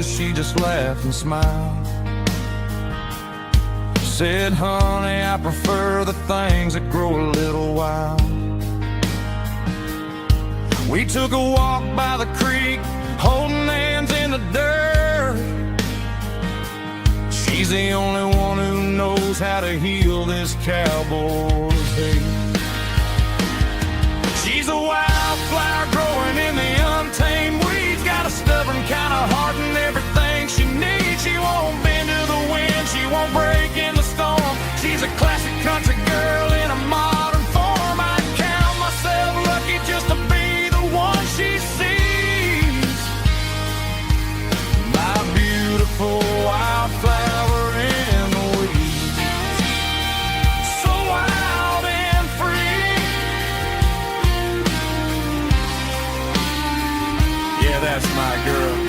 she just laughed and smiled. Said, honey, I prefer the things that grow a little wild. We took a walk by the creek, holding hands in the dirt. She's the only one who knows how to heal this cowboy's hate. She's a wildflower growing in the untamed weeds. Got a stubborn kind of heart and everything she needs. She won't bend to the wind, she won't break in the storm. She's a classic country girl in a modern form. I count myself lucky just to be the one she sees. My beautiful wildflower in the weeds. So wild and free. Yeah, that's my girl.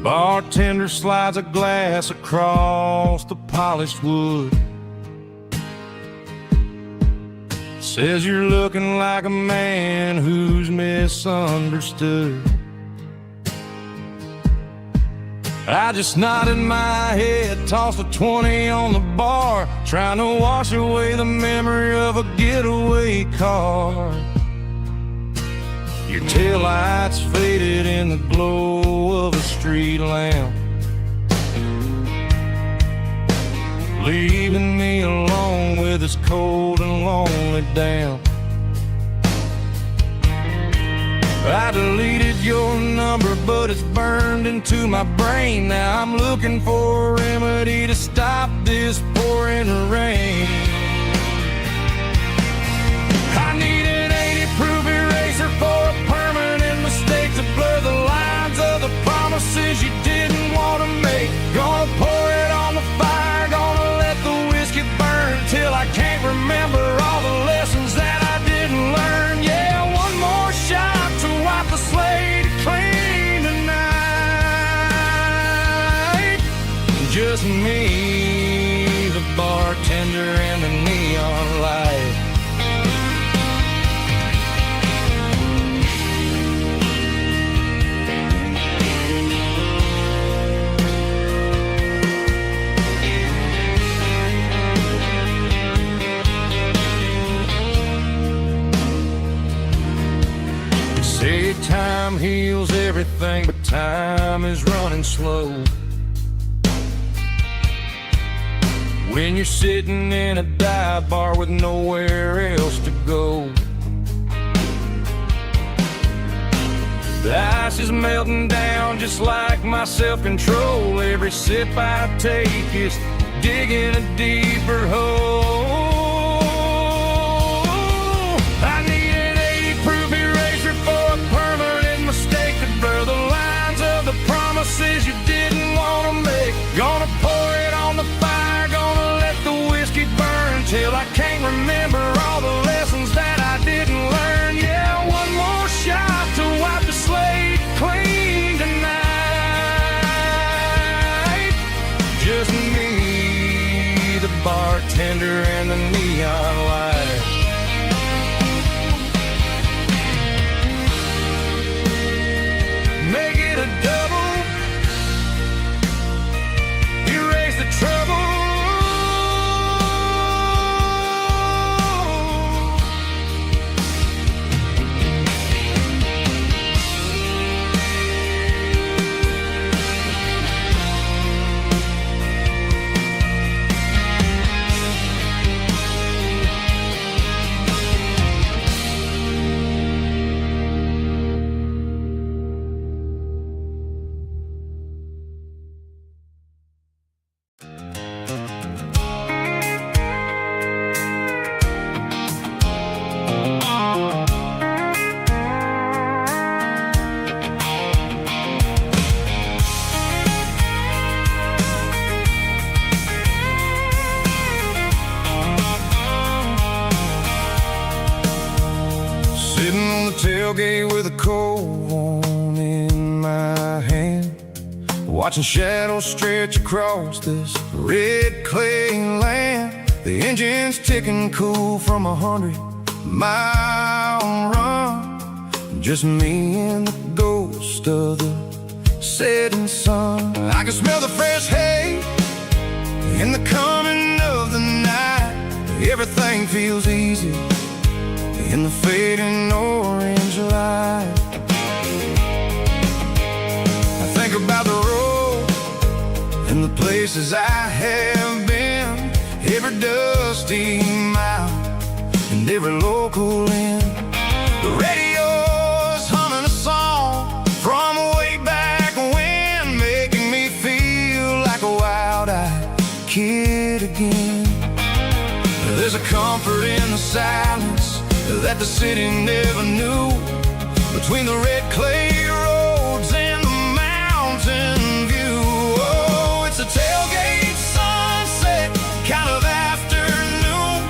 Bartender slides a glass across the polished wood. Says you're looking like a man who's misunderstood. I just nodded my head, tossed a 20 on the bar, trying to wash away the memory of a getaway car. Your taillights faded in the glow of a street lamp, leaving me alone with this cold and lonely damp. I deleted your number, but it's burned into my brain. Now I'm looking for a remedy to stop this pouring rain. I need an 80-proof eraser for a permanent mistake to blur the lines of the promises you didn't want to make. Gonna pour it on the fire, gonna let the whiskey burn till I can't remember all the lessons that I didn't learn. Yeah, one more shot to wipe the slate clean tonight. Just me, the bartender, and the neon light. Say time heals everything, but time is running slow. When you're sitting in a dive bar with nowhere else to go. The ice is melting down just like my self-control. Every sip I take is digging a deeper hole. I need an 80-proof eraser for a permanent mistake to blur the lines of the promises you didn't want to make. Gonna pour it on the fire, gonna let the whiskey burn till I can't remember all the lessons that I didn't learn. Yeah, one more shot to wipe the slate clean tonight. Just me, the bartender, Sitting on the tailgate with a cold one in my hand, watching shadows stretch across this red clay land. The engine's ticking cool from 100-mile run. Just me and the ghost of the setting sun. I can smell the fresh hay in the coming of the night. Everything feels easy in the fading orange light. I think about the road and the places I have been, every dusty mile and every local inn. The radio's humming a song from way back when, making me feel like a wild-eyed kid again. There's a comfort in the silence that the city never knew, between the red clay roads and the mountain view. Oh, it's a tailgate sunset kind of afternoon,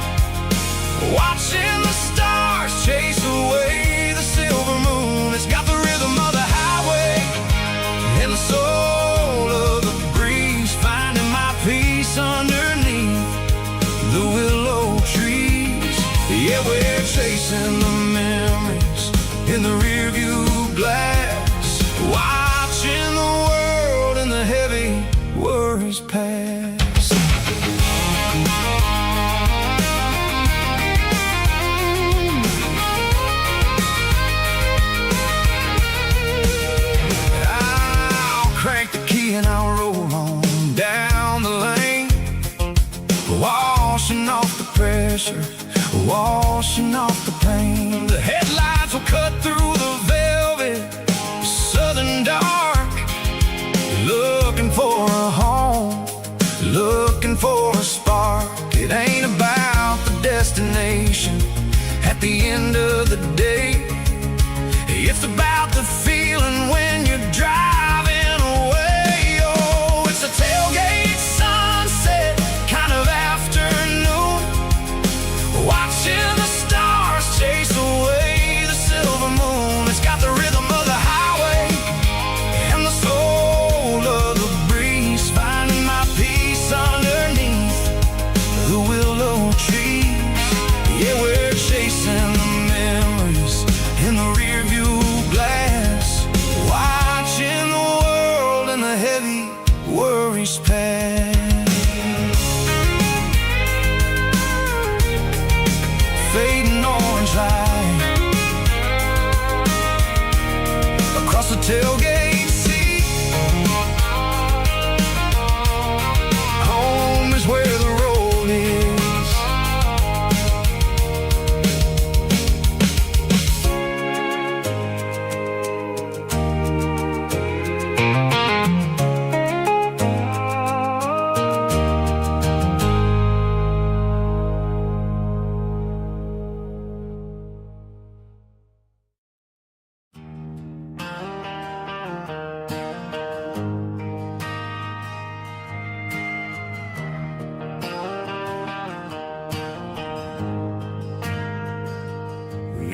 watching the stars chase away the silver moon. It's got the rhythm of the highway and the soul of the breeze, finding my peace underneath the willow trees. Yeah, we're chasing the memories in the rearview glass, watching the world and the heavy worries pass. I'll crank the key and I'll roll on down the lane, washing off the pressure, washing off the pain. The headlights will cut through the velvet southern dark, looking for a home, looking for a spark. It ain't about the destination at the end of the day, it's about the feeling when you're driving away. Oh, it's a tailgate sunset kind of afternoon, watching the stars chase away the silver moon. It's got the rhythm of the highway and the soul of the breeze, finding my peace underneath the willow trees. Yeah, we're chasing the memories in the rearview glass, watching the world and the heavy worries pass. Fading orange light across the tailgate seat. Home is where the road is.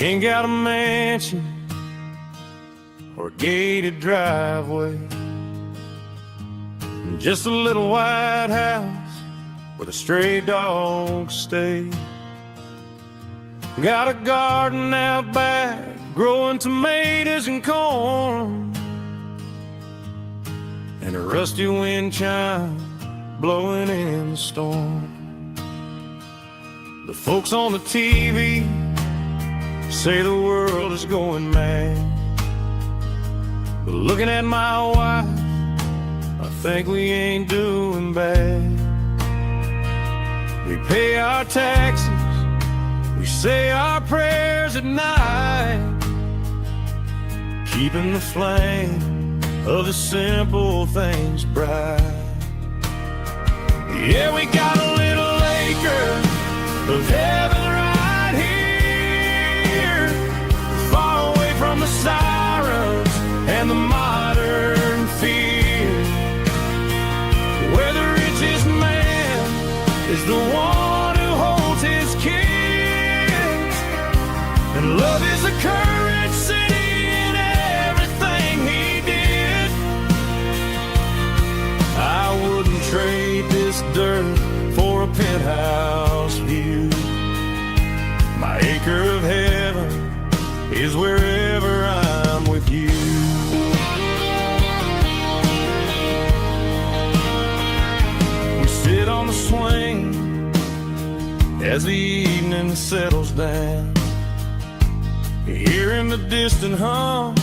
Ain't got a mansion or a gated driveway, just a little white house where the stray dogs stay. Got a garden out back, growing tomatoes and corn, and a rusty wind chime blowing in the storm. The folks on the TV say the world is going mad, but looking at my wife, I think we ain't doing bad. We pay our taxes, we say our prayers at night, keeping the flame of the simple things bright. Yeah, we got a little acre of heaven right here, far away from the sirens and the modern fear, where the richest man is the one who holds his kids, and love is a curse wherever I'm with you. We sit on the swing as the evening settles down, hearing the distant hum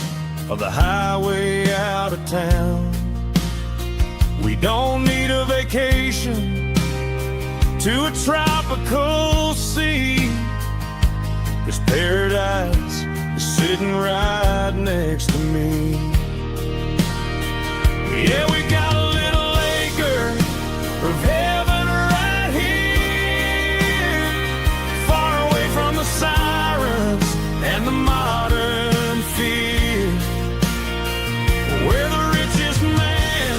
of the highway out of town. We don't need a vacation to a tropical sea, 'cause paradise is sitting right next to me. Yeah, we got a little acre of heaven right here, far away from the sirens and the modern fear, where the richest man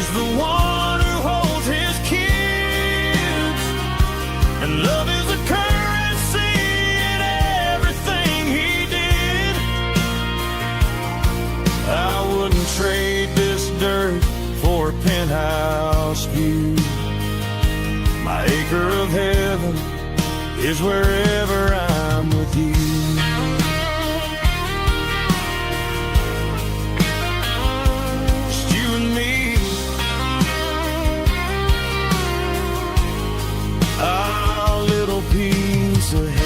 is the one who holds his kids, and love is a currency in everything he did. I wouldn't trade this dirt for a penthouse view. My acre of heaven is wherever I'm with you. Just you and me, our little piece of heaven.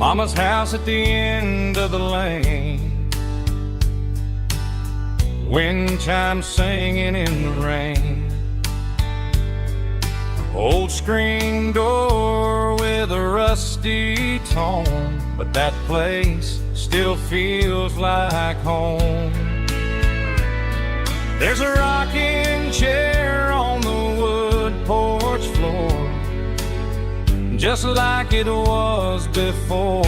Mama's house at the end of the lane, wind chimes singing in the rain, old screen door with a rusty tone, but that place still feels like home. There's a rocking chair on the wood porch floor, just like it was before,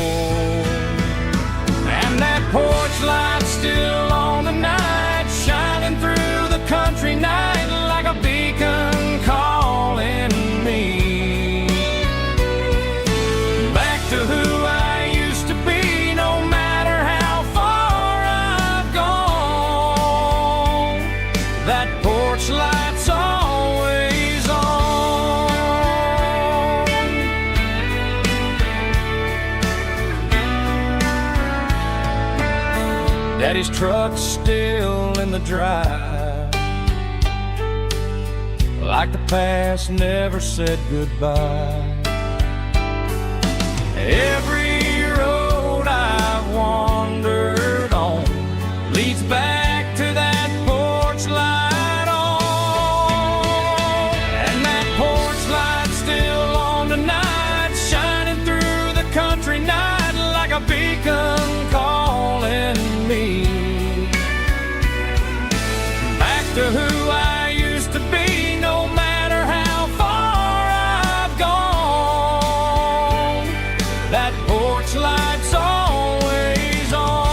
and that porch light's still on tonight, shining through the country night like a beacon calling me back to who I used to be. No matter how far I've gone, that porch light's always on. Daddy's truck's still in the drive, like the past never said goodbye. Every road I've wandered on leads back to that porch light on, and that porch light's still on tonight, shining through the country night like a beacon calling me back to who I used to be. No matter how far I've gone, that porch light's always on.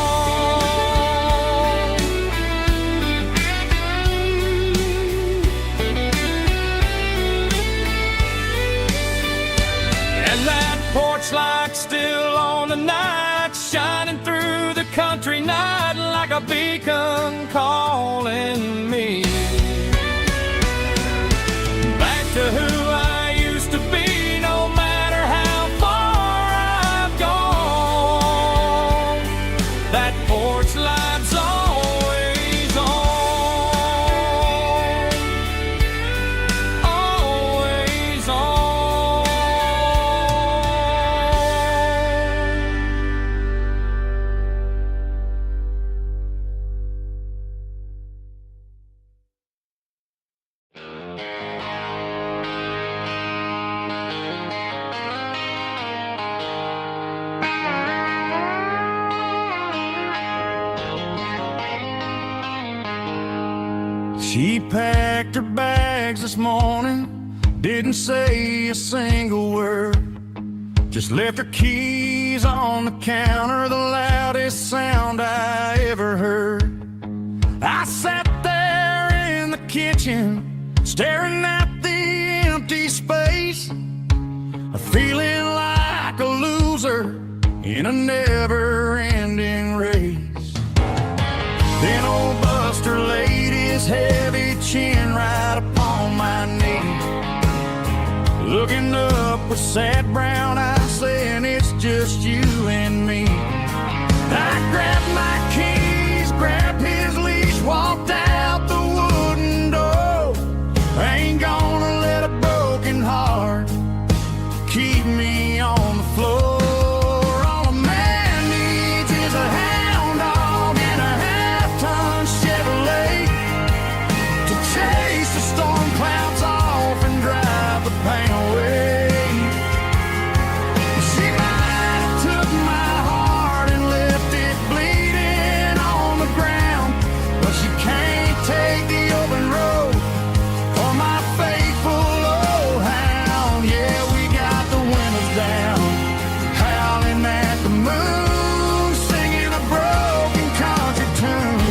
And that porch light's still on tonight, shining through the country night like a beacon calling me back to who I used to be. No matter how far I've gone, that porch light's always on, always on. She packed her bags this morning, didn't say a single word, Just left her keys on the counter, the loudest sound I ever heard. I sat there in the kitchen, staring at the empty space, feeling like a loser in a never-ending race. Then old Buster laid his heavy chin right upon my knee, looking up with sad brown eyes, saying it's just you and me. I grabbed my keys, grabbed his leash, walked out the wooden door. I ain't gonna let a broken heart keep me on the floor. All a man needs is a hound dog and a half-ton Chevrolet to chase the storm clouds off and drive the pain away. She might have took my heart and left it bleeding on the ground, but she can't take the open road for my faithful old hound. Yeah, we got the windows down, howling at the moon, singing a broken country tune.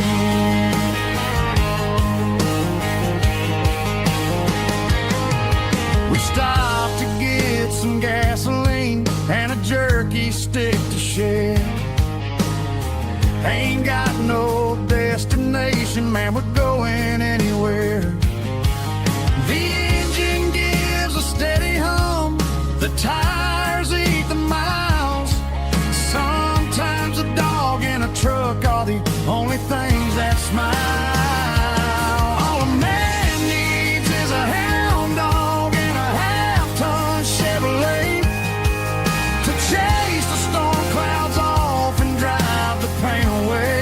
We stopped to get some gasoline and a jerky stick to share. Ain't got no destination, man, we're going anywhere. The engine gives a steady hum, the tires eat the miles. Sometimes a dog and a truck are the only things that smile. All a man needs is a hound dog and a half-ton Chevrolet to chase the storm clouds off and drive the pain away.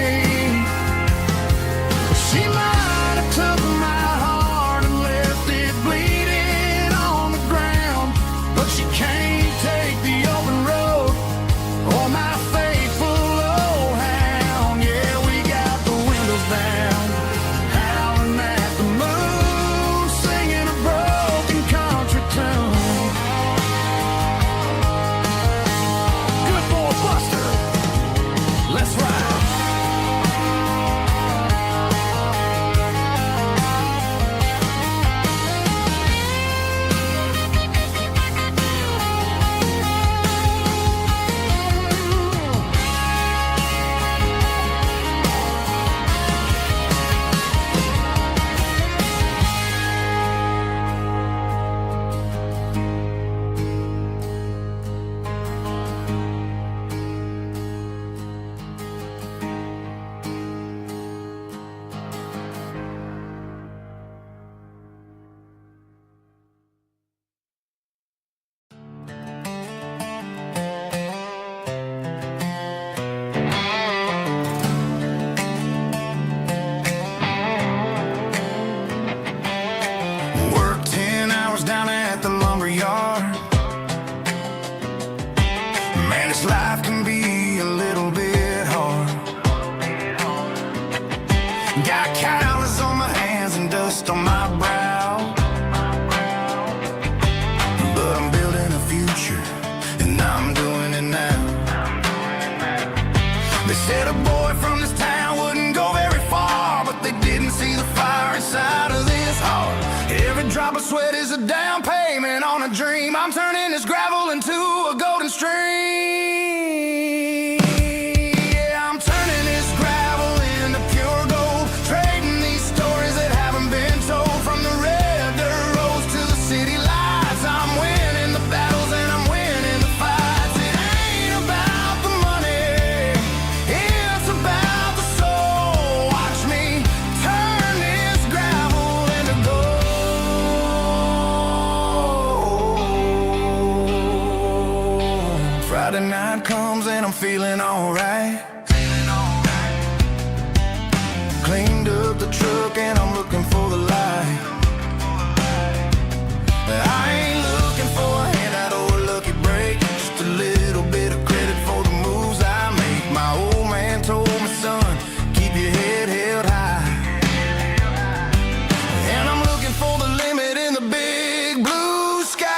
She might have took my heart and left it bleeding on the ground, but she can't take the open road or my faithful old hound. Yeah, we got the windows down, howling at the moon, singing a broken country tune. Good boy, Buster, let's ride. Worked 10 hours down at the lumber yard. Man, this life can be a little bit hard. Got calluses on my hands and dust on my brow, but I'm building a future and I'm doing it now. They said a boy from this town wouldn't go very far, but they didn't see the fire inside of this heart. Every drop of sweat is a down payment on a dream. I'm turning this gravel into a golden stream. Yeah, I'm turning this gravel into pure gold, trading these stories that haven't been told. From the red dirt roads to the city lights, I'm winning the battles and I'm winning the fights. It ain't about the money, it's about the soul. Watch me turn this gravel into gold. Friday night comes and I'm feeling alright. Cleaned up the truck and I'm looking for the light. I ain't looking for a handout or a lucky break, just a little bit of credit for the moves I make. My old man told me, son, keep your head held high. And I'm looking for the limit in the big blue sky.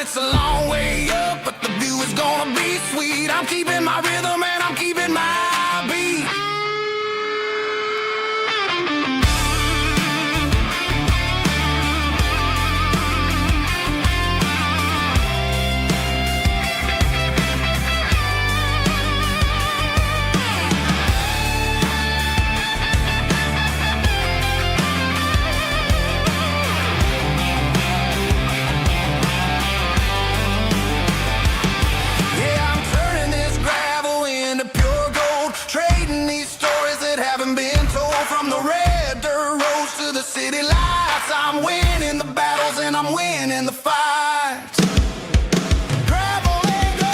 It's a long way up, but the view is gonna be sweet. I'm keeping my rhythm and I'm keeping my beat. City lights, I'm winning the battles and I'm winning the fights. Gravel and gold.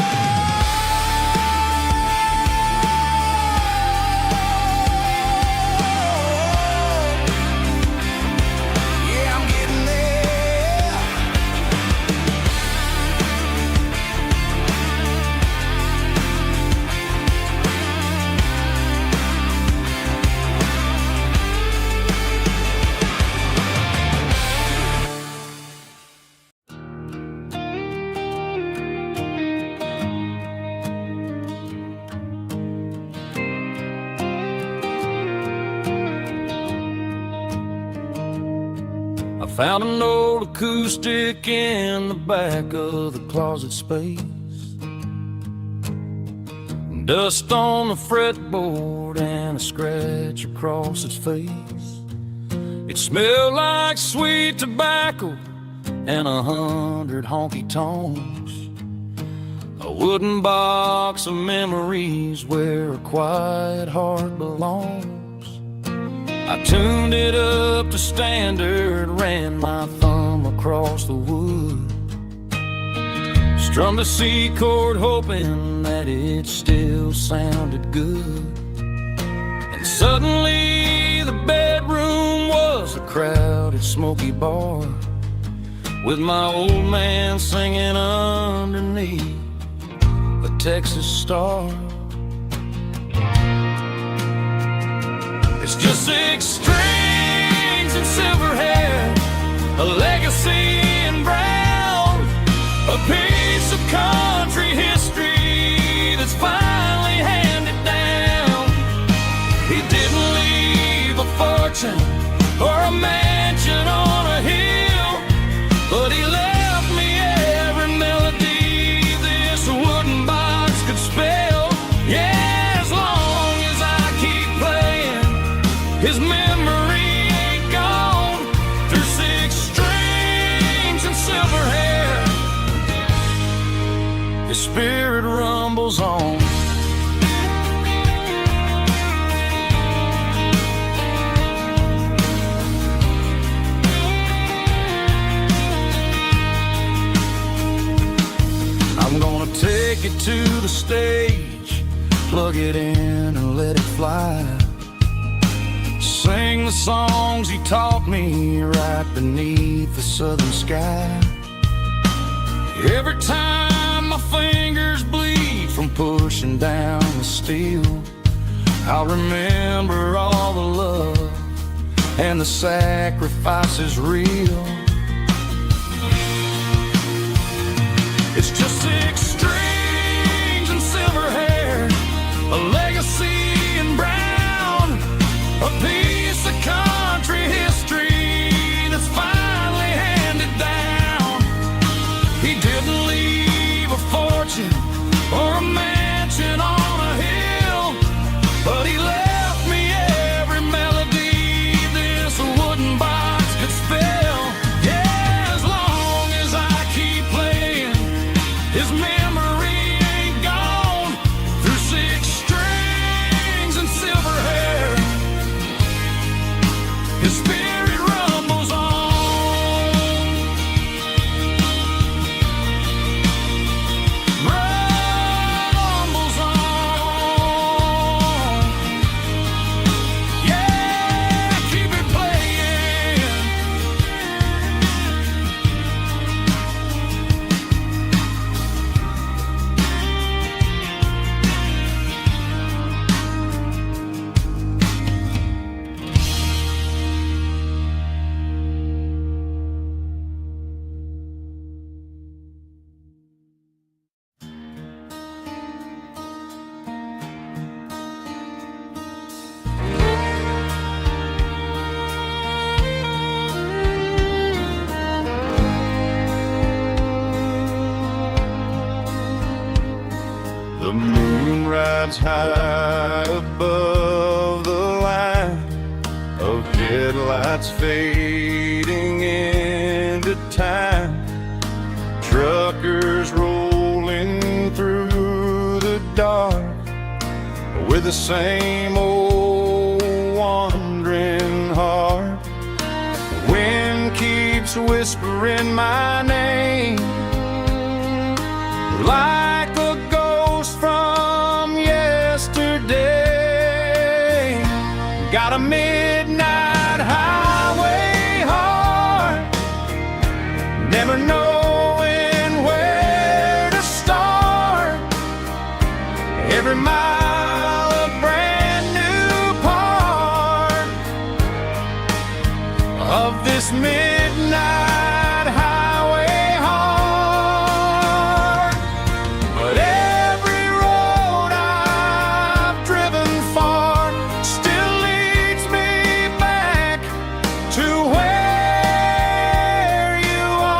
Yeah, I'm getting there. Found an old acoustic in the back of the closet space. Dust on the fretboard and a scratch across its face. It smelled like sweet tobacco and 100 honky-tonks. A wooden box of memories where a quiet heart belongs. I tuned it up to standard, ran my thumb across the wood, strummed a C chord hoping that it still sounded good. And suddenly the bedroom was a crowded smoky bar, with my old man singing underneath a Texas star. It's just 6 strings and silver hair, a legacy in brown, a piece of country history that's finally handed down. He didn't leave a fortune or a mansion on a hill, but he left me every melody this wooden box could spell. Yeah. His memory ain't gone through 6 strings and silver hair. His spirit rumbles on. I'm gonna take it to the stage, plug it in and let it fly. Sing the songs he taught me right beneath the southern sky. Every time my fingers bleed from pushing down the steel, I'll remember all the love and the sacrifices real. It's just 6 strings and silver hair, a legacy in brown, a piece of country history that's finally handed down. He didn't leave a fortune or a mansion on a hill, but he left me every melody this wooden box could spell. Yeah, as long as I keep playing, his memory The moon rides high above the line of headlights fading into time. Truckers rolling through the dark with the same old wandering heart. The wind keeps whispering my name like a ghost from yesterday. Got a midnight highway heart, never knowing where to start. Every mile a brand new part of this midnight highway heart. But every road I've driven far still leads me back to where you are.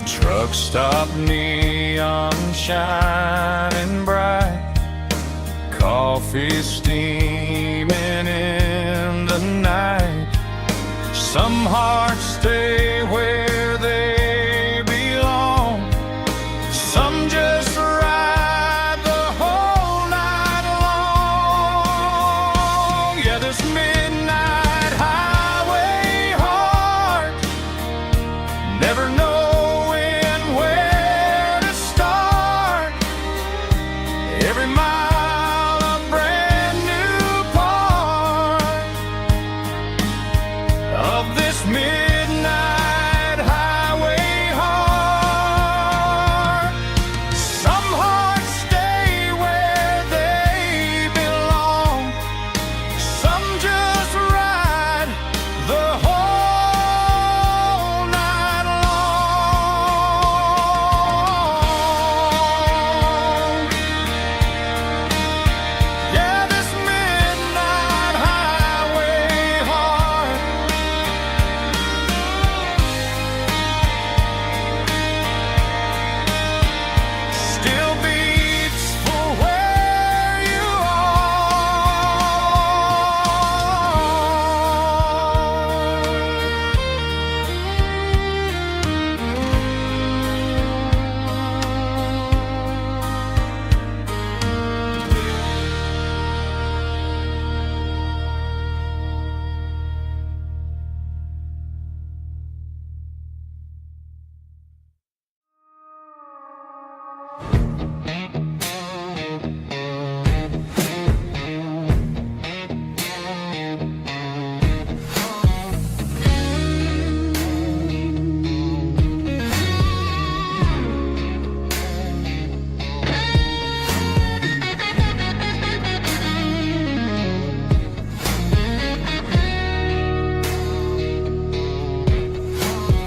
Truck stop, neon shining bright, coffee steaming in the night. Some hearts stay where they belong, some just ride the whole night long. Yeah, this midnight highway heart, never knowing where to start. Every mile a brand new part of this midnight highway heart. Some hearts stay where they belong, some just ride the whole night long. Yeah, this midnight highway heart still beats for where you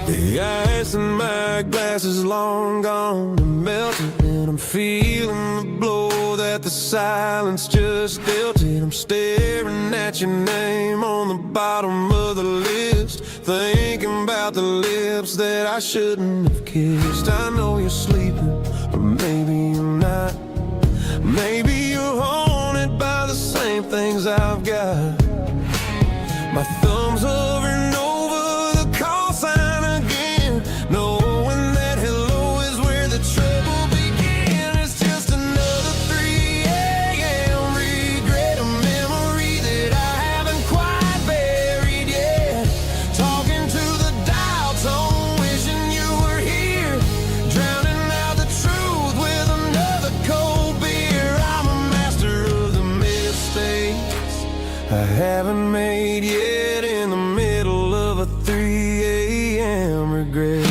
The ice in my glass is long gone and melted, and I'm feeling the blow that the silence just dealt it. I'm staring at your name on the bottom of the list, thinking about the lips that I shouldn't have kissed. I know you're sleeping, but maybe you're not. Maybe you're haunted by the same things I've got. My thumb's hovering over the call sign again, knowing that hello is where the trouble began. It's just another 3 a.m. regret, a memory that I haven't quite buried yet. Talking to the dial tone, wishing you were here, drowning out the truth with another cold beer. I'm a master of the mistakes I haven't made yet, in the middle of a 3 a.m. regret.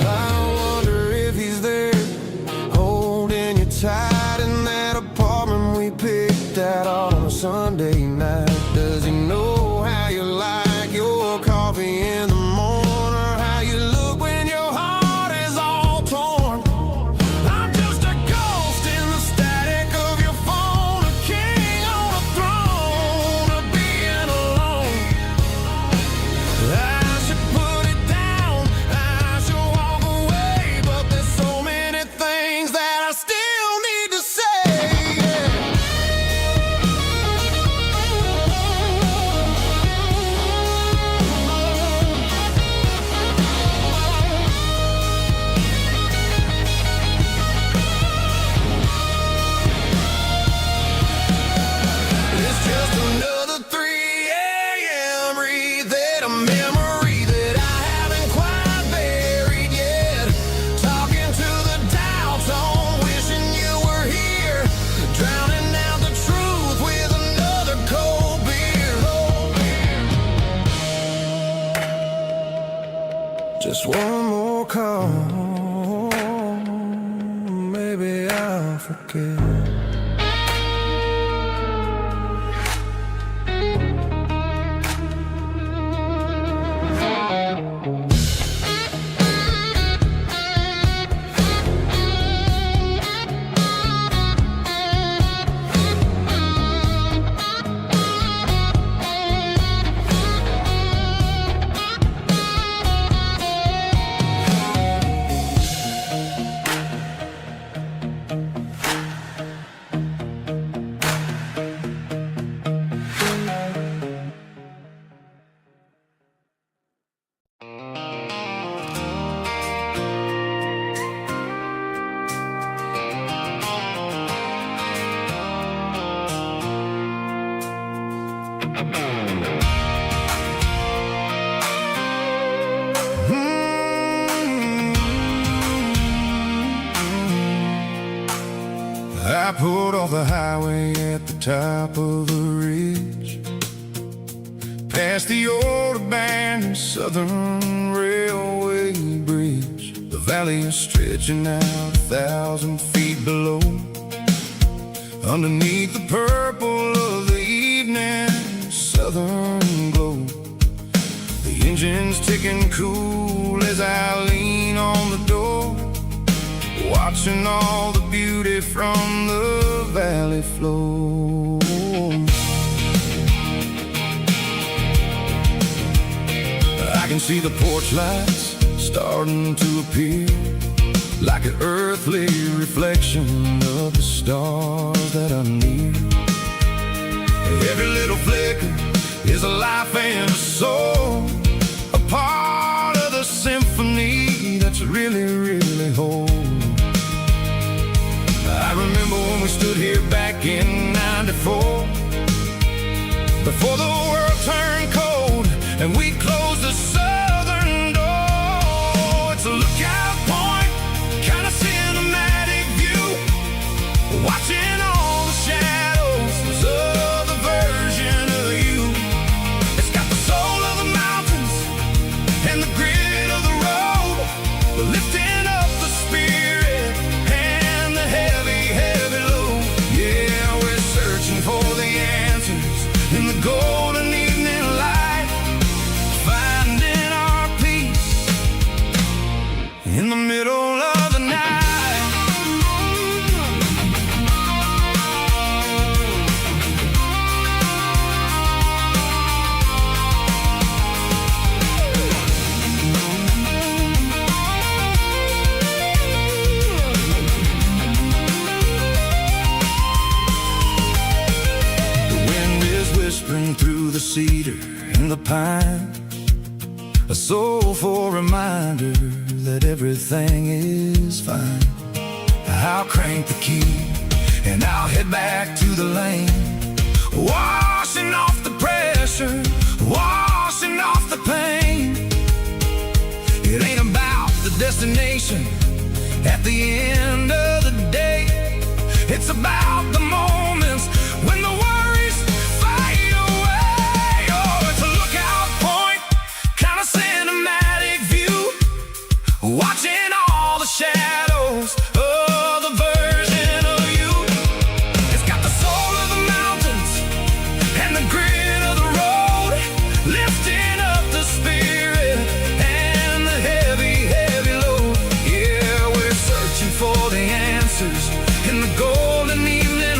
I wonder if he's there, holding you tight in that apartment we picked out on a Sunday night. Does he know how you like your coffee in the morning, or how Just one more call, maybe I'll forget. I pulled off the highway at the top of the ridge, past the old abandoned Southern Railway bridge. The valley is stretching out 1,000 feet below, underneath the purple of the evening southern glow. The engine's ticking cool as I lean on the door, watching all the beauty from the valley flow. I can see the porch lights starting to appear, like an earthly reflection of the stars that are near. Every little flicker is a life and a soul, a part of the symphony that's really, really whole. I remember when we stood here back in '94, before the world turned cold and we closed the southern door. It's a lookout point, kind of cinematic view, watching all the shadows of the version of you. It's got the soul of the mountains and the grit of the road, lifting up the spirit and the heavy, heavy load. Yeah, we're searching for the answers in the golden evening light, finding our peace in the middle of the night. Whispering through the cedar and the pine, a soulful reminder that everything is fine. I'll crank the key and I'll head back to the lane, washing off the pressure, washing off the pain. It ain't about the destination at the end of the day, it's about the moments when the worries fade away. Oh, it's a lookout point, kind of cinematic view, watching all the shadows of the version of you. It's got the soul of the mountains and the grit of the road, lifting up the spirit and the heavy, heavy load. Yeah, we're searching for the answers in the golden evening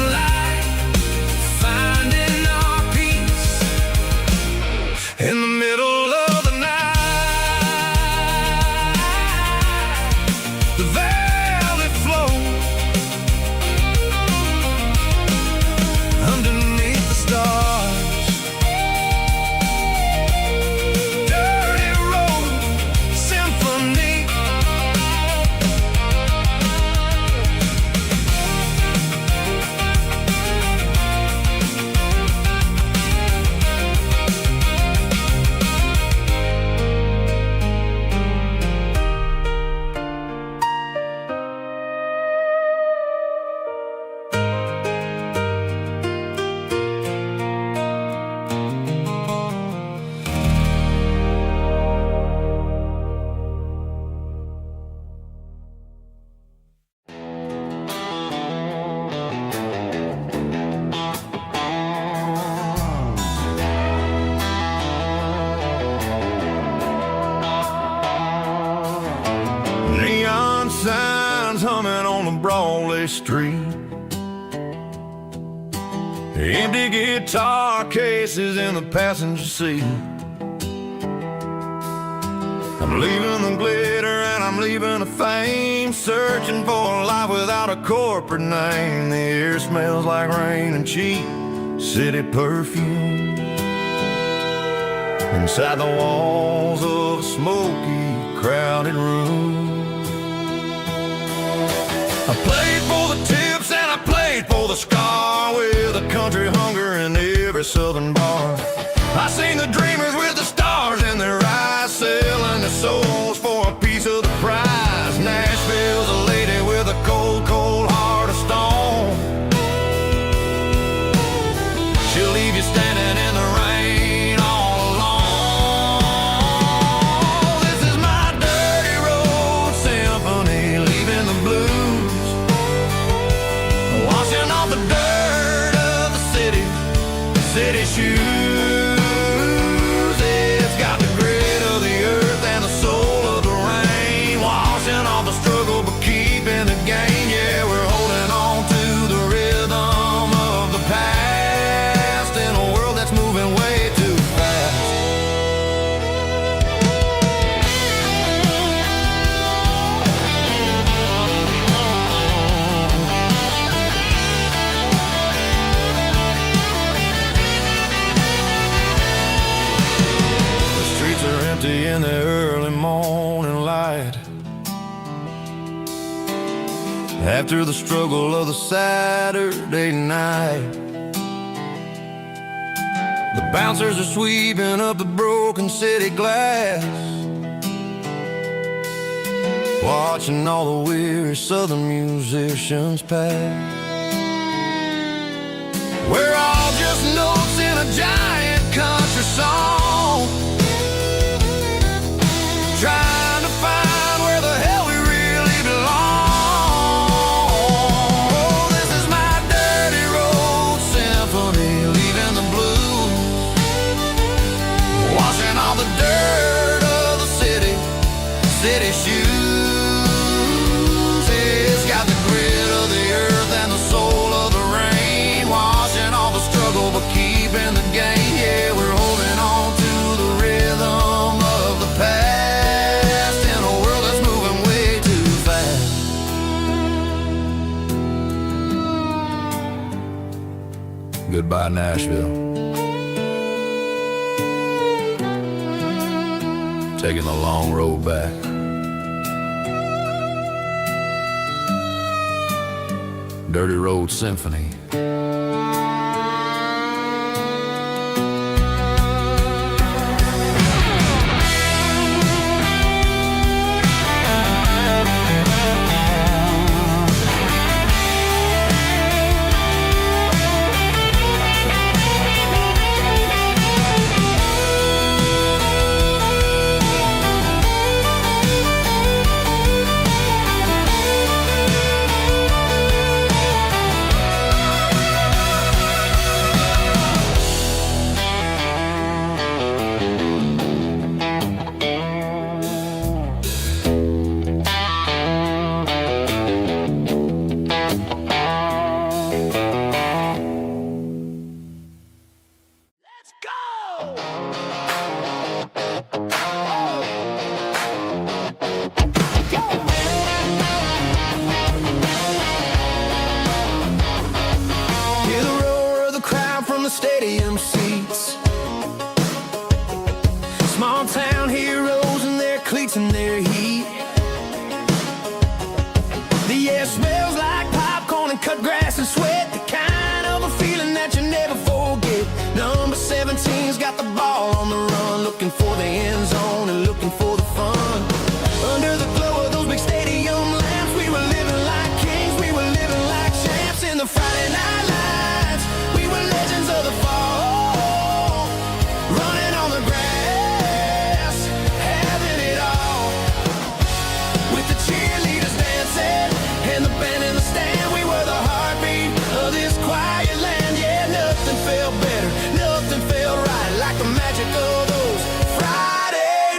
Broadway Street. Empty guitar cases in the passenger seat. I'm leaving the glitter and I'm leaving the fame, searching for a life without a corporate name. The air smells like rain and cheap city perfume. Inside the walls of a smoky, crowded room. I played for the tips and I played for the scar, with a country hunger in every southern bar. I seen the dreamers with the stars in their eyes, selling their souls for a piece of the prize. Nashville's a lady with a cold, cold heart of stone. She'll leave you standing in the rain all alone. This is my dirty road symphony, leaving the blues, washing off the dirt of the city shoes. It's got the grit of the earth and the soul of the rain, washing off the struggle but keeping the gain. Yeah, we're holding on to the rhythm of the past in a world that's moving way too fast. In the early morning light, after the struggle of the Saturday night, the bouncers are sweeping up the broken city glass, watching all the weary southern musicians pass. We're all just notes in a giant country song, trying to find where the hell we really belong. Oh, this is my dirty road symphony, leaving the blues, washing all the dirt of the city shoes. It's got the grit of the earth and the soul of the rain, washing all the struggle but keeping the gain. Yeah, we're holding on to the rhythm of the past. Goodbye, Nashville. Taking the long road back. Dirty Road Symphony. Stadium seats, small town heroes in their cleats and their heat. The air smells like popcorn and cut grass and sweat, the kind of a feeling that you never forget. Number 17's got the ball on the run, looking for the end zone and looking for the fun. Under the glow of those big stadium lamps, we were living like kings, we were living like champs in the Friday Night Lights. We were legends of the fall, running on the grass, having it all, with the cheerleaders dancing and the band in the stand. We were the heartbeat of this quiet land. Yeah, nothing felt better, nothing felt right like the magic of those Friday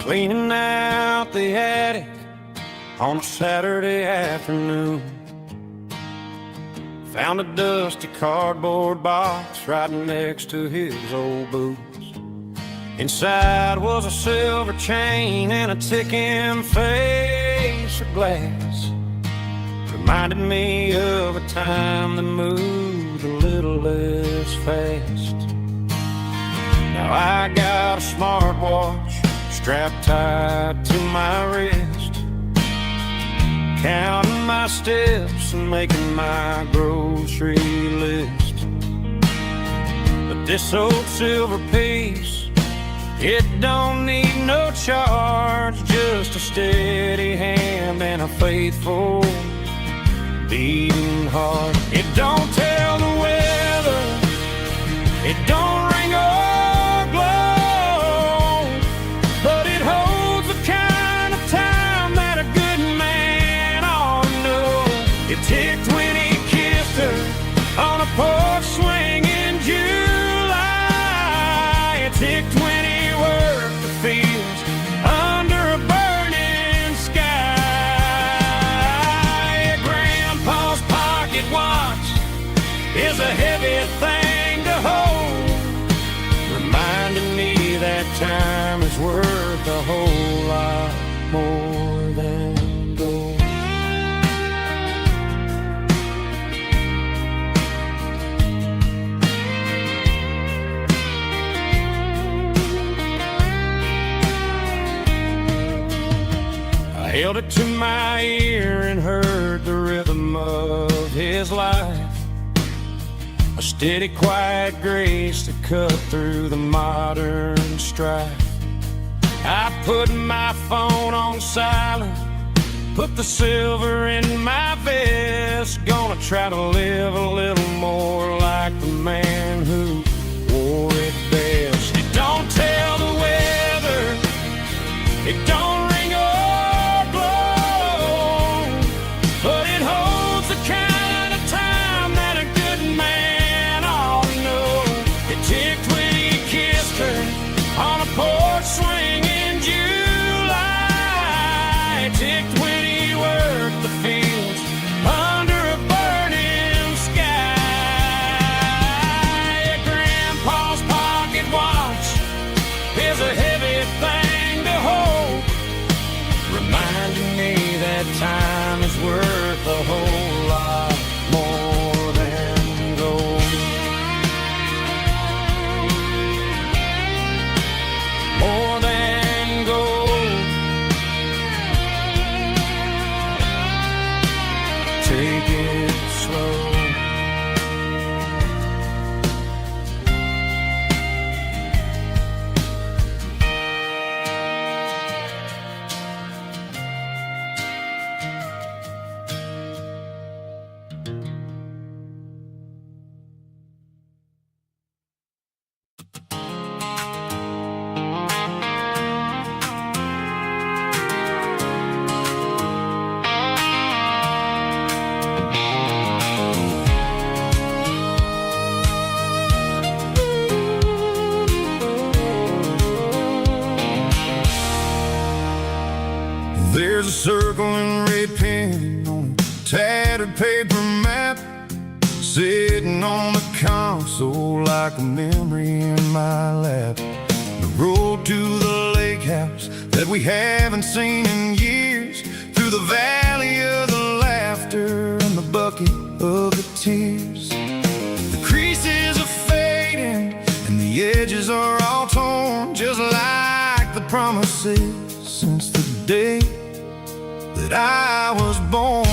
cleaning out the attic on a Saturday afternoon. Found a dusty cardboard box right next to his old boots. Inside was a silver chain and a ticking face of glass. Reminded me of a time that moved a little less fast. Now I got a smartwatch strapped tight to my wrist, counting my steps and making my grocery list. But this old silver piece, it don't need no charge, just a steady hand and a faithful beating heart. It don't tell the weather, it don't ring or glow, but it holds the kind of time that a good man ought to know. It ticked when he kissed her on a porch swing in July. It ticked when he worked the fields under a burning sky. Grandpa's pocket watch is a heavy thing to hold, reminding me that time is worth a whole lot more than gold. I held it to my ear and heard the rhythm of his life, a steady, quiet grace that cut through the modern strife. I put my phone on silent, put the silver in my vest. Gonna try to live a little more like the man who wore it best. It don't tell the weather, it don't ring or blow, but it holds the kind of time that a good man ought to know. It ticked when he kissed her on a porch swing in July. It ticked when he worked the fields under a burning sky. Grandpa's pocket watch is a heavy thing to hold, reminding me that time is worth a whole lot more than gold. More than gold. Take it slow. There's a circle and red pen on a tattered paper map, sitting on the console like a memory in my lap. The road to the lake house that we haven't seen in years, through the valley of the laughter and the bucket of the tears. The creases are fading and the edges are all torn, just like the promises since the day that I was born.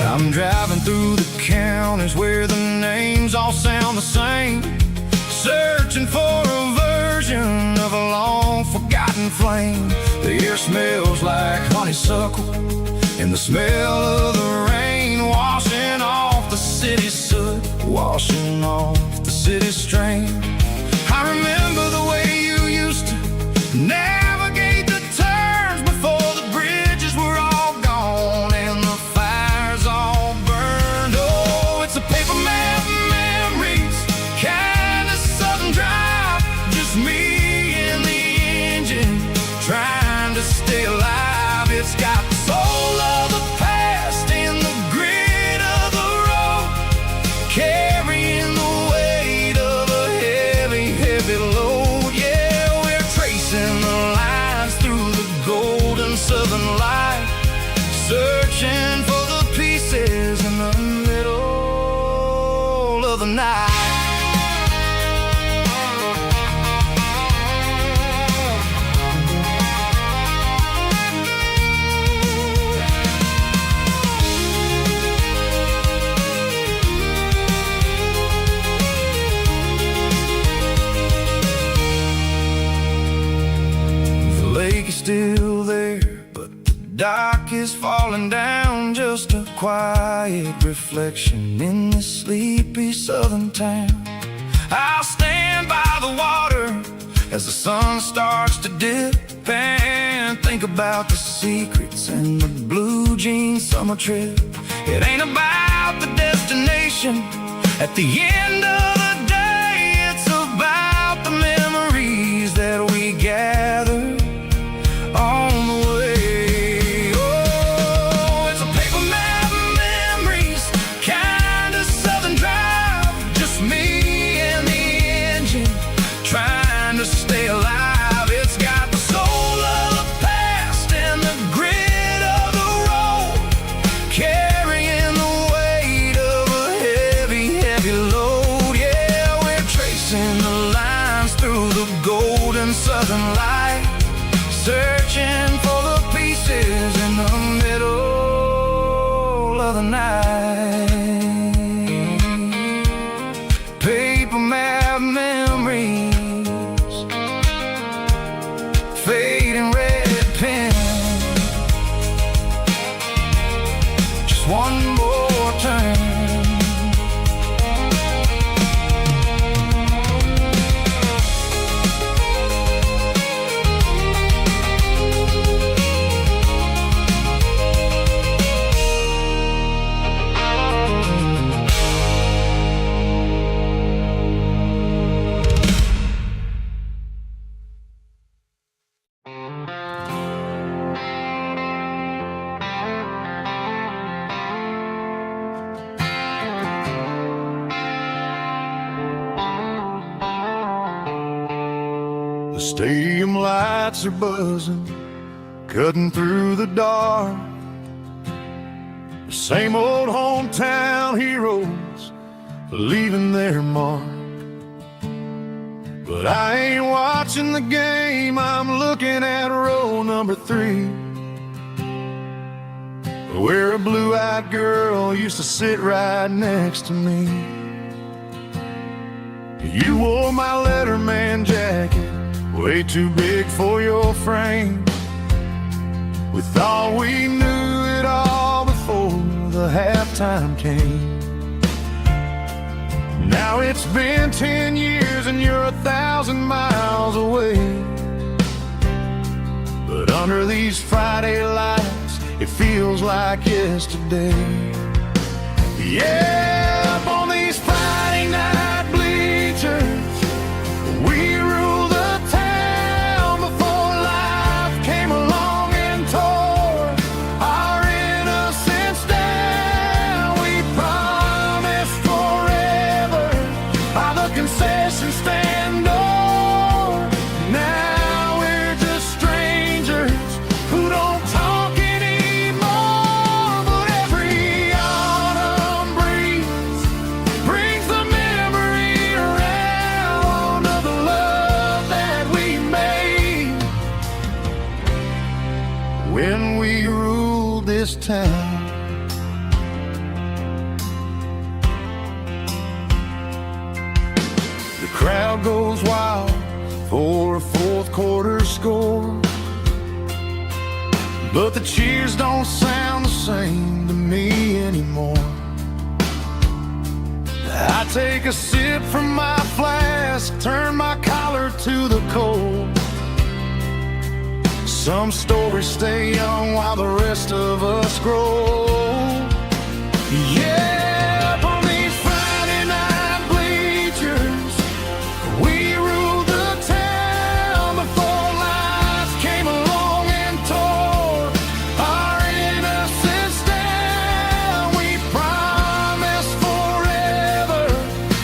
I'm driving through the counties where the names all sound the same, searching for a version of a long forgotten flame. The air smells like honeysuckle and the smell of the rain washing off the city soot, washing off the city strain. I remember the way you used to navigate the turns before the bridges were all gone and the fires all burned falling down, just a quiet reflection in this sleepy southern town. I'll stand by the water as the sun starts to dip and think about the secrets and the blue jean summer trip. It ain't about the destination at the end of the day, it's about the memories that we gather on the way. Oh, it's a paper map of memories, kind of southern drive, just me and the engine trying to stay alive. It's got the soul of the past and the grit of the road, carrying the weight of a heavy, heavy load. Yeah, we're tracing the lines through the golden southern light, searching for the pieces in the middle of the night. Paper map memories, fading red pen, just one more turn. The stadium lights are buzzing, cutting through the dark. The same old hometown heroes leaving their mark. But I ain't watching the game, I'm looking at row number 3, where a blue-eyed girl used to sit right next to me. You wore my Letterman jacket, way too big for your frame. We thought we knew it all before the halftime came. Now it's been 10 years and you're 1,000 miles away. But under these Friday lights, it feels like yesterday. Yeah, up on these Friday night bleachers, we rule the town before life came along and tore our innocence down. We promised forever by the concession stand door. Now we're just strangers who don't talk anymore. But every autumn breeze brings the memory around of the love that we made when we ruled this town. The crowd goes wild for a fourth quarter score, but the cheers don't sound the same to me anymore. I take a sip from my flask, turn my collar to the cold. Some stories stay young while the rest of us grow. Yeah, up on these Friday night bleachers, we ruled the town before life came along and tore our innocence down. We promised forever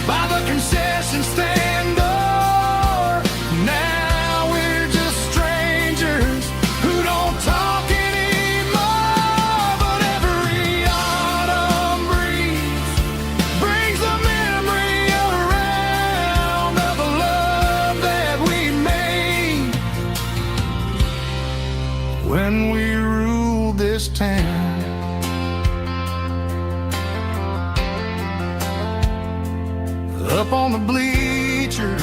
by the concession stand door. Now we're just strangers who don't talk anymore. But every autumn breeze brings the memory around of the love that we made when we ruled this town. Up on the bleachers,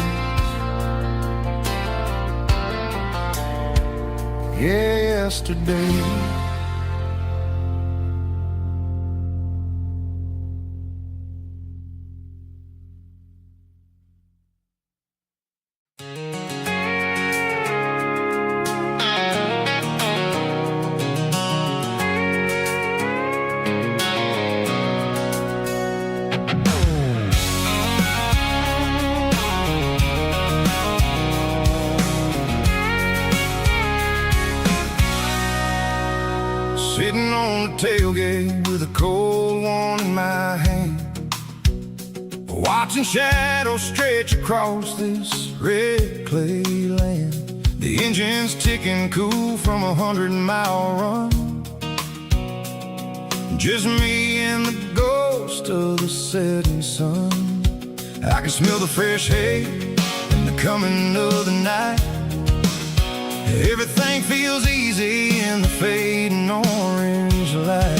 yesterday. tailgate with a cold one in my hand, watching shadows stretch across this red clay land. The engine's ticking cool from a 100-mile run. Just me and the ghost of the setting sun. I can smell the fresh hay and the coming of the night. Everything feels easy in the fading orange light.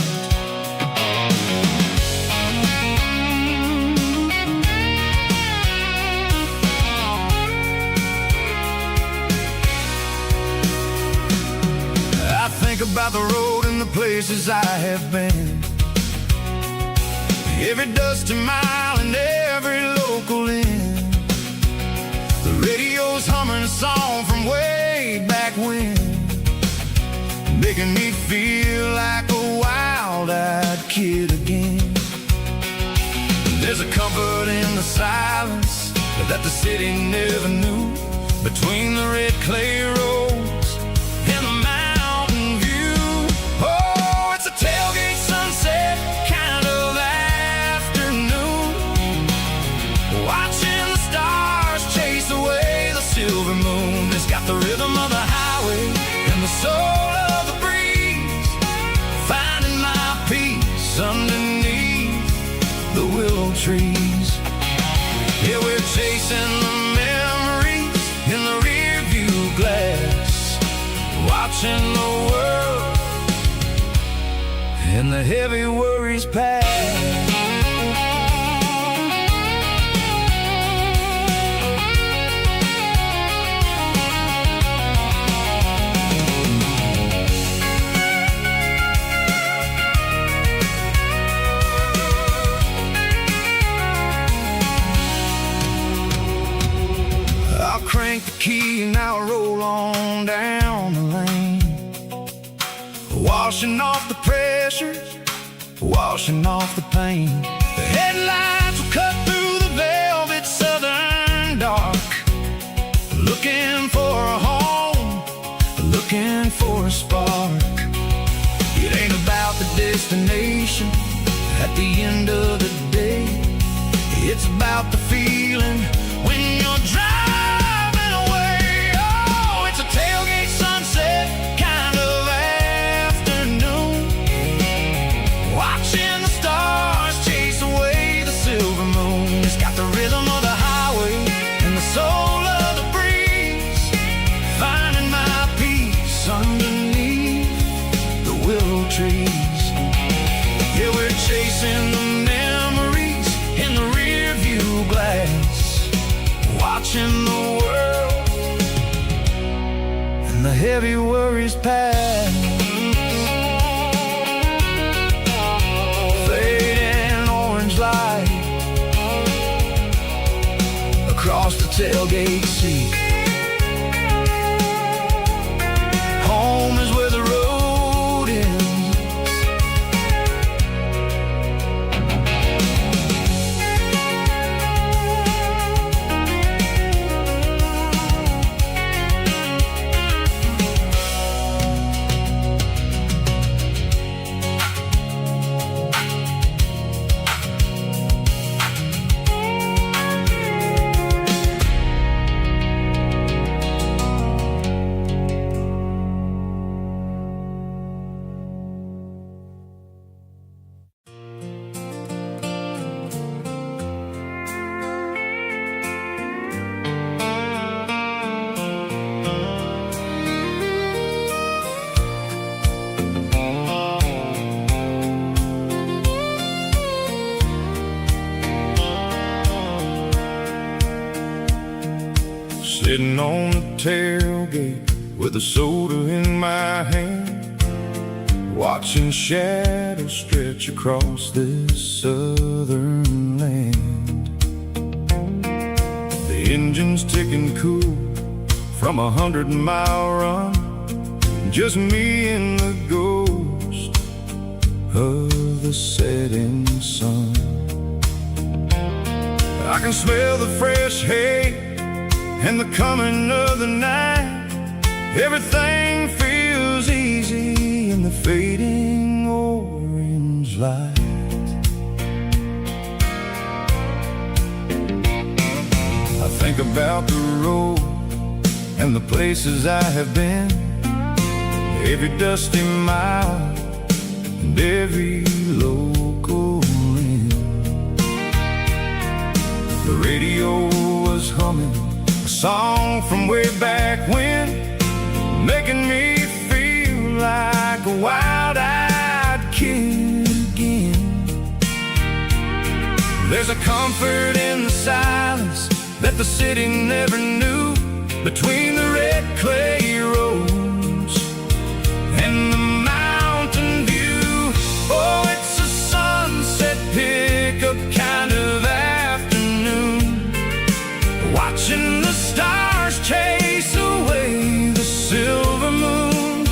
I think about the road and the places I have been, every dusty mile and every local inn. The radio's humming a song from way back when, making me feel like a wild-eyed kid again. There's a comfort in the silence that the city never knew, between the red clay roads and the mountain view. Oh, it's a tailgate sunset kind of afternoon, watching the stars chase away the silver moon. It's got the rhythm of the highway and the soul of the breeze, finding my peace underneath the willow trees. Yeah, we're chasing the memories in the rear view glass, watching the world and the heavy worries pass. I'll crank the key and I'll roll on down the lane, washing off the pressure, washing off the pain. The headlights will cut through the velvet southern dark, looking for a home, looking for a spark. It ain't about the destination at the end of the day, it's about the feeling when you're driving away. Oh, it's a tailgate sunset kind of afternoon, watching the stars chase away the silver moon. It's got the rhythm of the highway and the soul of the breeze, finding my peace underneath the willow trees. Yeah, we're chasing the memories in the rear view glass, watching the world and the heavy worries pass. Fading orange light across the tailgate seat. Home is where the road ends. Sitting on the tailgate with a soda in my hand, watching shadows stretch across this southern land. The engine's ticking cool from a 100-mile run, just me and the ghost of the setting sun. I can smell the fresh hay and the coming of the night. Everything feels easy in the fading old like. I think about the road and the places I have been, every dusty mile and every local inn. The radio was humming a song from way back when, making me feel like a wild-eyed kid again. There's a comfort in the silence that the city never knew, between the red clay roads and the mountain view. Oh, it's a sunset pickup kind of afternoon, watching the stars chase away the silver moon.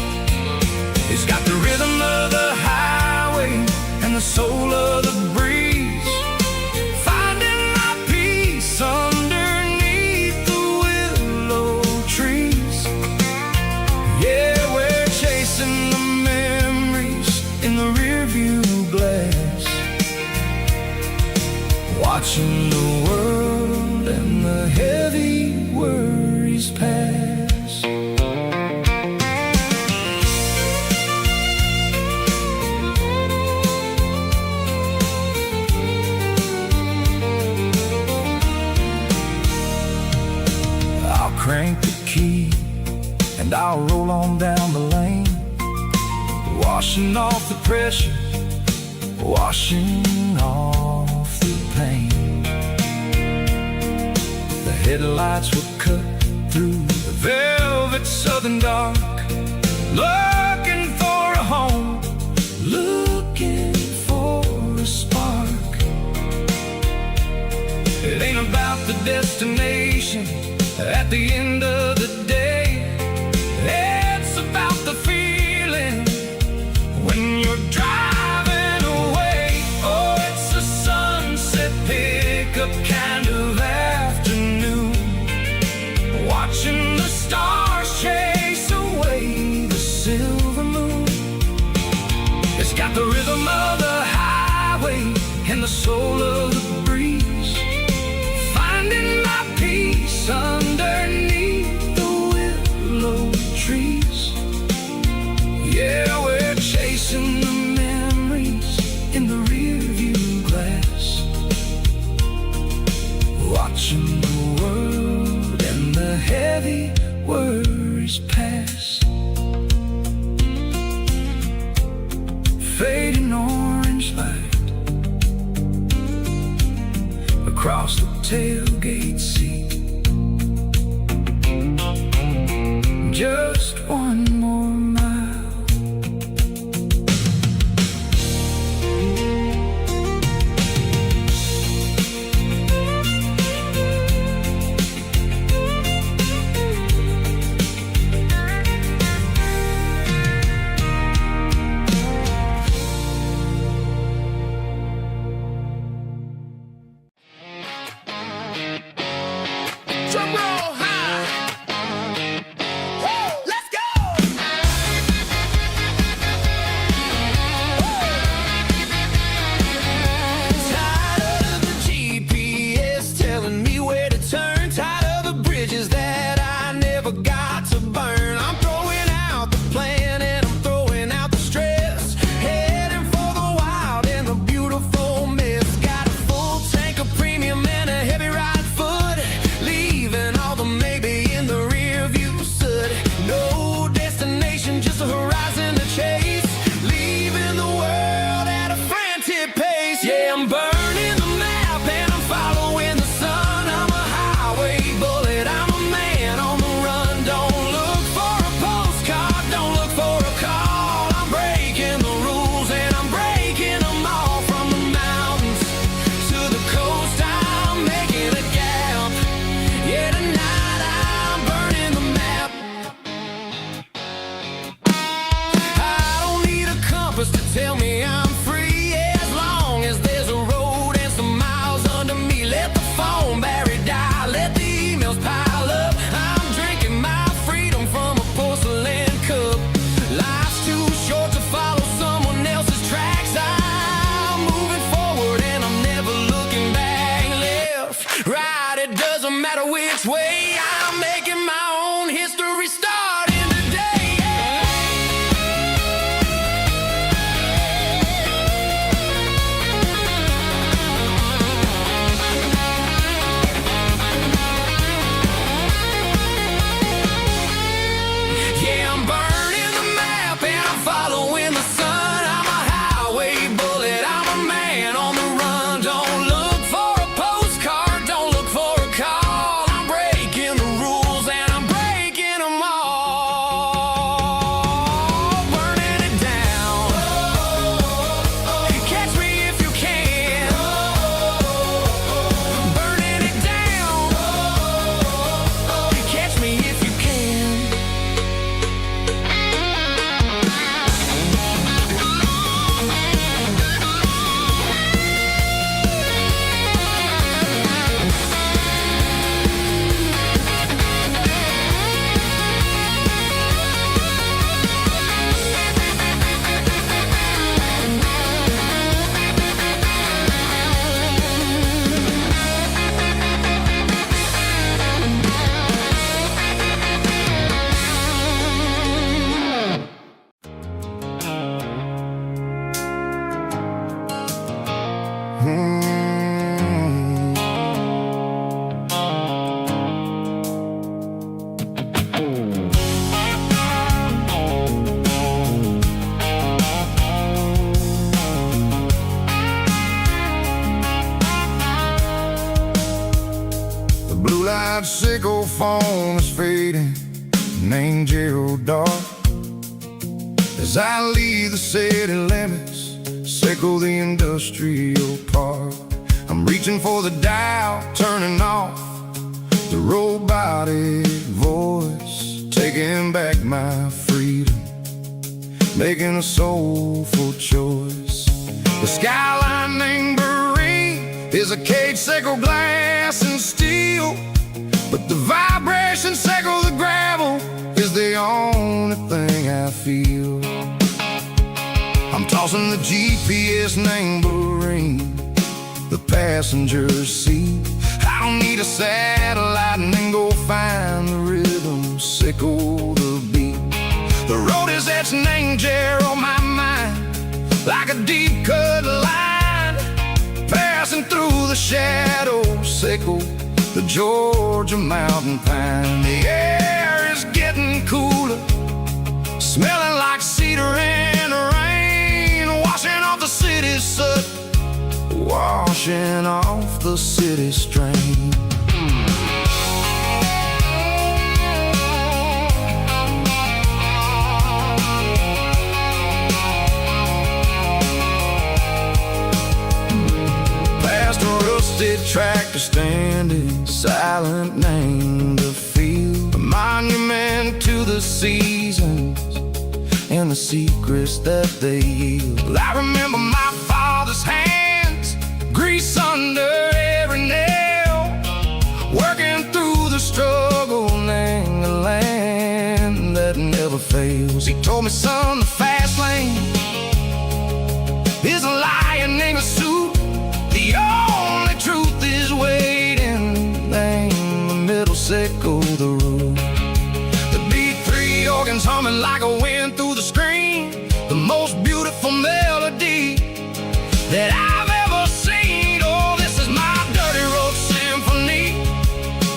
It's got the rhythm of the highway and the soul of the breeze, finding my peace underneath the willow trees. Yeah, we're chasing the memories in the rearview glass, watching the world and the heavy worries pass. I'll crank the key and I'll roll on down the lane, washing off the pressure, washing off the pain. The headlights will cut through the velvet southern dark, looking for a home, looking for a spark. It ain't about the destination at the end of the day, it's about the feeling when you're driving away. Oh, it's a sunset pickup kind of afternoon, watching the stars chase away the silver moon. It's got the rhythm of the highway and the soul of the breeze, finding my peace underneath the willow trees. Yeah, we're chasing the memories in the rearview glass, watching the world and the heavy worries pass. Fading orange light across the tailgate seat, just one more mile. Drum roll high. Woo, let's go. Tired of the GPS telling me where to turn, tired of the bridges that I never got to burn. I'm throwing out the plan and I'm throwing out the stress, heading for the wild and the beautiful mess. Got a full tank of premium and a heavy right foot, leaving all the maybe in the rear view soot. No destination, just a horizon to chase, leaving the world at a frantic pace. Yeah, I'm burning the map and I'm following the sun. I'm a highway bullet, I'm a man on the run. Don't look for a postcard, don't look for a call. I'm breaking the rules and I'm breaking them all. From the mountains to the coast, I'm making a gap. Yeah, tonight I'm burning the map. I don't need a compass to tell me I'm free, as long as there's a road The blue light sickle phone is fading, named Gerald dark. As I leave the city limits, sickle the industrial park. I'm reaching for the dial, turning off the robotic voice, taking back my freedom, making a soulful choice. The skyline named Marine is a cage, sickle glass and steel, but the vibration sickle the gravel is the only thing I feel. I'm tossing the GPS named Marine, the passenger seat. I don't need a satellite and then go find the rhythm, sickle the beat. The road is etched named Gerald on my mind, like a deep cut line, passing through the shadows, sickle the Georgia mountain pine. The air is getting cooler, smelling like cedar in the rain, washing off the city's soot, washing off the city strain. Past a rusted tractor standing silent, named the field, a monument to the seasons and the secrets that they yield. I remember my father's hands, grease under every nail, working through the struggle, named the land that never fails. He told me, son, the fast lane is a lion in a suit, the only truth is waiting, named the middle, sickle the root. The B3 organs humming like a wind through the screen, the most beautiful melody that I've ever seen. Oh, this is my dirty road symphony,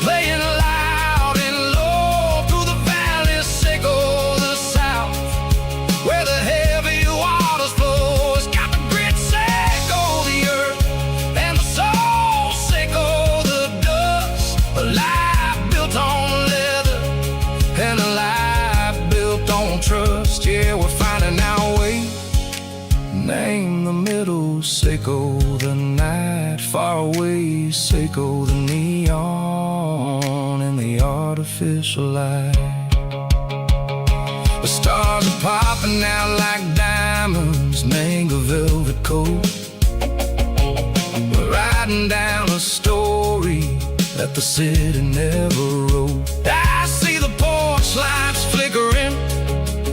playing loud and low through the valleys, sickle the south, where the heavy waters flow. It's got the grit, sickle the earth, and the soul, sickle the dust. A life built on leather and a life built on trust. Yeah, we're finding our way, name the middle, sickle the night, far away, sickle the neon and the artificial light. The stars are popping out like diamonds, mango velvet coat. We're writing down a story that the city never wrote. I see the porch lights flickering,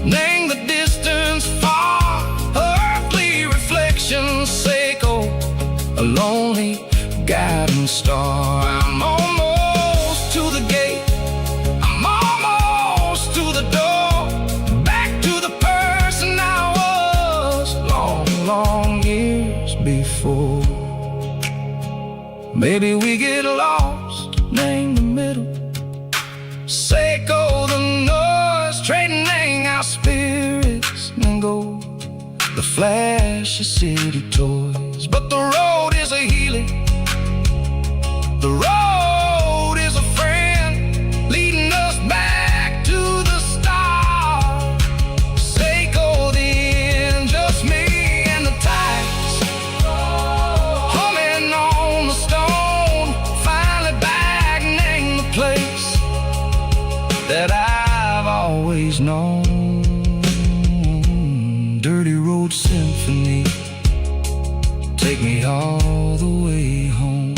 name the distance far, earthly reflections, sickle a lonely guiding star. I'm almost to the gate, I'm almost to the door, back to the person I was long, long years before. Maybe we get lost, name the middle, sickle the noise, trading our spirits and go the flash of city toys. But the road is a healing, the road is a friend, leading us back to the start. Sickle the end, just me and the tides, humming on the stone, finally back, name the place that I've always known. Dirty road symphony, take me all the way home.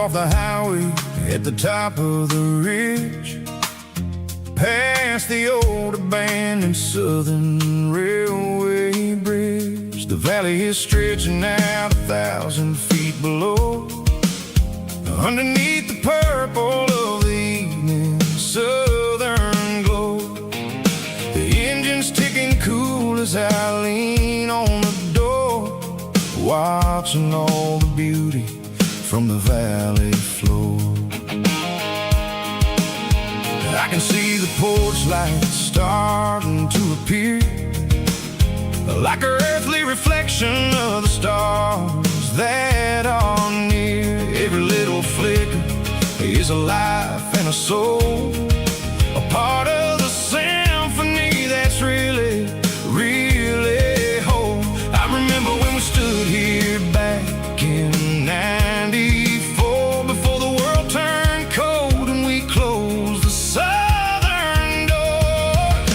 off the highway at the top of the ridge, past the old abandoned Southern Railway bridge. The valley is stretching out 1,000 feet below, underneath the purple of the evening southern glow. The engine's ticking cool as I lean on the door, watching all the beauty from the valley floor. I can see the porch lights starting to appear, like an earthly reflection of the stars that are near. Every little flicker is a life and a soul, a part of the symphony that's really, really whole. I remember when we stood here back in '94, before the world turned cold and we closed the southern door.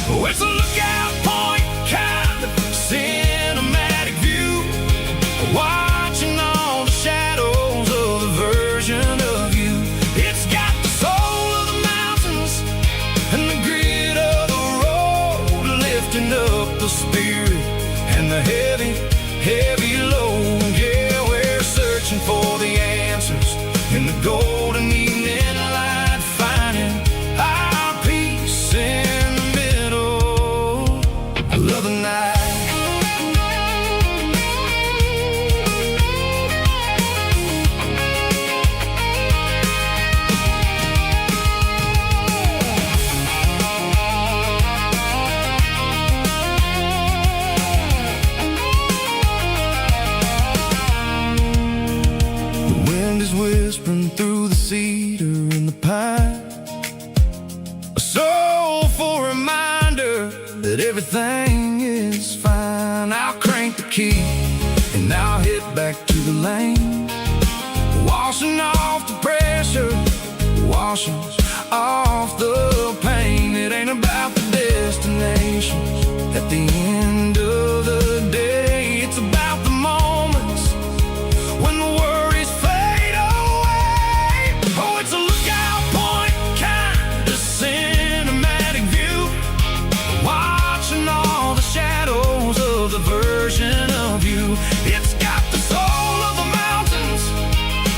Oh, it's a lookout point, kind of cinematic view, watching all the shadows of the version of you. It's got the soul of the mountains and the grit of the road, lifting up the spirit and the heavy, heavy load. Yeah, we're searching for the answers in the golden evening light, finding our peace in the middle of the night. The wind is whispering through the cedar and the pine, a soulful reminder that everything is fine. I'll crank the key and I'll head back to the lane, washing off the pressure, washing off the pain. It ain't about the destinations at the end of the day, it's about the moments when the worries fade away. Oh, it's a lookout point, kind of cinematic view, watching all the shadows of the version of you. It's got the soul of the mountains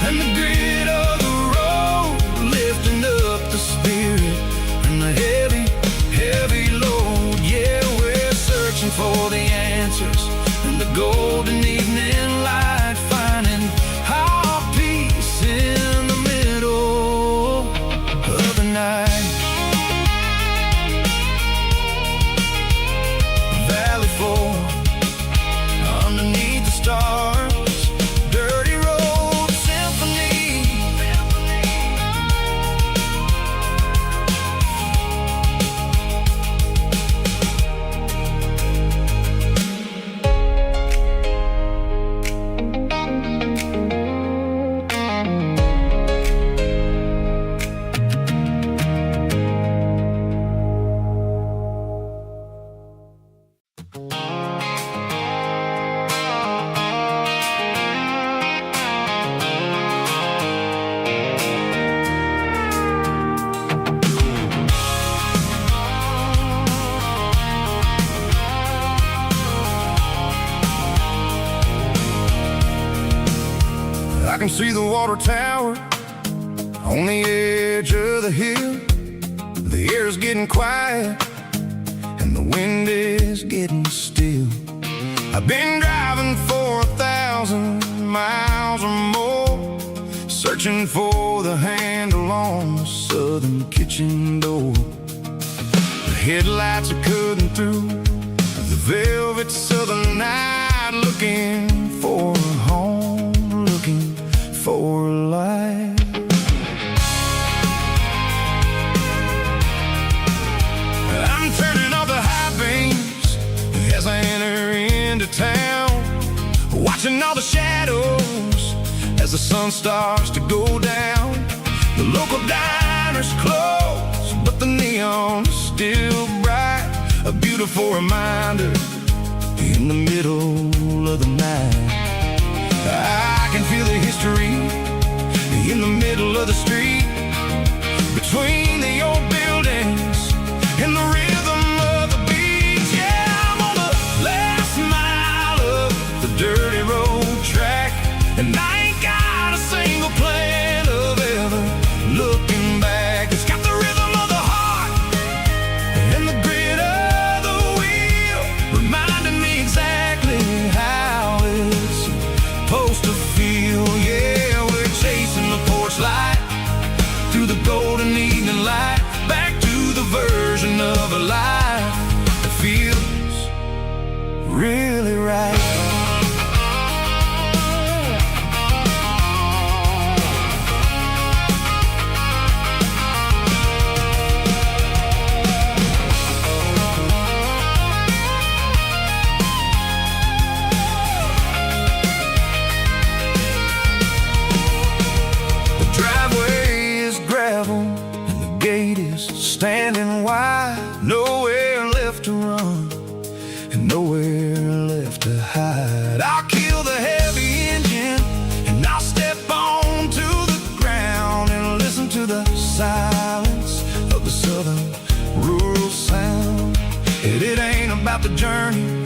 and the grit of the road, lifting up the spirit and the heavy, heavy load. Yeah, we're searching for the answers in the golden evening light, finding our peace in the middle of the night. Valley floor, underneath the stars, dirty road symphony. I can see the water tower on the edge of the hill. The air is getting quiet and the wind is getting still. I've been driving for 1,000 miles or more, searching for the handle on the southern kitchen door. The headlights are cutting through the velvet southern night, looking for a home, looking for a life. I'm turning off the high beams as I enter into town, watching all the shadows as the sun starts to go down. The local diner's closed, but the neon's still bright, a beautiful reminder in the middle of the night. I can feel the history in the middle of the street, between the old buildings and the rhythm of the beats. Yeah, I'm on the last mile of the dirty road track, and I ain't got a single plan of ever looking back. It's got the rhythm of the heart and the grit of the wheel, reminding me exactly how it's supposed to feel. Yeah, we're chasing the porch light through the golden evening light, back to the version of a life that feels really right. Standing wide, nowhere left to run and nowhere left to hide. I'll kill the heavy engine and I'll step onto the ground and listen to the silence of the southern rural sound. It ain't about the journey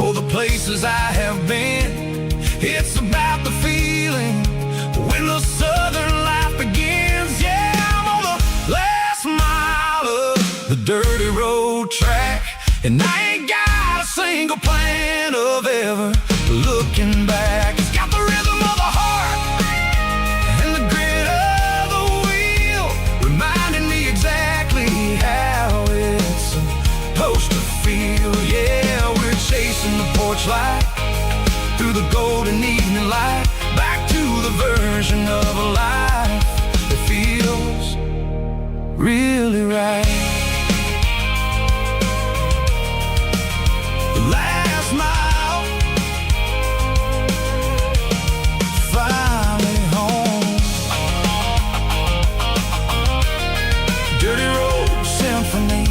or the places I have been. It's about the feeling when the southern life begins. Yeah, I'm on the last mile of the dirty road track, and I ain't got a single plan of ever looking back. It's got the rhythm of the heart and the grit of the wheel, reminding me exactly how it's supposed to feel. Yeah, we're chasing the porch light through the golden evening light, back to the version of a life that feels really right. The last mile, finally home. Dirty road symphony.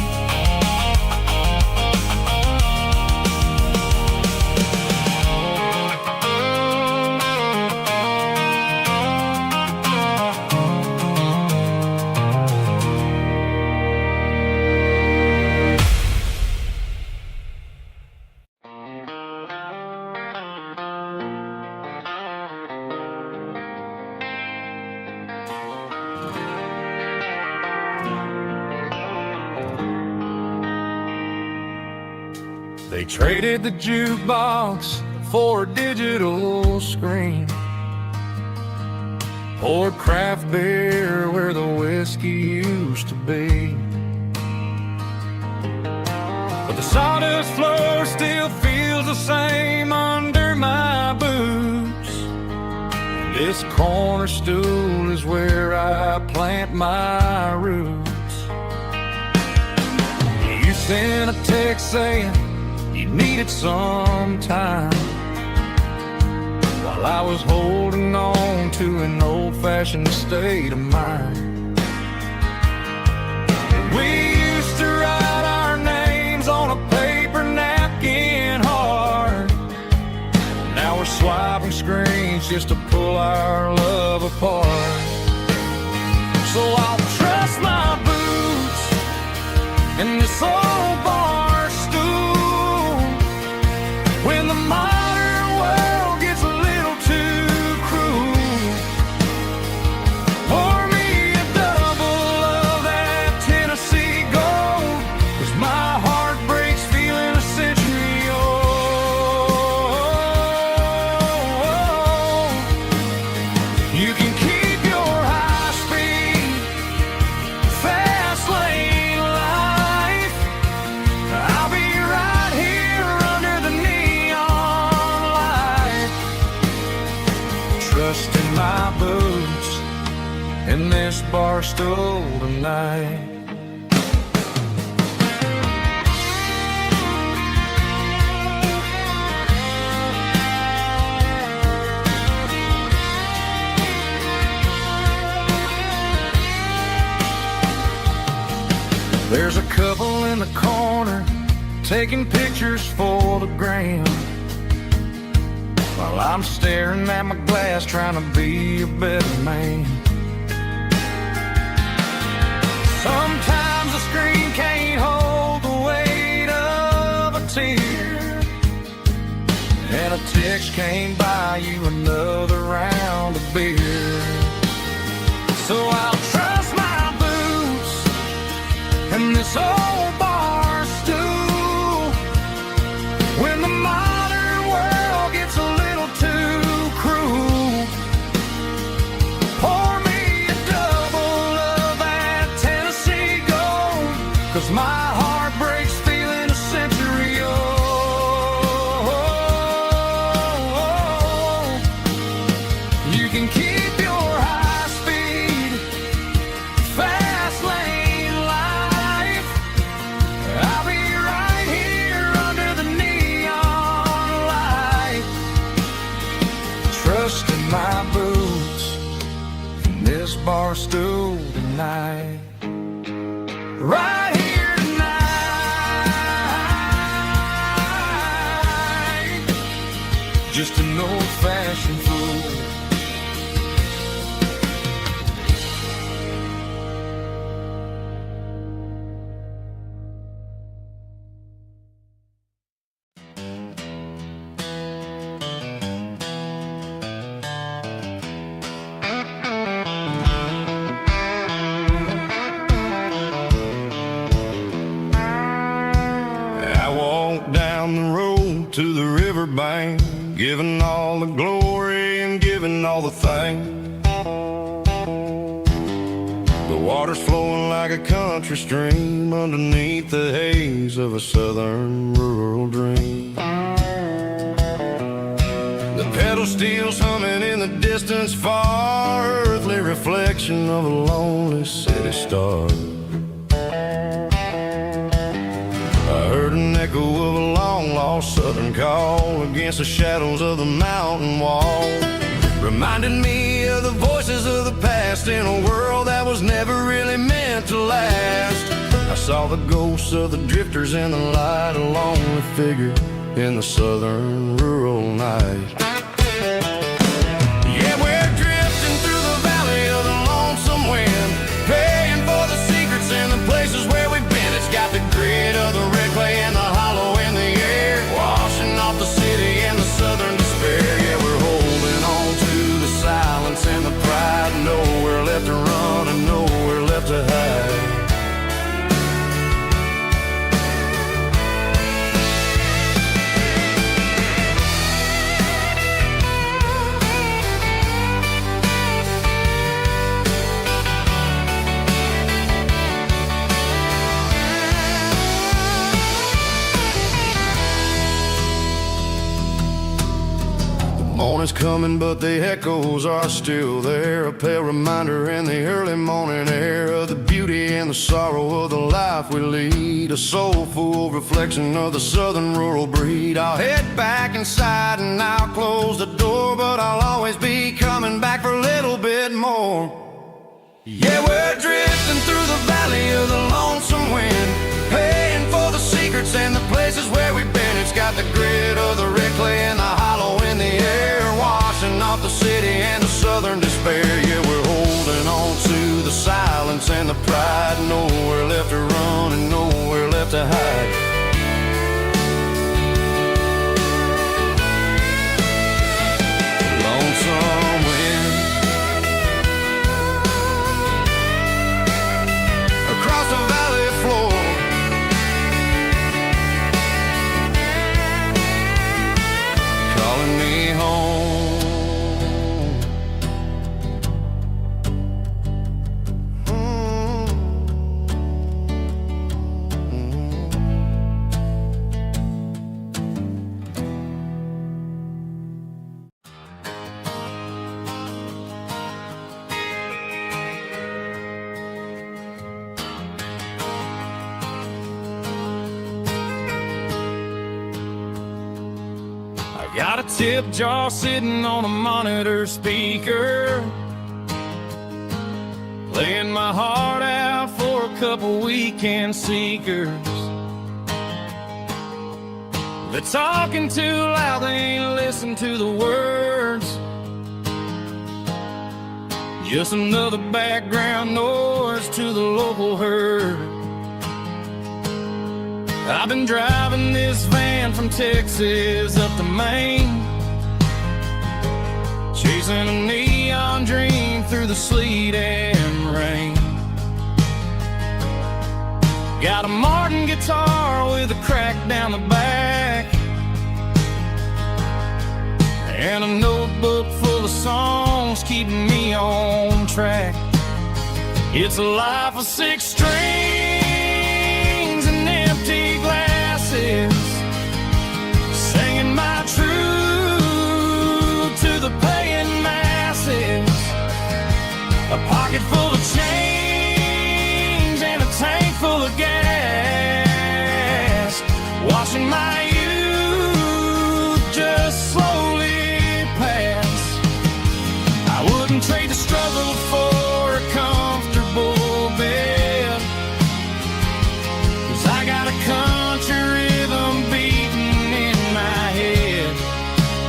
They traded the jukebox for a digital screen, poured craft beer where the whiskey used to be. But the sawdust floor still feels the same under my boots. This corner stool is where I plant my roots. You sent a text saying you needed some time, while I was holding on to an old-fashioned state of mind. We used to write our names on a paper napkin hard. Now we're swiping screens just to pull our love apart. So I'll trust my boots in this old bar stool when the modern world gets a little too cruel. Pour me a double of that Tennessee Gold, 'cause my heart breaks feeling a century old. You can keep your high speed, fast lane life. I'll be right here under the neon light, trusting my boots in this bar stool tonight. There's a couple in the corner taking pictures for the gram. while I'm staring at my glass trying to be a better man. Sometimes the screen can't hold the weight of a tear, and a text can't buy you another round of beer. So I'll trust my boots and this old bar stool when the modern world gets a little too cruel. Pour me a double of that Tennessee Gold, 'cause my heart breaks feeling a century old. You can keep your high speed, fast lane life. I'll be right here under the neon light, trusting my boots and this bar stool tonight. Right here tonight, just an old-fashioned fool. I walked down the road to the riverbank, giving all the glory and giving all the thanks. The water's flowing like a country stream underneath the haze of a southern rural dream. The pedal steel's humming in the distance far, earthly reflection of a lonely city star. I heard an echo of a long-lost southern call against the shadows of the mountain wall, reminding me of the voices of the past in a world that was never really meant to last. I saw the ghosts of the drifters in the light, a lonely figure in the southern rural night. Yeah, we're drifting through the valley of the lonesome wind, paying for the secrets and the places where we've been. It's got the grit of the red clay and the hollow in the air, washing off the city and the southern despair. Yeah, we're holding on to the silence and the pride, nowhere left to run and nowhere left to hide. Morning's coming, but the echoes are still there, a pale reminder in the early morning air of the beauty and the sorrow of the life we lead, a soulful reflection of the southern rural breed. I'll head back inside and I'll close the door, but I'll always be coming back for a little bit more. Yeah, we're drifting through the valley of the lonesome wind, paying for the secrets and the places where we've been. It's got the grit of the red clay and the hollow in the air, washing off the city and the southern despair. Yeah, we're holding on to the silence and the pride, nowhere left to run and nowhere left to hide. Lonesome wind across the valley floor, calling me home. Got a tip jar sitting on a monitor speaker, laying my heart out for a couple weekend seekers. They're talking too loud, they ain't listen to the words. Just another background noise to the local herd. I've been driving this van from Texas up to Maine, chasing a neon dream through the sleet and rain. Got a Martin guitar with a crack down the back, and a notebook full of songs keeping me on track. It's a life of 6 strings and empty glasses, singing my truth to the paying masses. A pocket full of change and a tank full of gas, watching my youth just slowly pass. I wouldn't trade the struggle for a comfortable bed, 'cause I got a country rhythm beating in my head.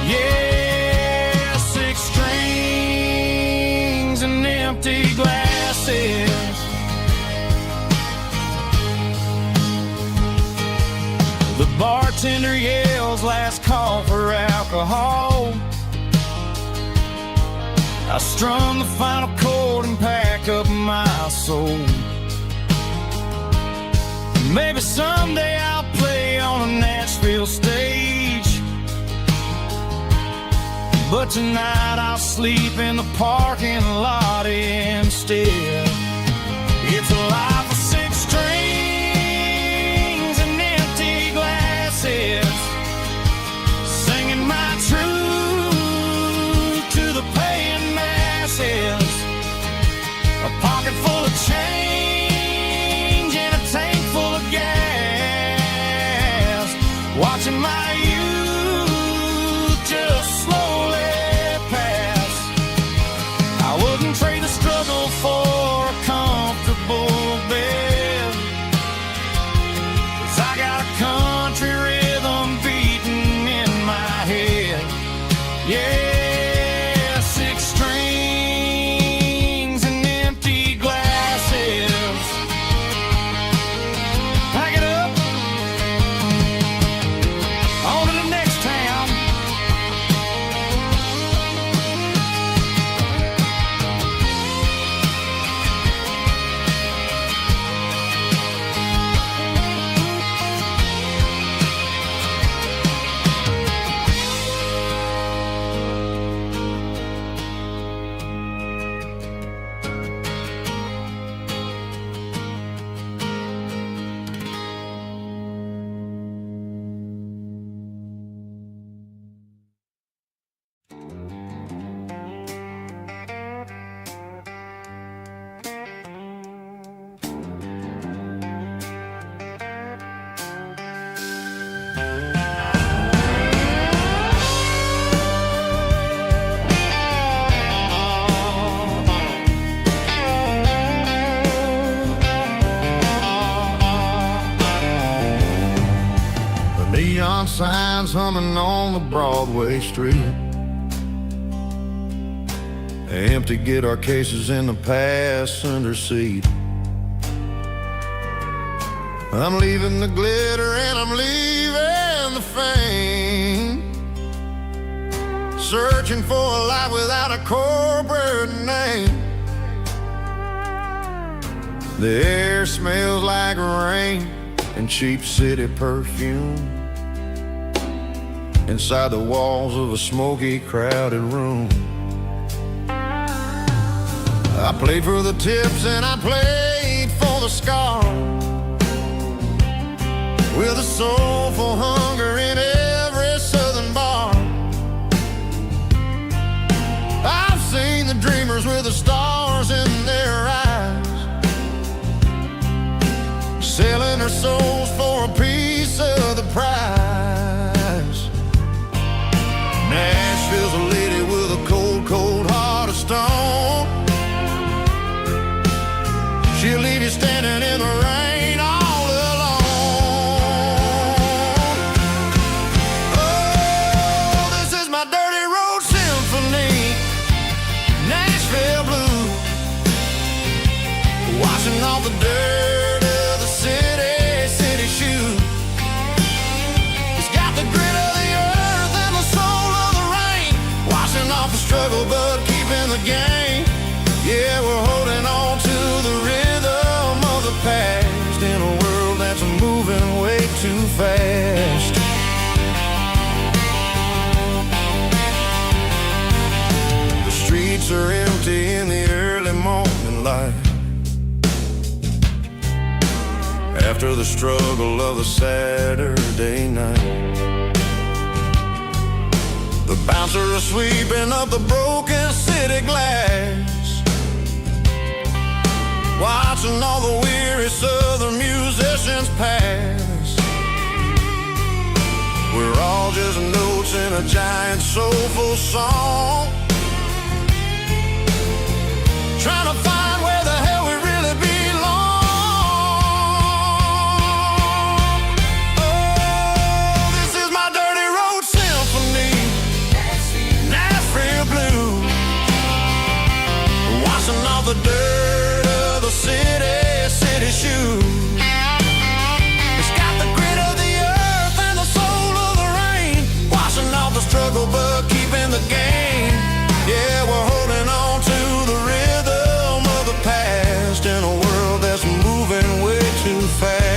Yeah, 6 strings and empty glasses. The bartender yells last call for alcohol. I strum the final chord and pack up my soul. Maybe someday I'll play on a Nashville stage, but tonight I'll sleep in the parking lot instead. It's a life of 6 strings and empty glasses, singing my truth to the paying masses. A pocket full of change and a tank full of gas, watching my youth just slowly pass. I wouldn't trade the struggle for a comfortable bed, 'cause I got a country rhythm beating in my head. Yeah, 6 strings and empty glasses. Pack it up, on to the next town. Neon signs humming on the Broadway street, empty guitar cases in the passenger seat. I'm leaving the glitter and I'm leaving the fame, searching for a life without a corporate name. The air smells like rain and cheap city perfume inside the walls of a smoky, crowded room. I played for the tips and I played for the scars, with a soulful hunger in every southern bar. I've seen the dreamers with the stars in their eyes, selling their souls for a piece of the prize. Nashville's a lady with a cold, cold heart of stone. She'll leave you standing in the rain all alone. fast. The streets are empty in the early morning light, after the struggle of the Saturday night. The bouncer is sweeping up the broken city glass, watching all the weary southern musicians pass. We're all just notes in a giant soulful song, trying to find where the hell we really belong. Oh, this is my dirty road symphony, Nashville blues, washing off the dirt of the city shoes. It's got the grit of the earth and the soul of the rain, washing off the struggle but keeping the game. Yeah, we're holding on to the rhythm of the past in a world that's moving way too fast.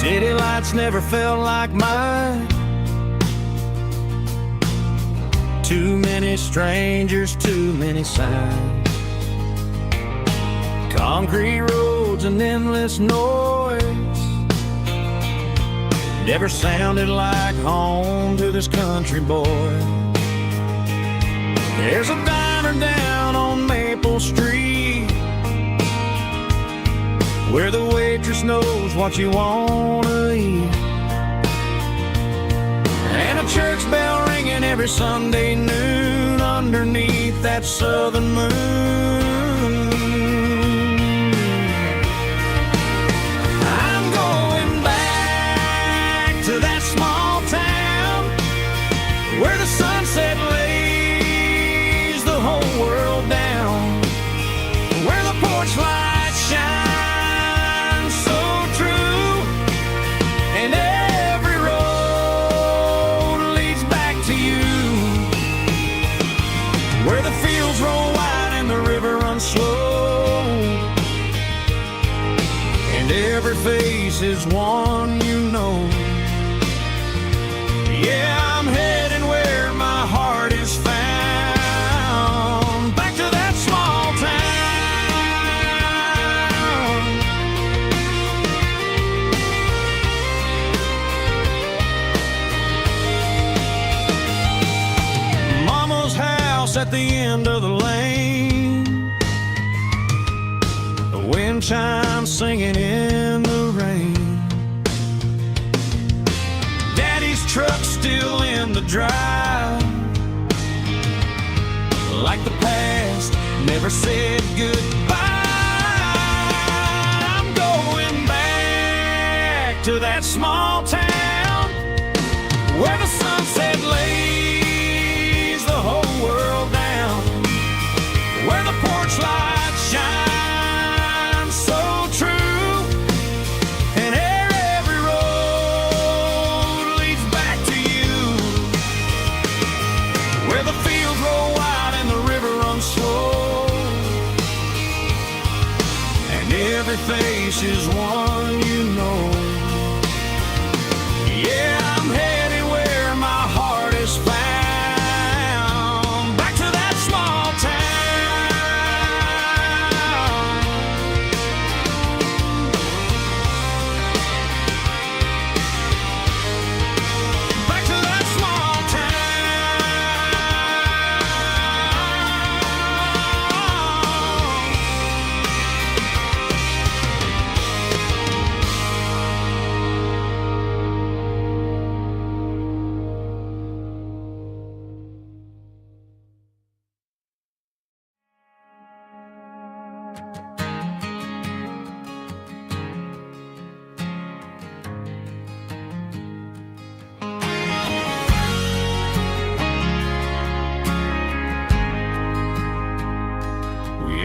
City lights never felt like mine. Too many strangers, too many signs. Concrete roads and endless noise never sounded like home to this country boy. There's a diner down on Maple Street where the waitress knows what you wanna eat, and a church bell ringing every Sunday noon underneath that southern moon. I'm going back to that small town where the sunset lays the whole world down, where the porch lights shine slow, and every face is one you know. Yeah, I'm heading where my heart is found, back to that small town. Mama's house at the end of the lane, wind chimes singing in the rain. Daddy's truck still in the drive, like the past never said goodbye. I'm going back to that small town where the sunset lays the whole world down, where the porch lights shine so true, and every road leads back to you, where the fields roll wide and the river runs slow, and every face is one you know. Yeah, I'm headed where my heart is found, back to that small town. Back to that small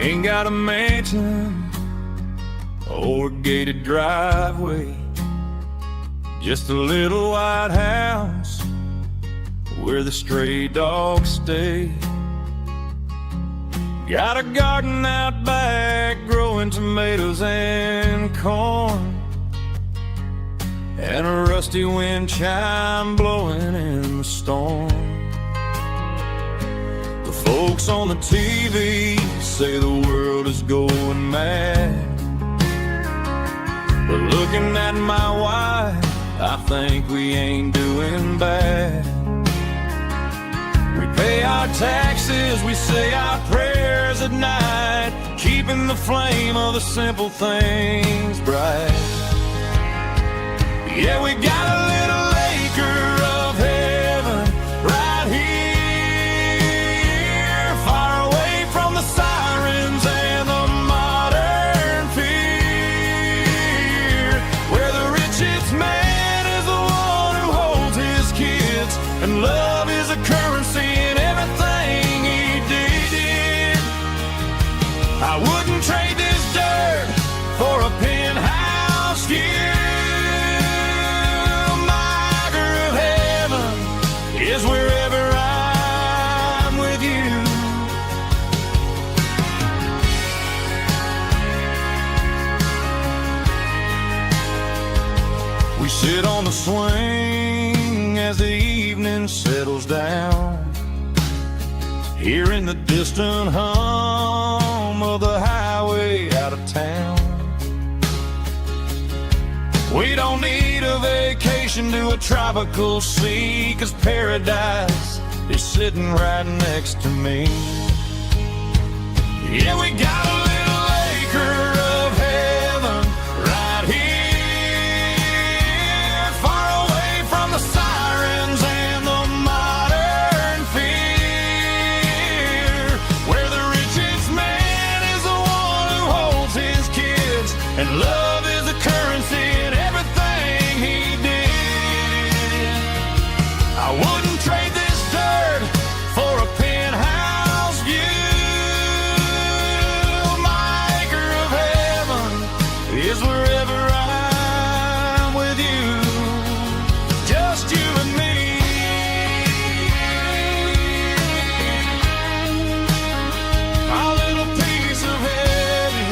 Ain't got a mansion or a gated driveway, just a little white house where the stray dogs stay. Got a garden out back growing tomatoes and corn, and a rusty wind chime blowing in the storm. The folks on the TV say the world is going mad, but looking at my wife, I think we ain't doing bad. We pay our taxes, we say our prayers at night, keeping the flame of the simple things bright. Yeah, we got a little acre of heaven right here, far away from the sirens and the modern fear, where the richest man is the one who holds his kids, and love is a currency in everything he did. I wouldn't trade this dirt for a penthouse view. Is wherever I'm with you. We sit on the swing as the evening settles down, hearing the distant hum of the highway out of town. We don't need a vacation to a tropical sea, 'cause paradise is sitting right next to me. Yeah, we got a little acre of heaven right here, far away from the sirens and the modern fear, where the richest man is the one who holds his kids, and love is a currency in everything he did. I wouldn't trade this dirt for a penthouse view. My acre of heaven is wherever I'm with you, just you and me. Our little piece of heaven.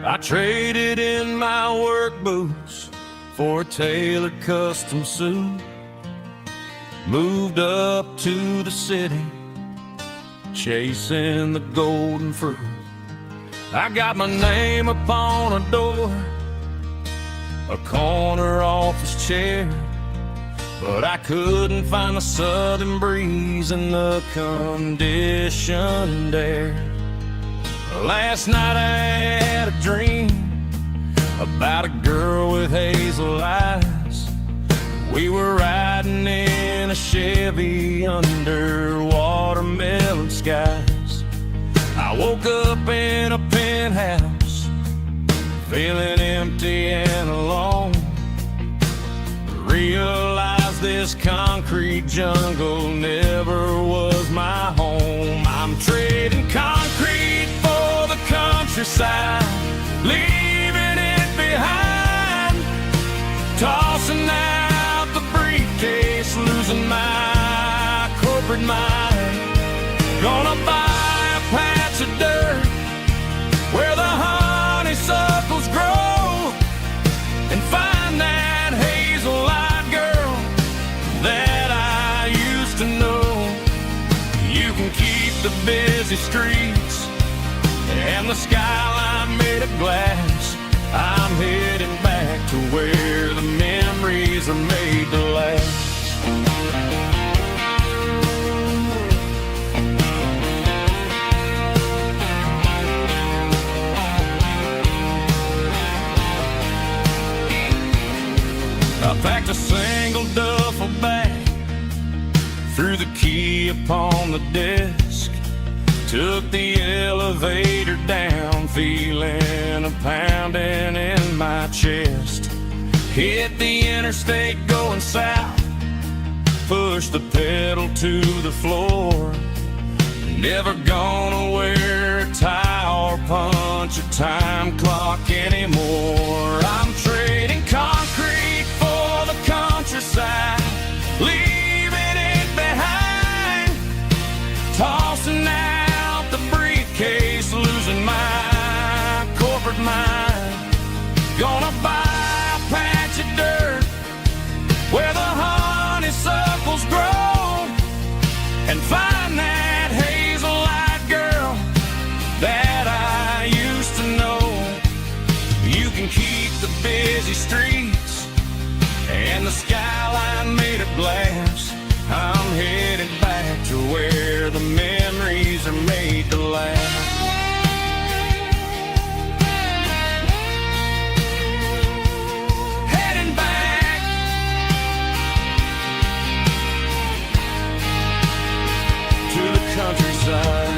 I traded in my work boots for a tailored custom suit. Moved up to the city, chasing the golden fruit. I got my name upon a door, a corner office chair, but I couldn't find the southern breeze in the conditioned air. Last night I had a dream about a girl with hazel eyes. We were riding in a Chevy under watermelon skies. I woke up in a penthouse, feeling empty and alone. Realized this concrete jungle never was my home. I'm trading concrete for the countryside, leaving it behind, tossing out the briefcase, losing my corporate mind. Gonna buy a patch of dirt where the honeysuckles grow, and find that hazel-eyed girl that I used to know. You can keep the busy streets and the skyline made of glass. I'm heading back to where the memories are made to last. I packed a single duffel bag, threw the key upon the desk, took the elevator down, feeling a pounding in my chest. Hit the interstate going south, pushed the pedal to the floor. Never gonna wear a tie or punch a time clock anymore. I'm trading concrete for the countryside, leaving it behind, tossing out the briefcase, losing my corporate mind. Gonna buy a patch of dirt where the honeysuckles grow, and find that hazel-eyed girl that I used to know. You can keep the busy streets and the skyline made of glass. I'm headed back to where the memories are made to last. Heading back to the countryside.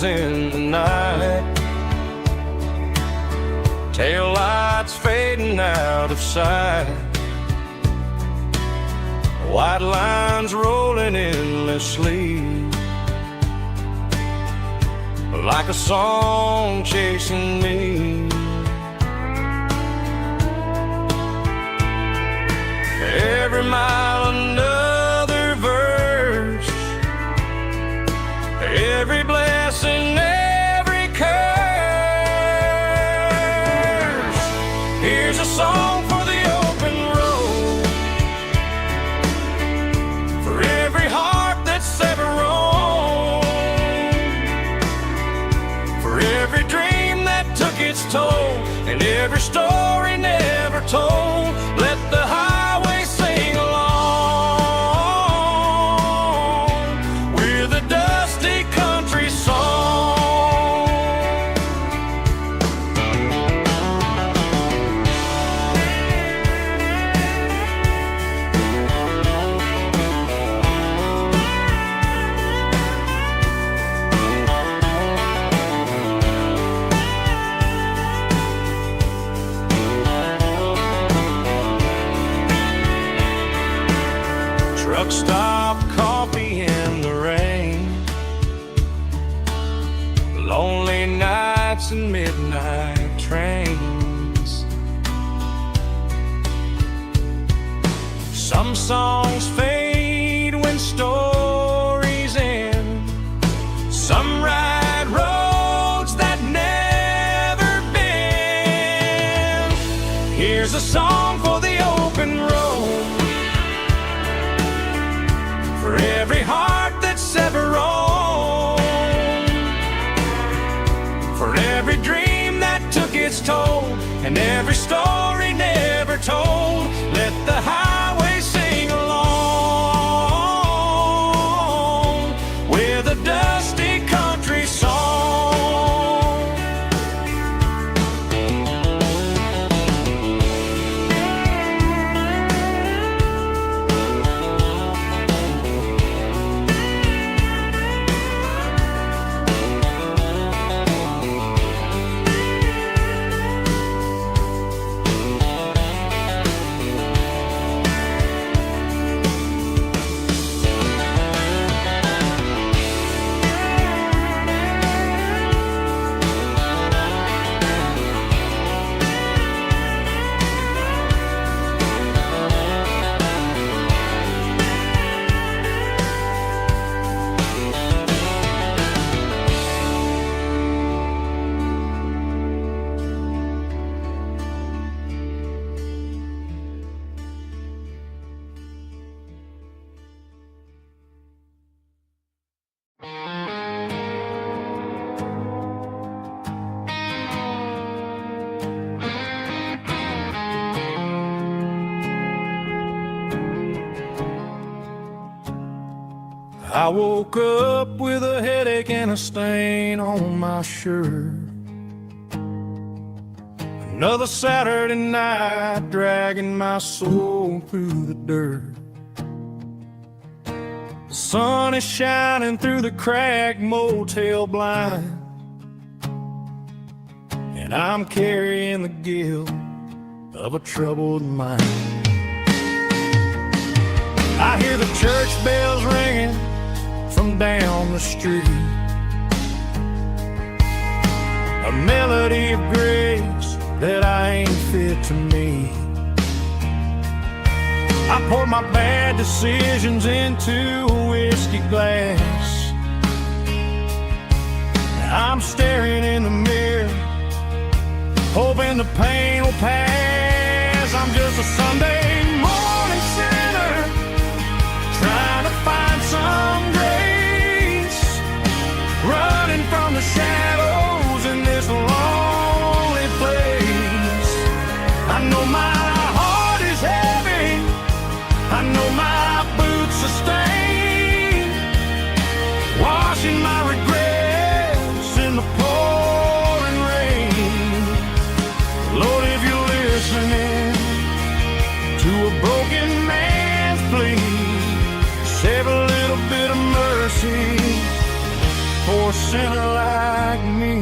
In the night, tail lights fading out of sight, white lines rolling endlessly, like a song chasing me. Every mile another verse, every blessing, every curse. Here's a song for the open road, for every heart that's ever roamed, for every dream that took its toll, and every story never told. Let the highway sing along. and midnight trains. Some songs fade when stories end. Some ride roads that never bend. Here's a song for the open road, for every heart that's ever roamed, for every dream that took its toll, and every story never told. Let the highway sing along with a dusty country song. I woke up with a headache and a stain on my shirt. Another Saturday night dragging my soul through the dirt. The sun is shining through the cracked motel blind, and I'm carrying the guilt of a troubled mind. I hear the church bells ringing from down the street, a melody of grace that I ain't fit to meet. I pour my bad decisions into a whiskey glass. I'm staring in the mirror, hoping the pain will pass. I'm just a Sunday morning sinner, trying to find some grace, running from the shadows in this lonely place. I know my heart is heavy, I know my boots are stained, washing my regrets in the pouring rain. Lord, if you're listening to a broken man's plea, save a little bit of mercy for a sinner like me.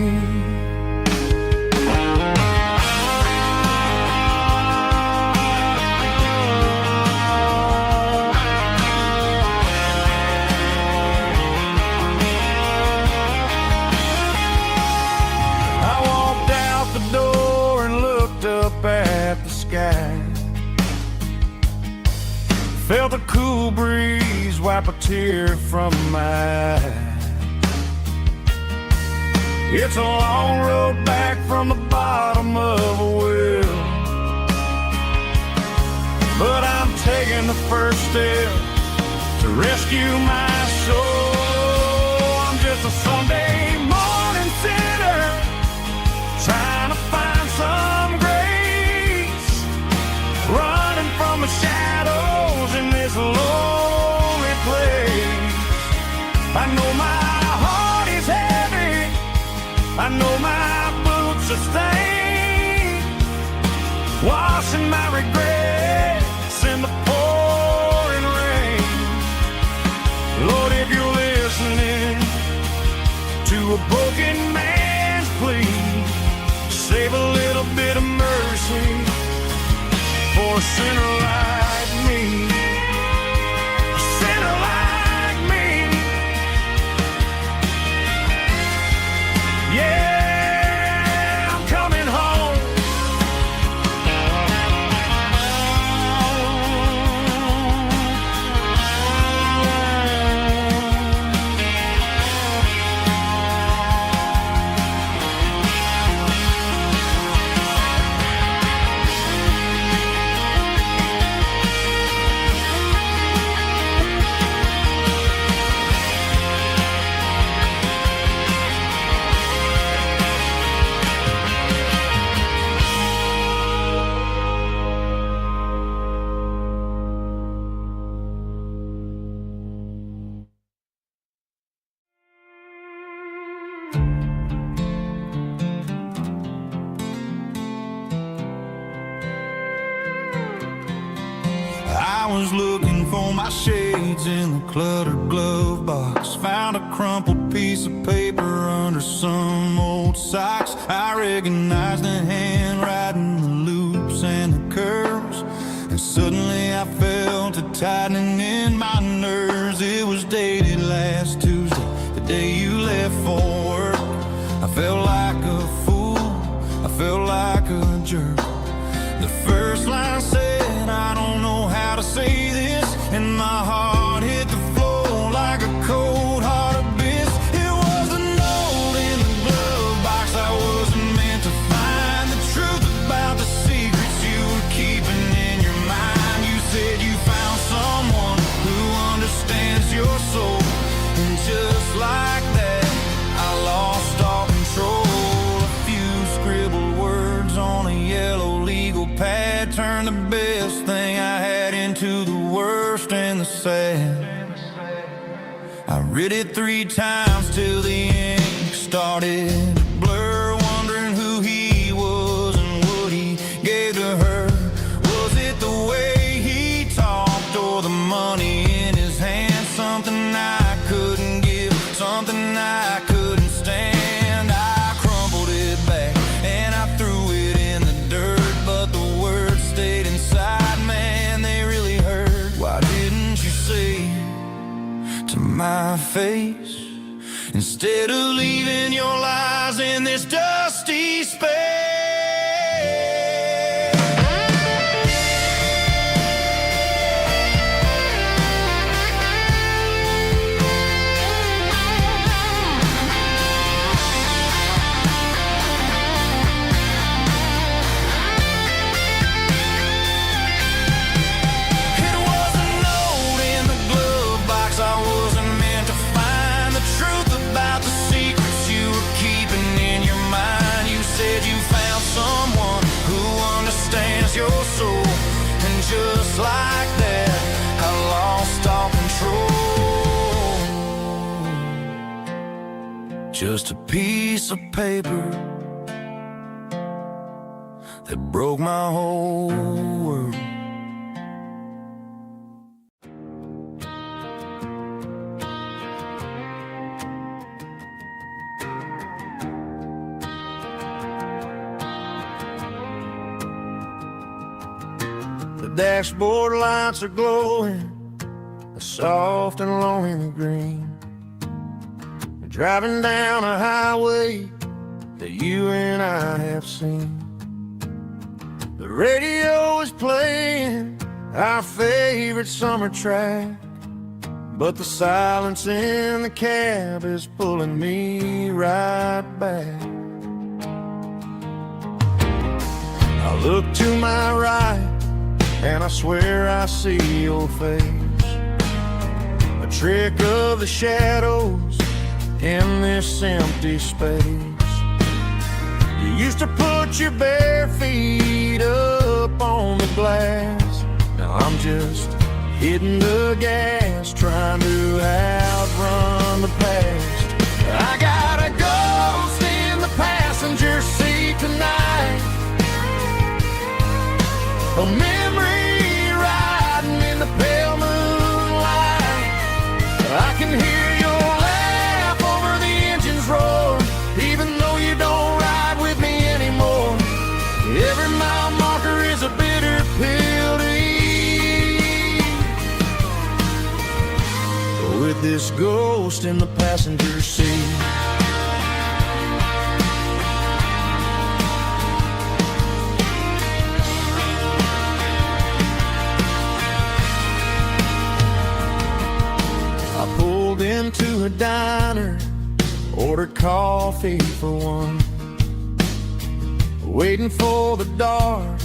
I walked out the door and looked up at the sky, felt a cool breeze wipe a tear from my eye. It's a long road back from the bottom of a well, but I'm taking the first step to rescue my soul. I'm just a Sunday morning sinner, trying to find some grace, running from the shadows in this lonely place. I know my heart is heavy, I know my boots are stained, washing my regrets in the pouring rain. Lord, if you're listening to a broken man's plea, save a little bit of mercy for a sinner like me. A sinner like me. Yeah. was looking for my shades in the cluttered glove box. Found a crumpled piece of paper under some old socks. I recognized the handwriting, the loops and the curves, and suddenly I felt a tightening in my nerves. It was dated last Tuesday, the day you left for work. I felt like a fool, I felt like a jerk. The first line said, I don't know how to say this, and my heart hit the floor like a cold heart abyss. It was a note in the glove box I wasn't meant to find. The truth about the secrets you were keeping in your mind. You said you found someone who understands your soul, and just like that, I lost all control. A few scribbled words on a yellow legal pad turned the best thing I had into the worst and the sad. I read it 3 times till the ink started to blur, wondering who he was and what he gave to her. Was it the way he talked or the money in his hand? Something I couldn't give, something I couldn't stand. I crumpled it back and I threw it in the dirt, but the words stayed inside, man, they really hurt. Why didn't you say to my face, instead of leaving your lies in this dusty space? Your soul, and just like that, I lost all control. Just a piece of paper that broke my whole world. The dashboard lights are glowing, a soft and lonely green. We're driving down a highway that you and I have seen. The radio is playing our favorite summer track, but the silence in the cab is pulling me right back. I look to my right and I swear I see your face, a trick of the shadows in this empty space. You used to put your bare feet up on the glass. Now I'm just hitting the gas, trying to outrun the past. I got a ghost in the passenger seat tonight, a memory riding in the pale moonlight. I can hear your laugh over the engine's roar, even though you don't ride with me anymore. Every mile marker is a bitter pill to eat, with this ghost in the passenger seat. Into a diner, ordered coffee for one, waiting for the dark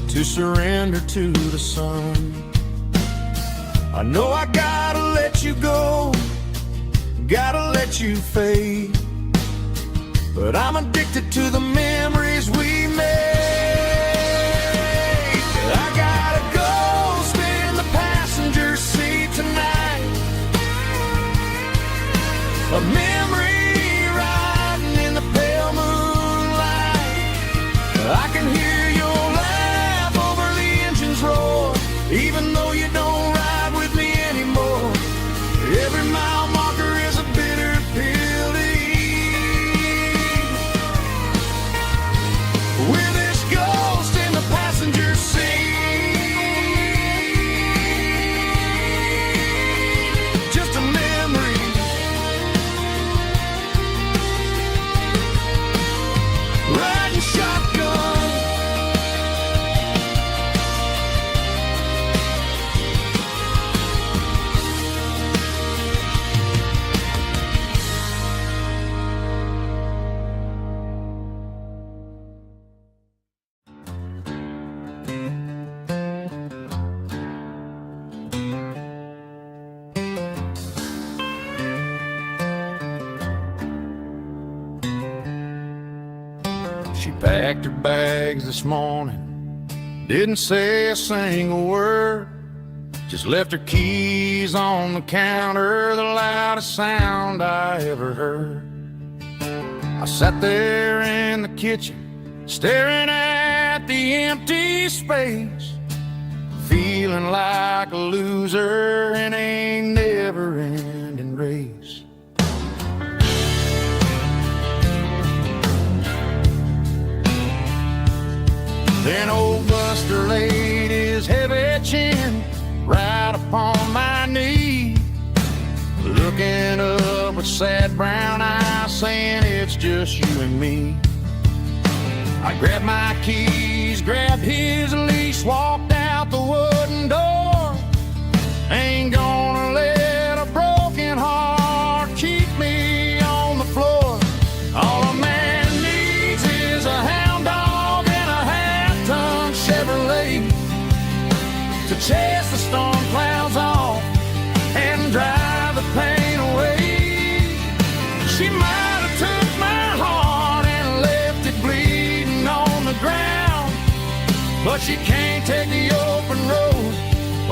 to surrender to the sun. I know I gotta let you go, gotta let you fade, but I'm addicted to the memories we made. I got a ghost in the passenger seat tonight, a memory riding in the pale moonlight. I can hear your laugh over the engine's roar, even though you don't She packed her bags this morning, didn't say a single word, just left her keys on the counter, the loudest sound I ever heard. I sat there in the kitchen, staring at the empty space, feeling like a loser in a never-ending race. Then old Buster laid his heavy chin right upon my knee, looking up with sad brown eyes, saying it's just you and me. I grabbed my keys, grabbed his leash, walked out the wooden door. Ain't gonna let a broken heart keep me on the floor. All a man needs is a hound dog and a half-ton Chevrolet to chase the storm clouds off and drive the pain away. She might have took my heart and left it bleeding on the ground, but she can't take the open road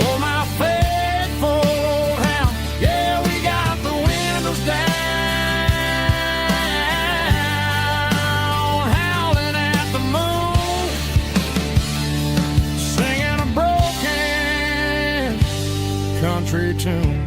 or my faithful old hound. Yeah, we got the windows down, howling at the moon, singing a broken country tune.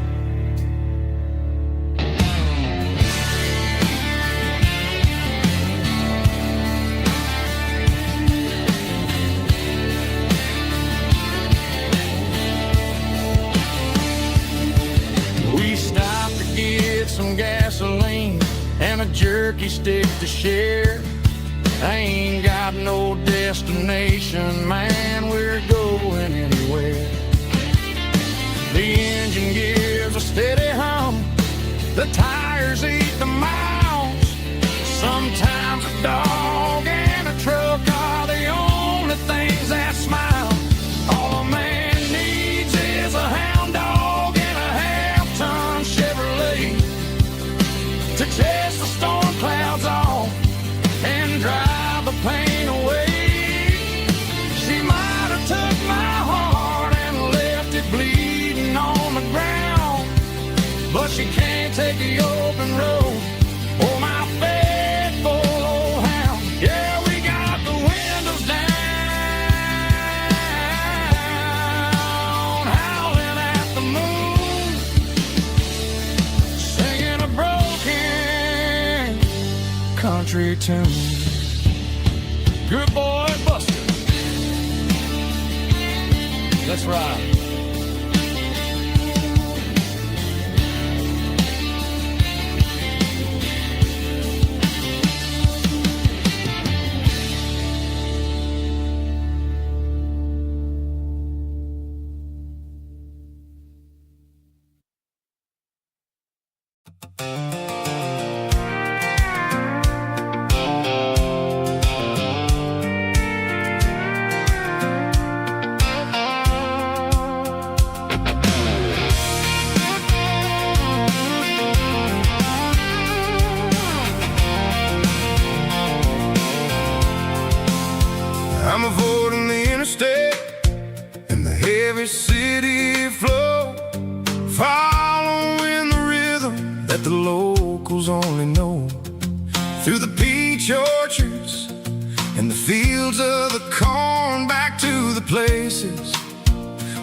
We stopped to get some gasoline and a jerky stick to share. I ain't got no destination, man, we're going anywhere. The engine gives a steady hum, the tires eat the miles. Sometimes a dog and a truck are the only things that smile. All a man needs is a hound dog and a half-ton Chevrolet to chase the storm clouds off and drive the pain away. She might have took my heart and left it bleeding on the ground, but she can't take the open road or my faithful old hound. Yeah, we got the windows down, howling at the moon, singing a broken country tune. Good boy, Buster. Let's ride. I'm avoiding the interstate and the heavy city flow, following the rhythm that the locals only know. Through the peach orchards and the fields of the corn, back to the places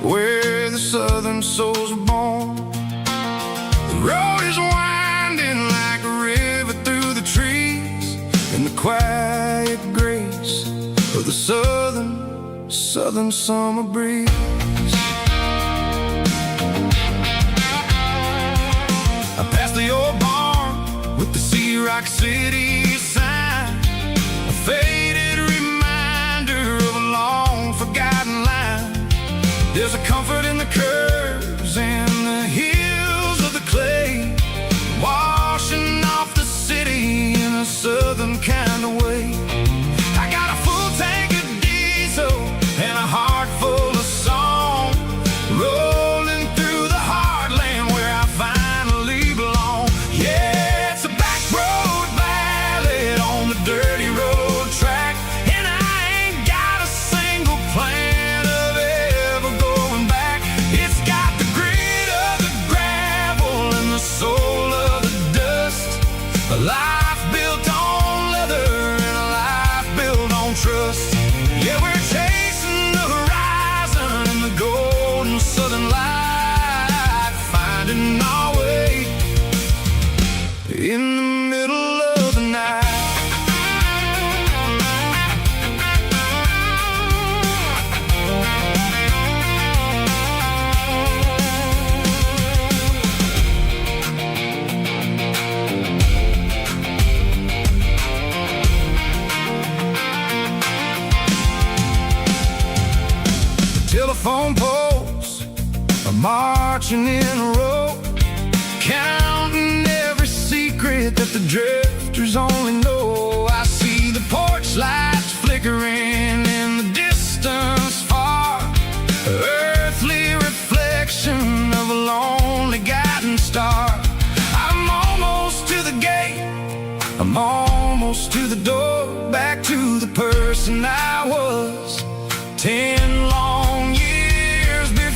where the southern souls were born. The road is winding like a river through the trees in the quiet grace of the southern summer breeze. I passed the old barn with the Sea Rock City sign, a faded reminder of a long forgotten line. There's a comfort in the curves and the hills of the clay, washing off the city in a southern kind of way. I got a full tank of diesel and a heart full of song, rolling through the heartland where I finally belong. Yeah, it's a back road ballad on the dirty road track, in the middle of the night. Telephone poles are marching in a row, counting every secret that the drifters only know. I see the porch lights flickering in the distance far, earthly reflection of a lonely guiding star. I'm almost to the gate, I'm almost to the door, back to the person I was 10 long years before.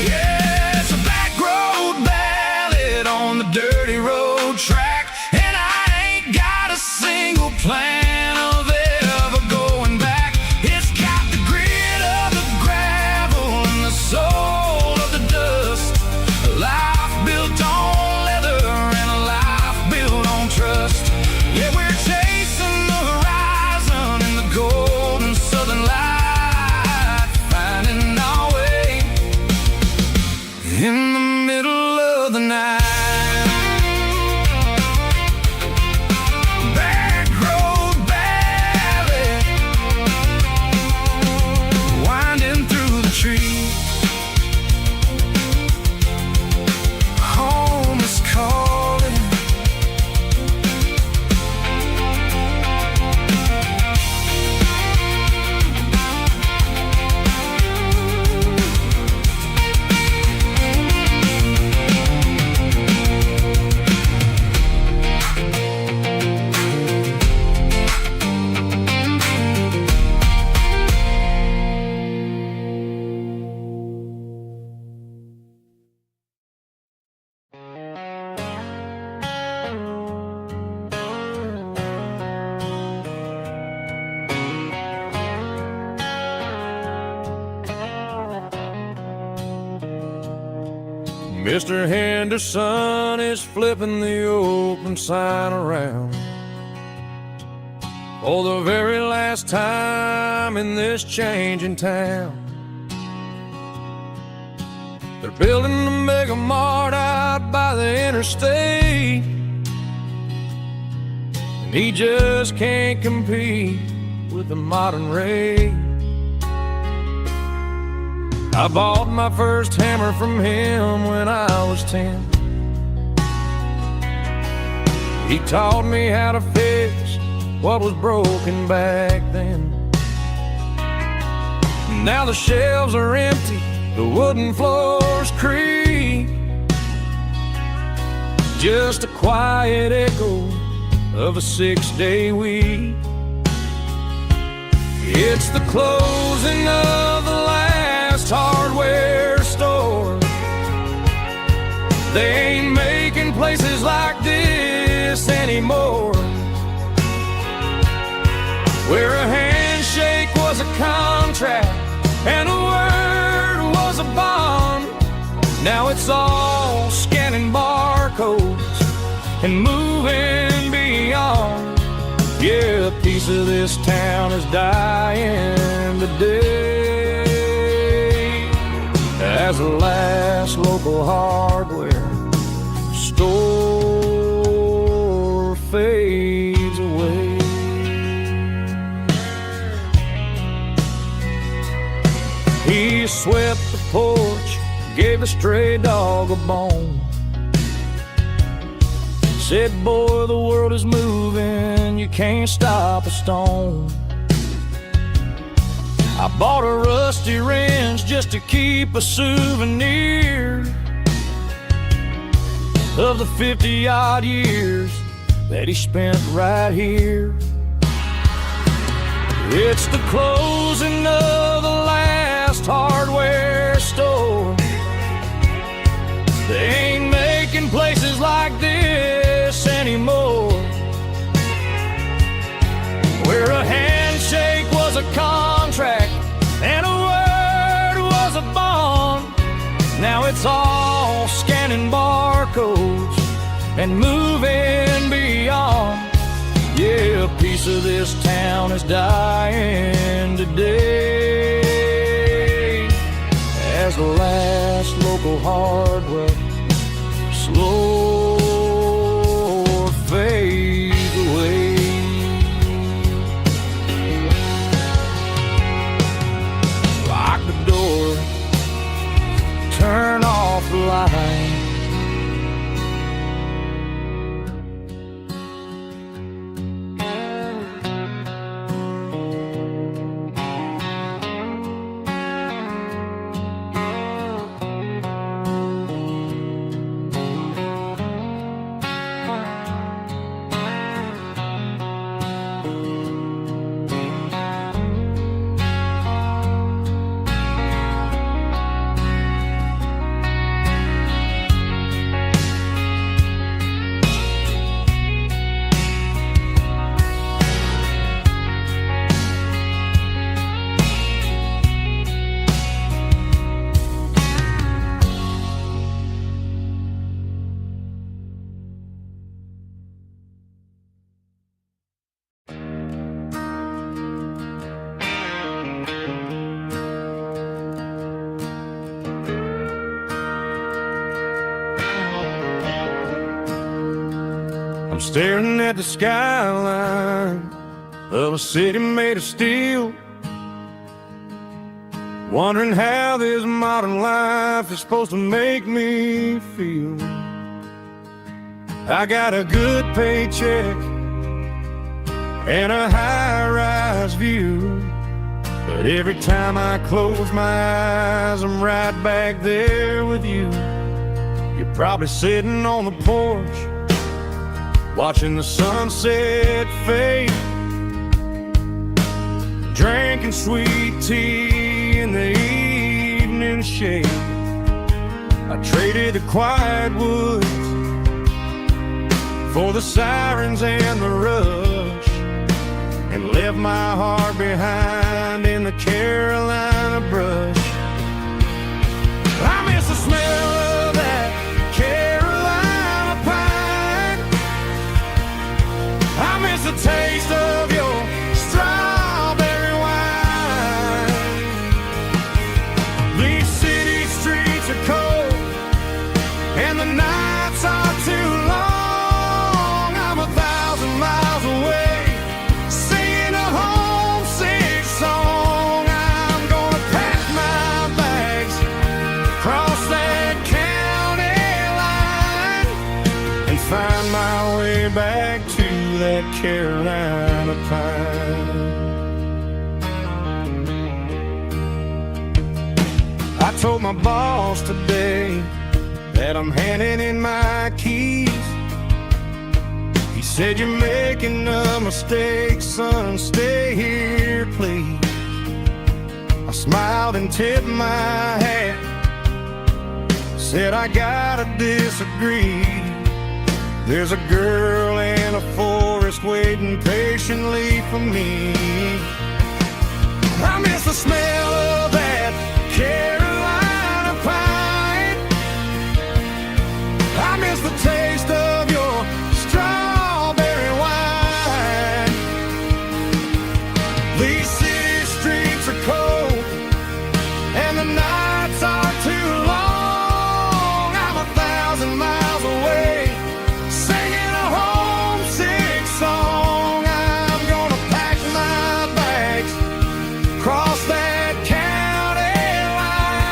Yeah, it's a back road ballad on the dirty road track, and I ain't got a single plan of ever going back. It's got the grit of the gravel and the soul of the dust, a life built on leather and a life built on trust. Yeah, we're chasing the horizon in the golden southern light, finding our way in the middle of the night. Back road ballad, winding through the trees. Home is calling. Mr. Henderson is flipping the open sign around for the very last time in this changing town. They're building a mega mart out by the interstate, and he just can't compete with the modern rate. I bought my first hammer from him when I was 10. He taught me how to fix what was broken back then. Now the shelves are empty, the wooden floors creak, just a quiet echo of a 6-day week. It's the closing of the last hardware store. They ain't making places like this anymore, where a handshake was a contract and a word was a bond. Now it's all scanning barcodes and moving beyond. Yeah, a piece of this town is dying today as the last local hardware store fades away. He swept the porch, gave the stray dog a bone, said, boy, the world is moving, you can't stop a stone. I bought a rusty wrench just to keep a souvenir of the 50-odd years that he spent right here. It's the closing of the last hardware store. They ain't making places like this anymore, where a handshake was a contract and a word was a bond. Now it's all scanning barcodes and moving beyond. Yeah, a piece of this town is dying today as the last local hardware slow fades away. Lock the door, turn off the light. I'm staring at the skyline of a city made of steel, wondering how this modern life is supposed to make me feel. I got a good paycheck and a high-rise view, but every time I close my eyes, I'm right back there with you. You're probably sitting on the porch, watching the sunset fade, drinking sweet tea in the evening shade. I traded the quiet woods for the sirens and the rush, and left my heart behind in the Carolina brush. I miss the smell of that Carolina pine. I miss the taste of your strawberry wine. These city streets are cold and the nights are too long. I'm 1,000 miles away, singing a homesick song. I'm gonna pack my bags, cross that county line, and find my way back to that Carolina pine. I told my boss today that I'm handing in my keys. He said, "You're making a mistake, son, stay here, please." I smiled and tipped my hat, said, "I gotta disagree. There's a girl in a forest waiting patiently for me." I miss the smell of that Carolina pine. I miss the taste of your strawberry wine. These city streets are cold and the nights are too long. I'm 1,000 miles away, singing a homesick song. I'm gonna pack my bags, cross that county line,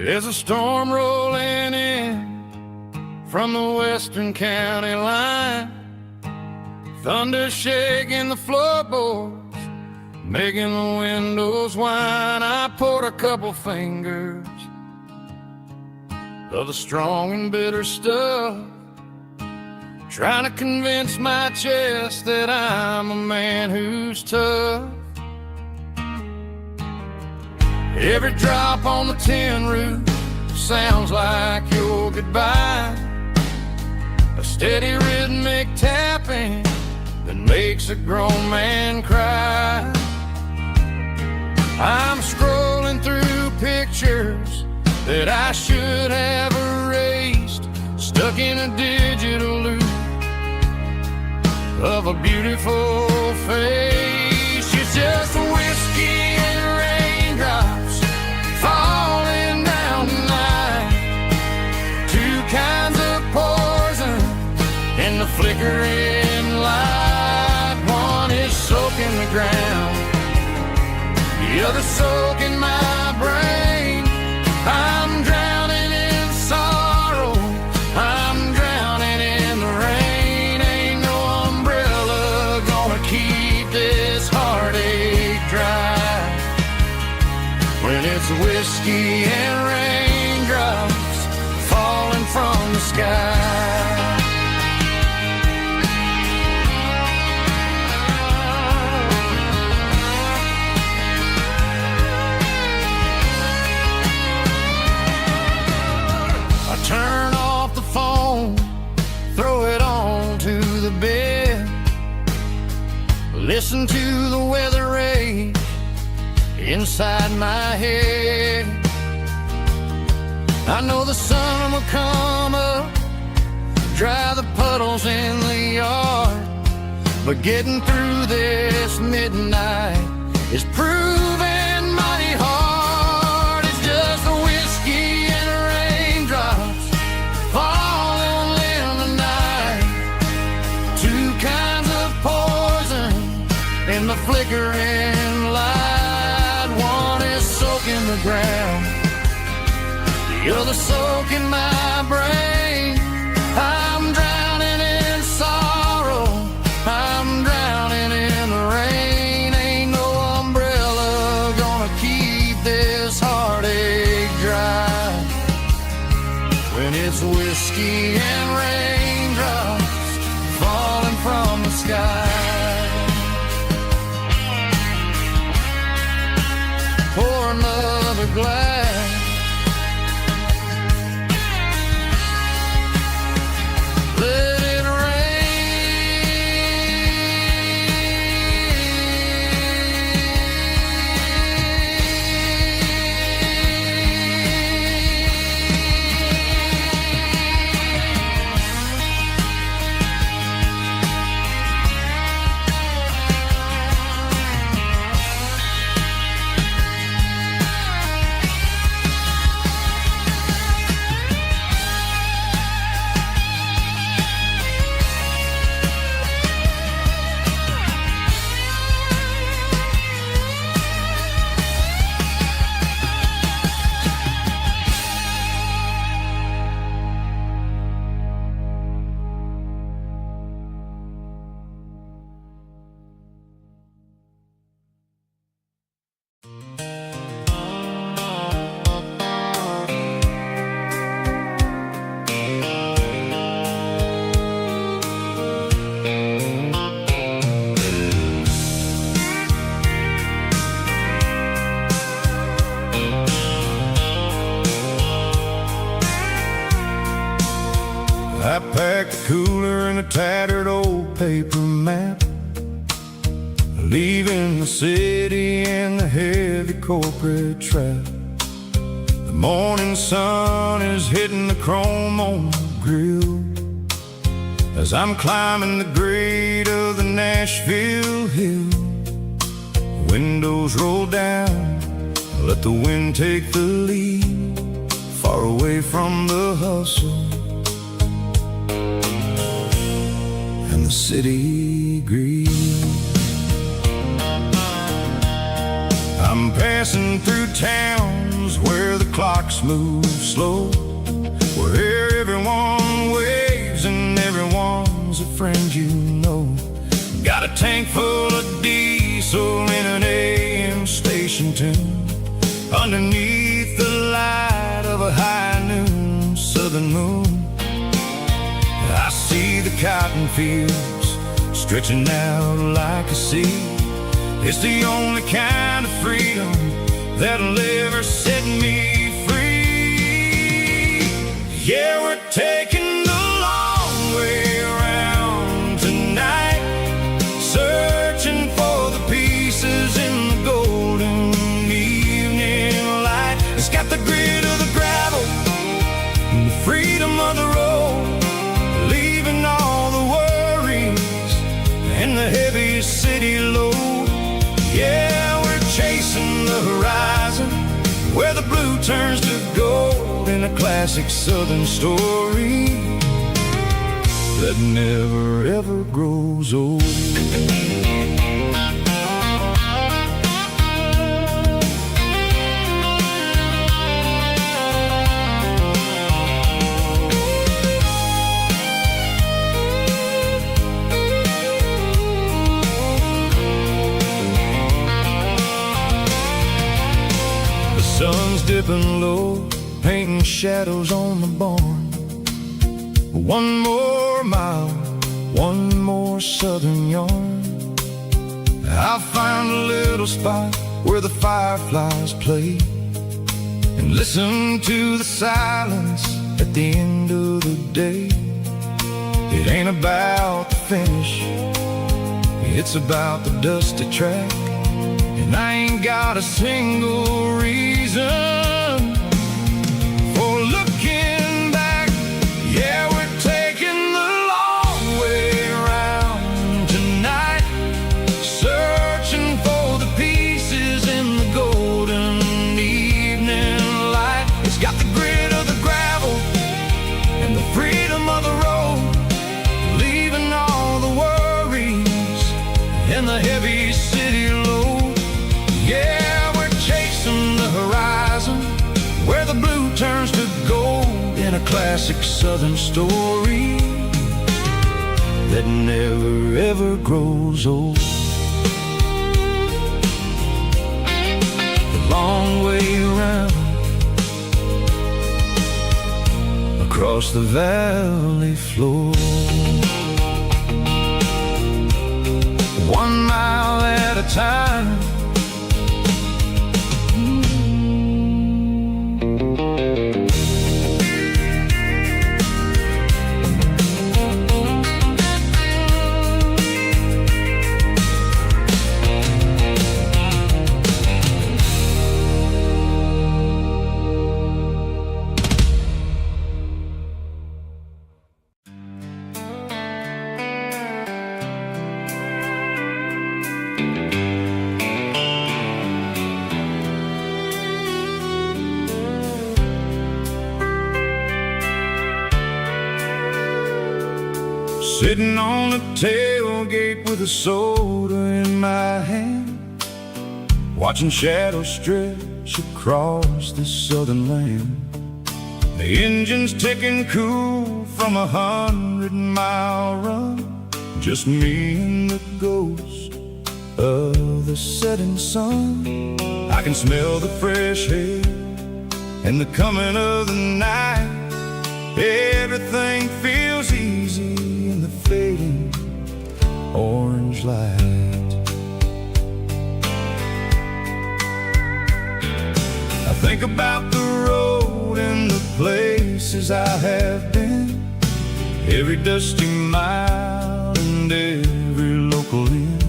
There's a storm rolling in from the western county line, thunder shaking the floorboards, making the windows whine. I poured a couple fingers of the strong and bitter stuff, trying to convince my chest that I'm a man who's tough. Every drop on the tin roof sounds like your goodbye, a steady rhythmic tapping that makes a grown man cry. I'm scrolling through pictures that I should have erased, stuck in a digital loop of a beautiful face. It's just whiskey and raindrops falling down tonight, two kinds of poison in the flickering light. One is soaking the ground, the other soaking my brain. I'm drowning in sorrow, I'm drowning in the rain. Ain't no umbrella gonna keep this heartache dry when it's whiskey and raindrops falling from the sky. Turn off the phone, throw it on to the bed, listen to the weather rage inside my head. I know the sun will come up, dry the puddles in the yard, but getting through this midnight is proving mighty hard. It's just a whiskey and raindrops falling in the night, two kinds of poison in the flickering light. One is soaking the ground, the other soaking my brain. I'm drowning in sorrow, I'm drowning in the rain. Ain't no umbrella gonna keep this heartache dry when it's whiskey and raindrops falling from the sky. Pour another glass, let it I packed a cooler and a tattered old paper map, leaving the city and the heavy corporate trap. The morning sun is hitting the chrome on the grill as I'm climbing the grade of the Nashville hill. Windows roll down, let the wind take the lead, far away from the hustle and the city greed. I'm passing through towns where the clocks move slow, where everyone waves and everyone's a friend you know. Got a tank full of diesel in an AM station tune, underneath the light of a high noon southern moon. I see the cotton fields stretching out like a sea. It's the only kind of freedom that'll ever set me free. Yeah, we're taking the long way around tonight, searching for the pieces in the golden evening light. It's got the grit of the gravel and the freedom of the road, leaving all the worries and the heavy city load. Yeah, we're chasing the horizon, where the blue turns to gold, in a classic southern story that never ever grows old. Sun's dipping low, painting shadows on the barn. One more mile, one more southern yarn. I'll find a little spot where the fireflies play, and listen to the silence at the end of the day. It ain't about the finish, it's about the dusty track. And I ain't got a single reason for looking back. Yeah, we're taking the long way around tonight, searching for the pieces in the golden evening light. It's got the grit of the gravel and the freedom of the road, leaving all the worries and the heavy city load. Yeah, we're chasing the horizon, where the blue turns to gold, in a classic southern story that never ever grows old. The long way around, across the valley floor, 1 mile at a time. Sitting on the tailgate with a soda in my hand, watching shadows stretch across this southern land. The engine's ticking cool from a 100-mile run, just me and the ghost of the setting sun. I can smell the fresh air and the coming of the night. Everything feels easy in the fading orange light. I think about the road and the places I have been, every dusty mile and every local inn.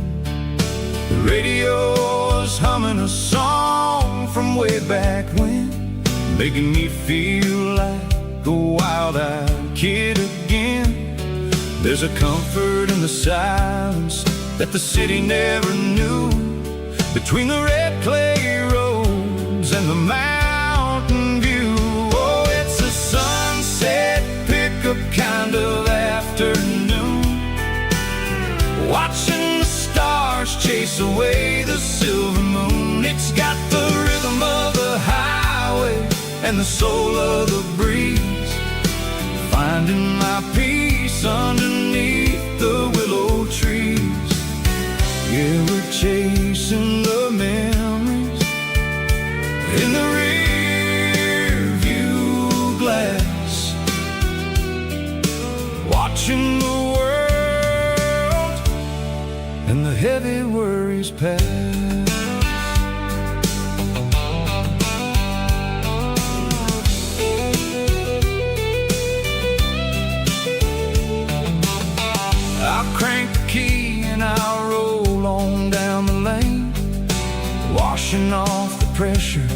The radio is humming a song from way back when, making me feel like a wild-eyed kid again. There's a comfort in the silence that the city never knew, between the red clay roads and the mountain view. Oh, it's a sunset pickup kind of afternoon, watching the stars chase away the silver moon. It's got the rhythm of the highway and the soul of the breeze, finding my peace underneath the willow trees. Yeah, we're chasing the memories in the rear view glass, watching the world and the heavy worries pass. I'll crank the key and I'll roll on down the lane, washing off the pressure,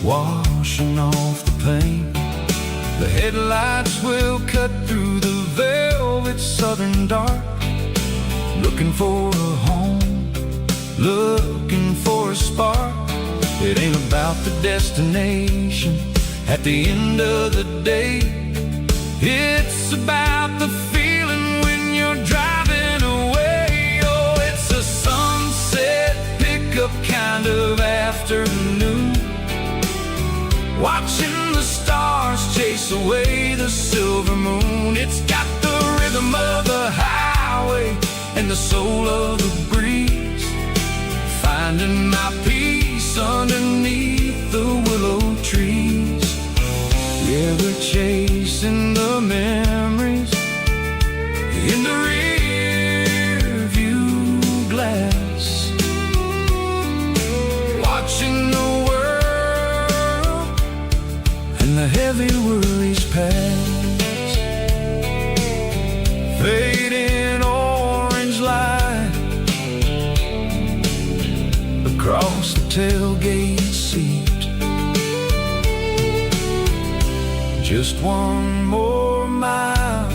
washing off the pain. The headlights will cut through the velvet southern dark, looking for a home, looking for a spark. It ain't about the destination at the end of the day, it's about the feeling when you're driving away. Oh, it's a sunset pickup kind of afternoon, watching the stars chase away the silver moon. It's got the rhythm of the highway and the soul of the breeze, finding my peace underneath the willow trees. Yeah, we're chasing the memories in the rear view glass, watching the world and the heavy worries pass. Fading orange light across the tailgate seat, just one more mile.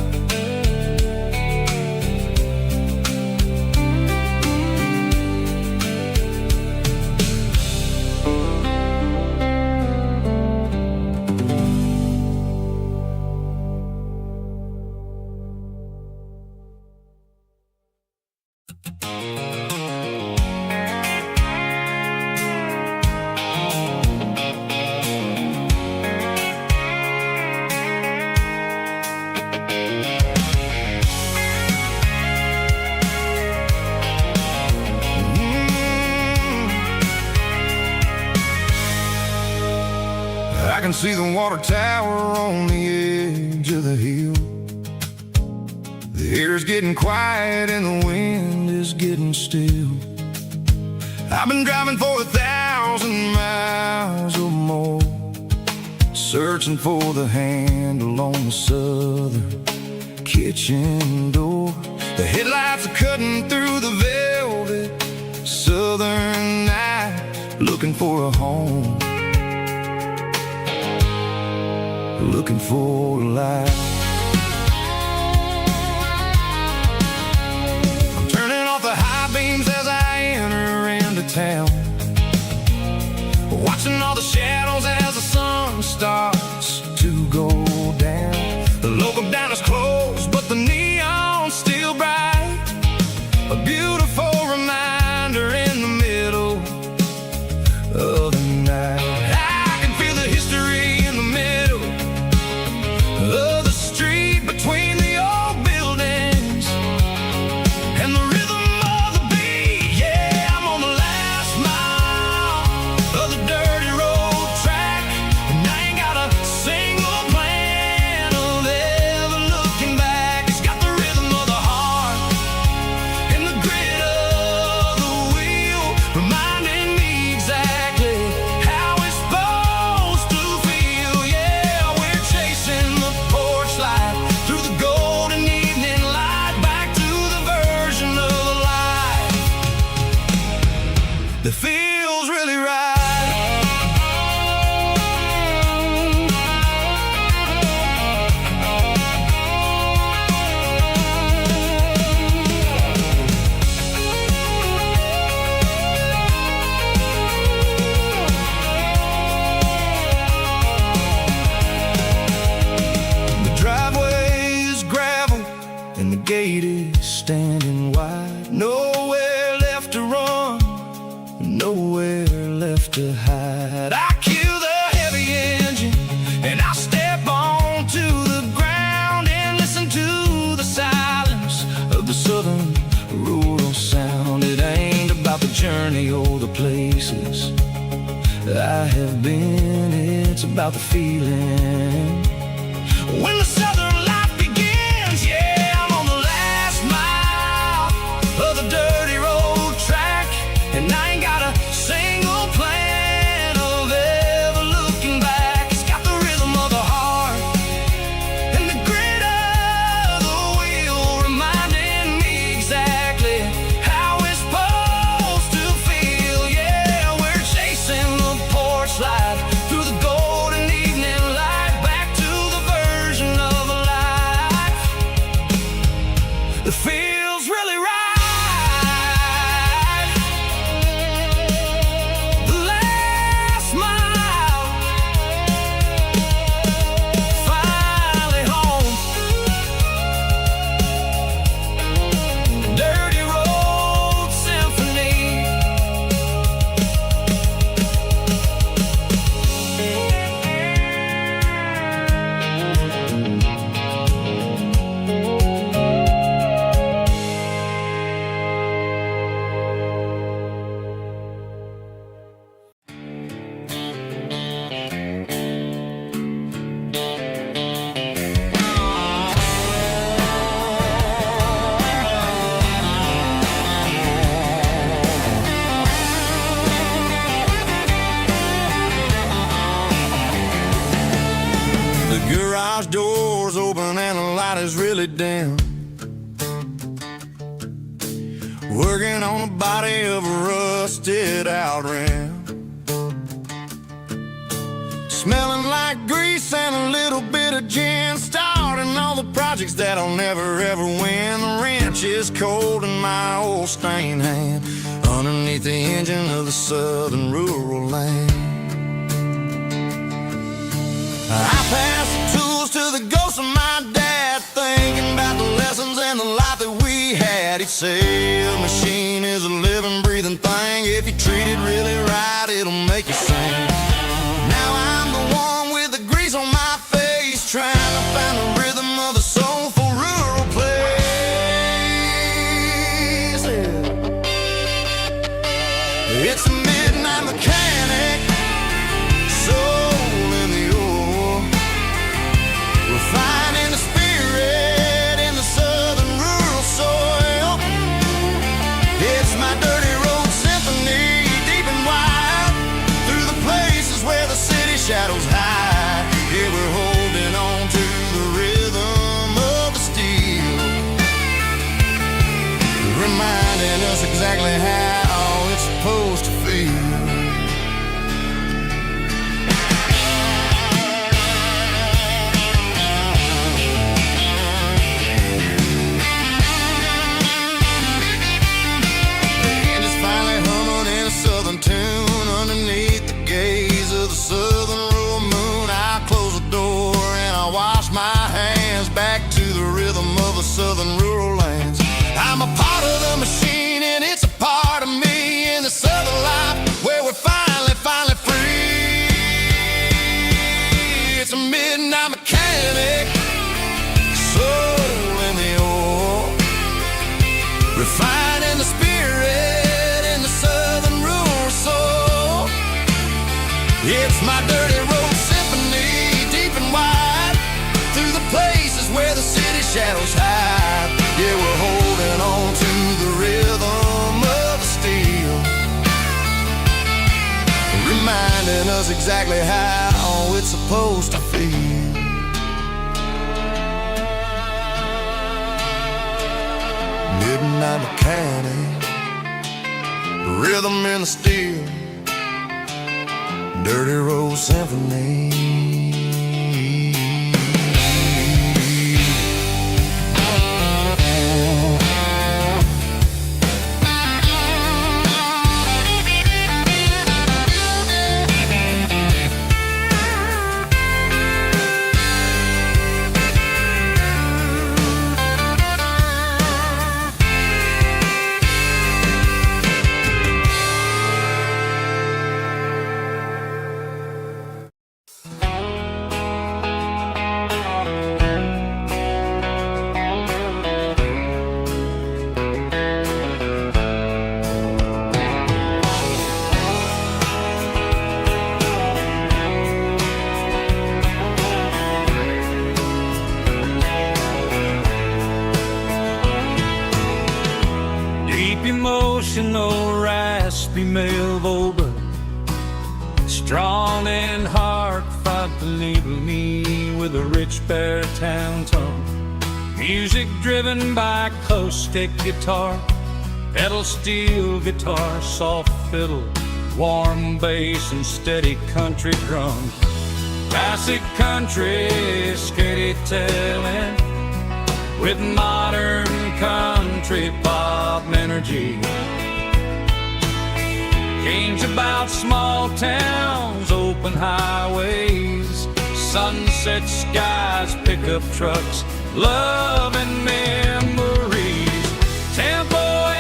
I can see the water tower on the edge of the hill. The air's getting quiet and the wind is getting still. I've been driving for 1,000 miles or more, searching for the handle on the southern kitchen door. The headlights are cutting through the velvet southern night, looking for a home, looking for a light. I'm turning off the high beams as I enter into town, watching all the shadows as the sun starts to go down. The local diner's closed, but the neon's still bright, a beautiful reminder in the middle of the night. I can feel the history in the middle of the street between the old buildings and the rhythm of the beat. Yeah, I'm on the last mile of the dirty road track, and I ain't got a single plan of ever looking back. It's got the rhythm of the heart and the grit of the wheel, reminding me exactly how it's supposed to feel. Yeah, we're chasing the porch light through the golden evening light, back to the version of life that feels really right. The driveway is gravel and the gate is standing wide. Nowhere left to run, nowhere left to hide. I kill the heavy engine journey or the places I have been. It's about the feeling when the southern life begins. Yeah, I'm on the last mile of the dirty road track, and I ain't got a single plan of ever looking back. It's got the rhythm of the heart and the grit of the wheel, reminding me exactly how it's supposed to feel. Yeah, we're chasing the porch light through the golden evening light, back to the version of a life that feels really right. The last mile, finally home. Dirty Road Symphony. The garage door's open and the light is really dim. Working on the body of a rusted out rim. Smelling like grease and a little bit of gin. Starting all the projects that I'll never ever win. The wrench is cold in my old stained hand, underneath the engine of the southern rural land. I pass the tools to the ghost of my dad, thinking about the lessons and the life that we had. He'd say a machine is a living, breathing thing. If you treat it really right, it'll make you sing. Now I'm the one with the grease on my face, trying to find the rhythm of the soulful rural place. It's a midnight mechanic, soul in the ore, refining the spirit in the southern rural soil. It's my dirty road symphony, deep and wide, through the places where the city shadows hide. Yeah, we're holding on to the rhythm of the steel, reminding us exactly how it's supposed to feel. Tune underneath the gaze of the southern rural moon. I close the door and I wash my hands, back to the rhythm of the southern rural lands. I'm a part of the machine and it's a part of me, in the southern life where we're finally free. It's a midnight mechanic, soul in the ore, refining the spirit in the southern rural soul. It's my dirty road symphony, deep and wide, through the places where the city shadows hide. Yeah, we're holding on to the rhythm of the steel, reminding us exactly how it's supposed to feel. Midnight mechanic, rhythm in the steel, dirty road symphony. of Oba, strong in heart, fought to enable me with a rich baritone tone. Music driven by acoustic guitar, pedal steel guitar, soft fiddle, warm bass and steady country drums. Classic country storytelling with modern country pop energy. Games about small towns, open highways, sunset skies, pickup trucks, love and memories. Tempo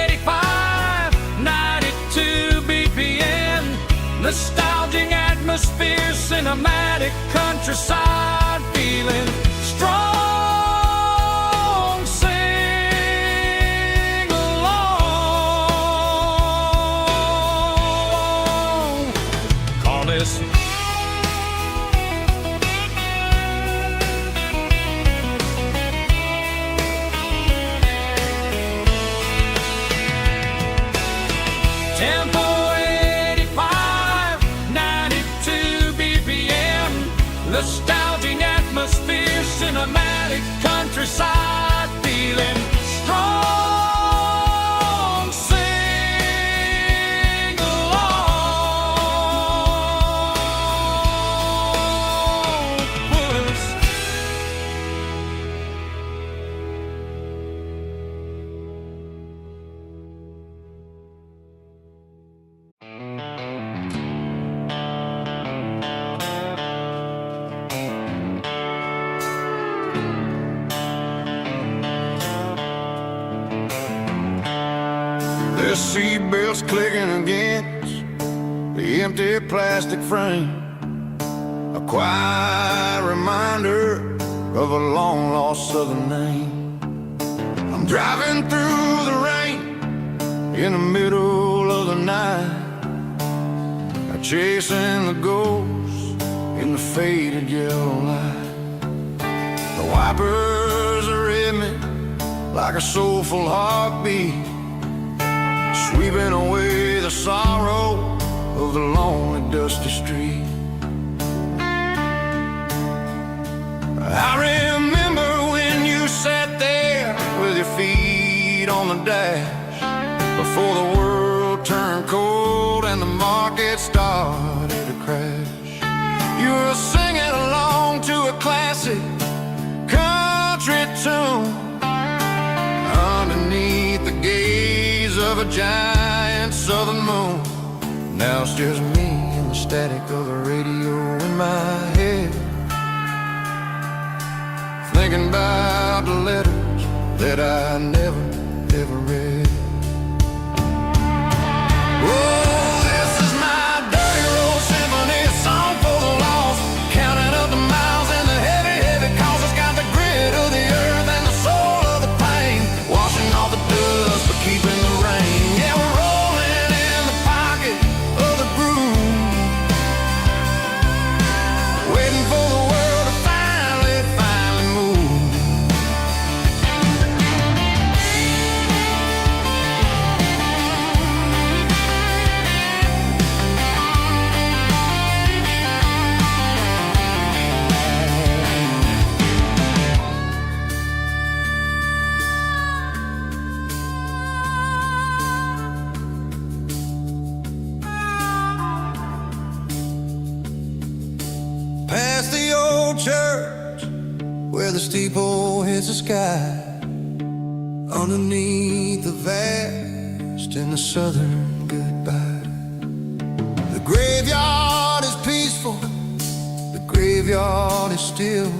85, 92 BPM, nostalgic atmosphere, cinematic countryside feeling strong. Sing along. Call this Tempo 85, 92 BPM, nostalgic atmosphere, cinematic countryside feeling strong. Sing along with us. The seatbelts clicking against the empty plastic frame, a quiet reminder of a long-lost southern name. I'm driving through the rain in the middle of the night, chasing the ghosts in the faded yellow light. The wipers are in me like a soulful heartbeat, sweeping away the sorrow of the lonely, dusty street. I remember when you sat there with your feet on the dash, before the world turned cold and the market started to crash. You were singing along to a classic country tune underneath the gaze of a giant southern moon. Now it's just me and the static of the radio in my head, thinking about the letters that I never, ever read. Oh, this is my dirty road symphony, a song for the lost, counting up the miles and the heavy, heavy calls. It's got the grit of the earth and the soul of the pain, washing off the dust but keeping the rain. Yeah, we're rolling in the pocket of the groove, waiting for the world to finally move. Past the old church where the steeple hits the sky, underneath the vast and the southern goodbye. The graveyard is peaceful, the graveyard is still,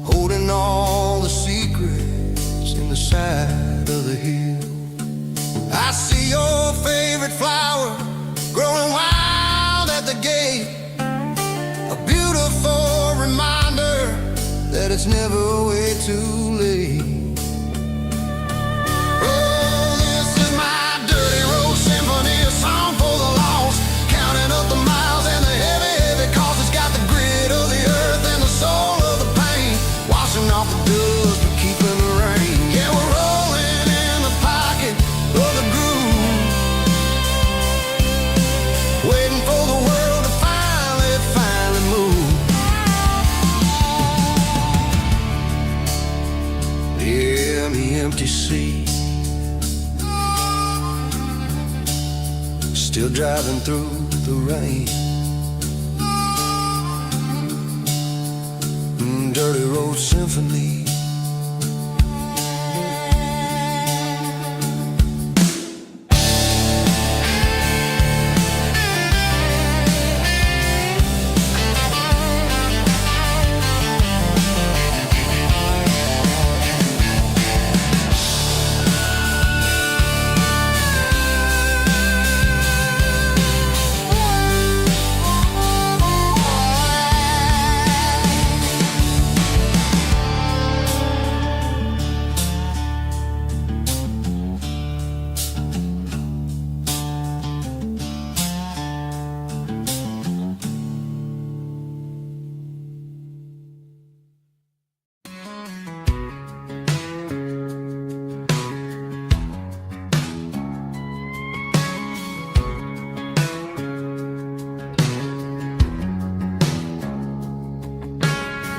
holding all the secrets in the side of the hill. I see your favorite flower growing wild at the gate, a beautiful reminder that it's never way too late. Oh, this is my dirty road symphony, a song for the lost, counting up the miles and the heavy, heavy calls. It's got the grit of the earth and the soul of the pain, washing off the dust but keeping the rain. Yeah, we're rolling in the pocket of the groove, see. Still driving through the rain. Dirty Road Symphony.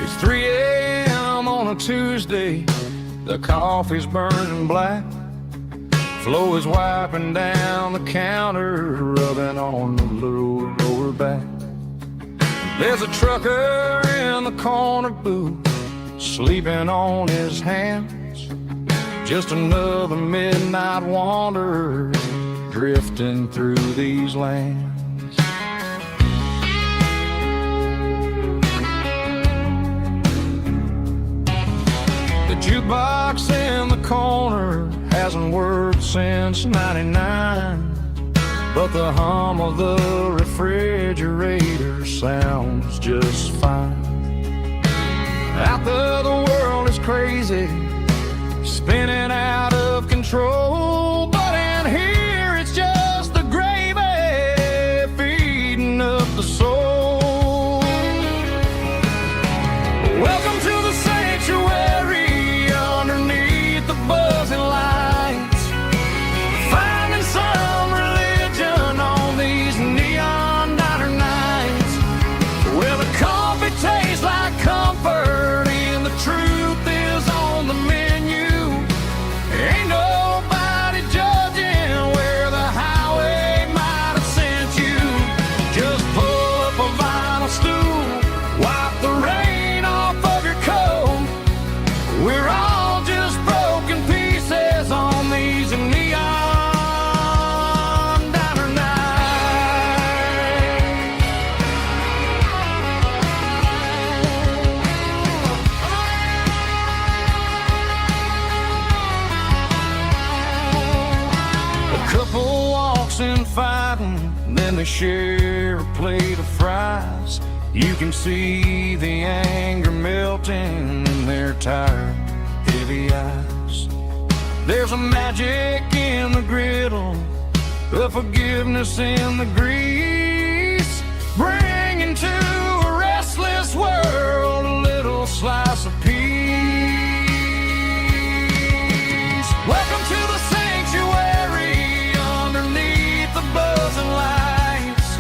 It's 3 a.m. on a Tuesday. The coffee's burning black. Flo is wiping down the counter, rubbing on the little lower back. There's a trucker in the corner booth, sleeping on his hands. Just another midnight wanderer, drifting through these lands. The jukebox in the corner hasn't worked since '99, but the hum of the refrigerator sounds just fine. Out there the world is crazy, spinning out of control, but in here it's just the gravy feeding up the soul. Welcome to the sanctuary underneath the buzzing lights, finding some religion on these neon diner nights, where the coffee tastes like comfort and the truth is on the menu. Ain't nobody judging where the highway might have sent you. Just pull up a vinyl stool, wipe the rain off of your coat. We're all just broken pieces on these neon diner nights. A couple walks in fighting, then they share a plate of fries. You can see the anger melting in their tired, heavy eyes. There's a magic in the griddle, a forgiveness in the grease, bringing to a restless world a little slice of peace. Welcome to the sanctuary underneath the buzzing lights,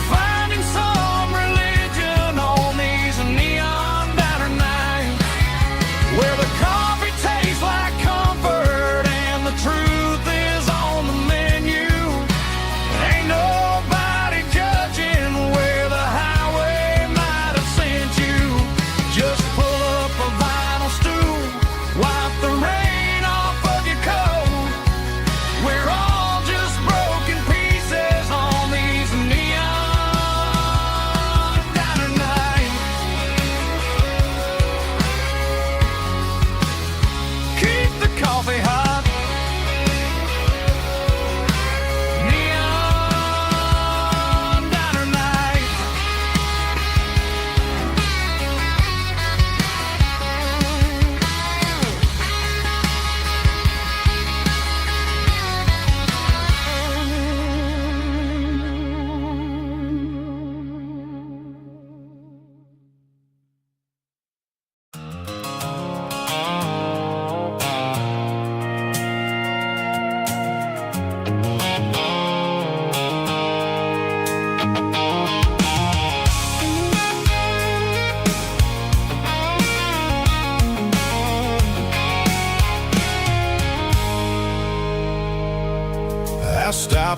finding some religion on these neon diner nights, where the coffee tastes like comfort and the truth is on the menu. Ain't nobody judging where the highway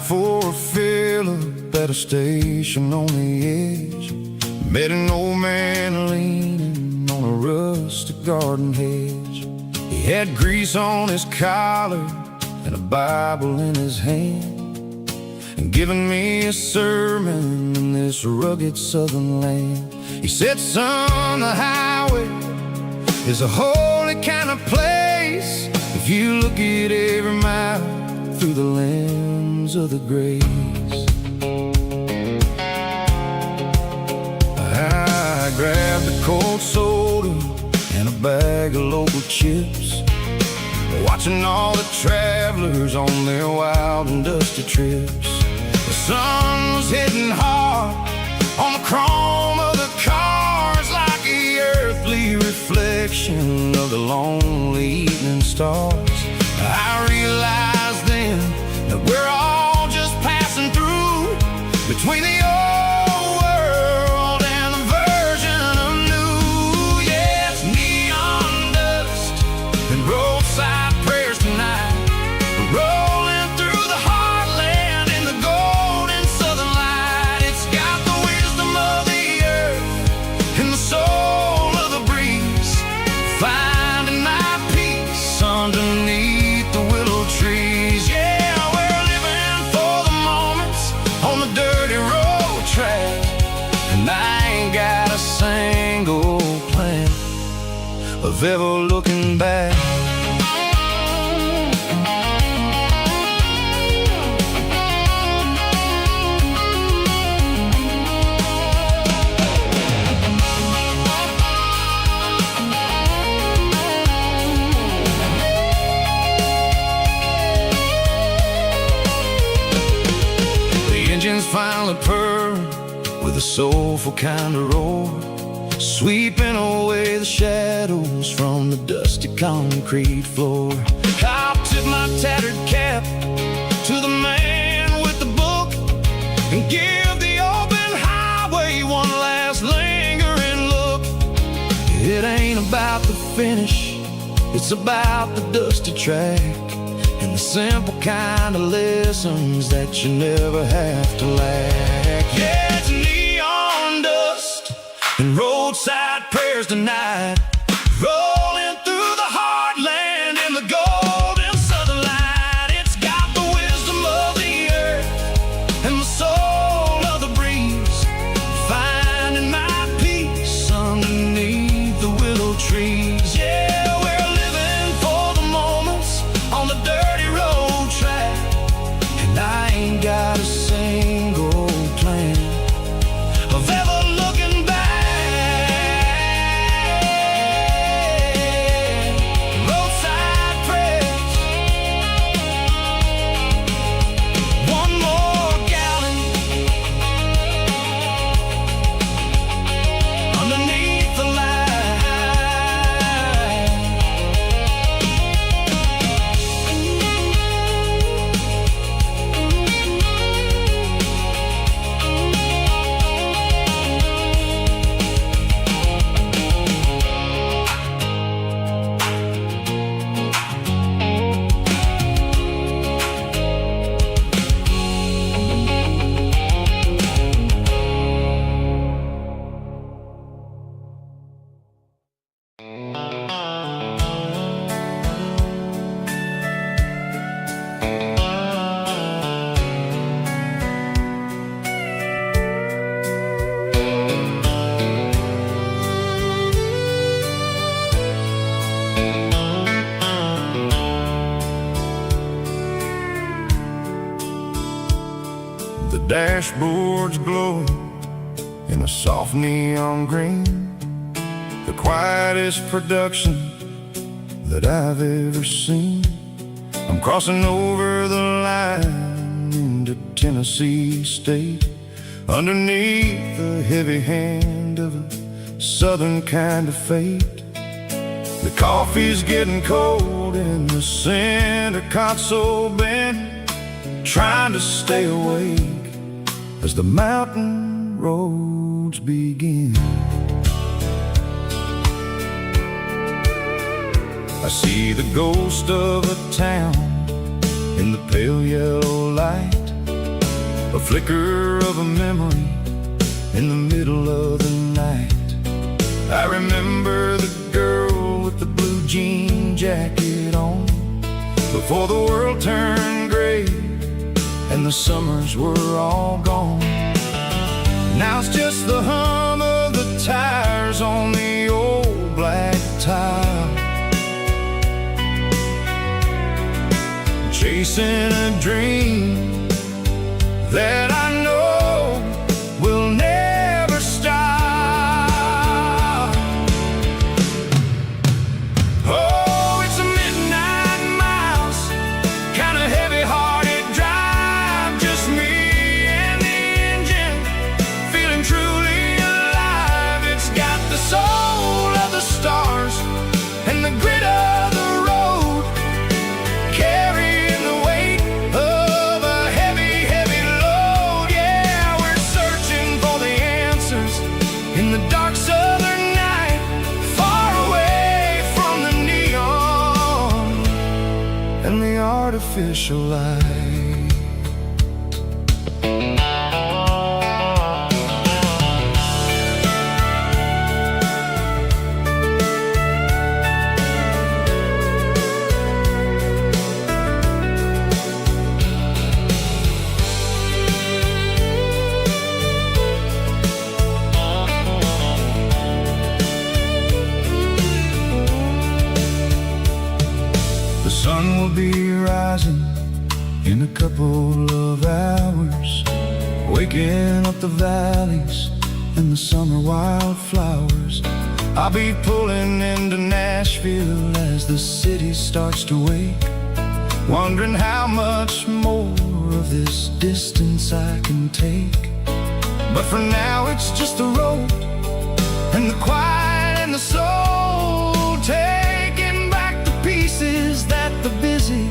for a fill-up at a station on the edge. Met an old man leaning on a rustic garden hedge. He had grease on his collar and a Bible in his hand, and giving me a sermon in this rugged southern land. He said, son, the highway is a holy kind of place if you look at every mile through the lens of the grace. I grabbed a cold soda and a bag of local chips, watching all the travelers on their wild and dusty trips. The sun was hitting hard on the chrome of the cars, like the earthly reflection of the lonely evening stars. I realized then that we're all just passing through between the old world and the version of new. Yeah, it's neon dust and roadside prayers tonight, rolling through the heartland in the golden southern light. It's got the wisdom of the earth and the soul of the breeze, finding my peace underneath the willow trees. Yeah, we're living for the moments on the dirty road track, and I ain't got a single plan of ever looking back. Engines finally purr with a soulful kind of roar, sweeping away the shadows from the dusty concrete floor. I'll tip my tattered cap to the man with the book and give the open highway one last lingering look. It ain't about the finish, it's about the dusty track and the simple kind of lessons that you never have to lack. Yeah, it's neon dust and roadside prayers tonight, rolling through the heartland in the golden southern light. It's got the wisdom of the earth and the soul of the breeze, finding my peace underneath the willow trees. Yeah, we're living for the moments on the dirty road track, and I ain't got a single plan of ever looking back. Roadside prayers, one more gallon underneath the light. The dashboard's glowing in a soft neon green, the quietest production that I've ever seen. I'm crossing over the line into Tennessee State, underneath the heavy hand of a southern kind of fate. The coffee's getting cold in the center console bin, trying to stay awake as the mountain roads begin. I see the ghost of a town in the pale yellow light, a flicker of a memory in the middle of the night. I remember the girl with the blue jean jacket on, before the world turned gray and the summers were all gone. Now it's just the hum of the tires on the old black tile, chasing a dream that I know will never stop. Oh, it's a midnight miles, kind of heavy-hearted drive, just me and the engine, feeling truly alive. It's got the soul of the stars and the grit of the road, carrying the weight of a heavy, heavy load. Yeah, we're searching for the answers in the dark southern night, far away from the neon and the artificial light. The sun will be rising in a couple of hours, waking up the valleys and the summer wildflowers. I'll be pulling into Nashville as the city starts to wake, wondering how much more of this distance I can take. But for now it's just the road and the quiet and the soul, taking back the pieces that the busy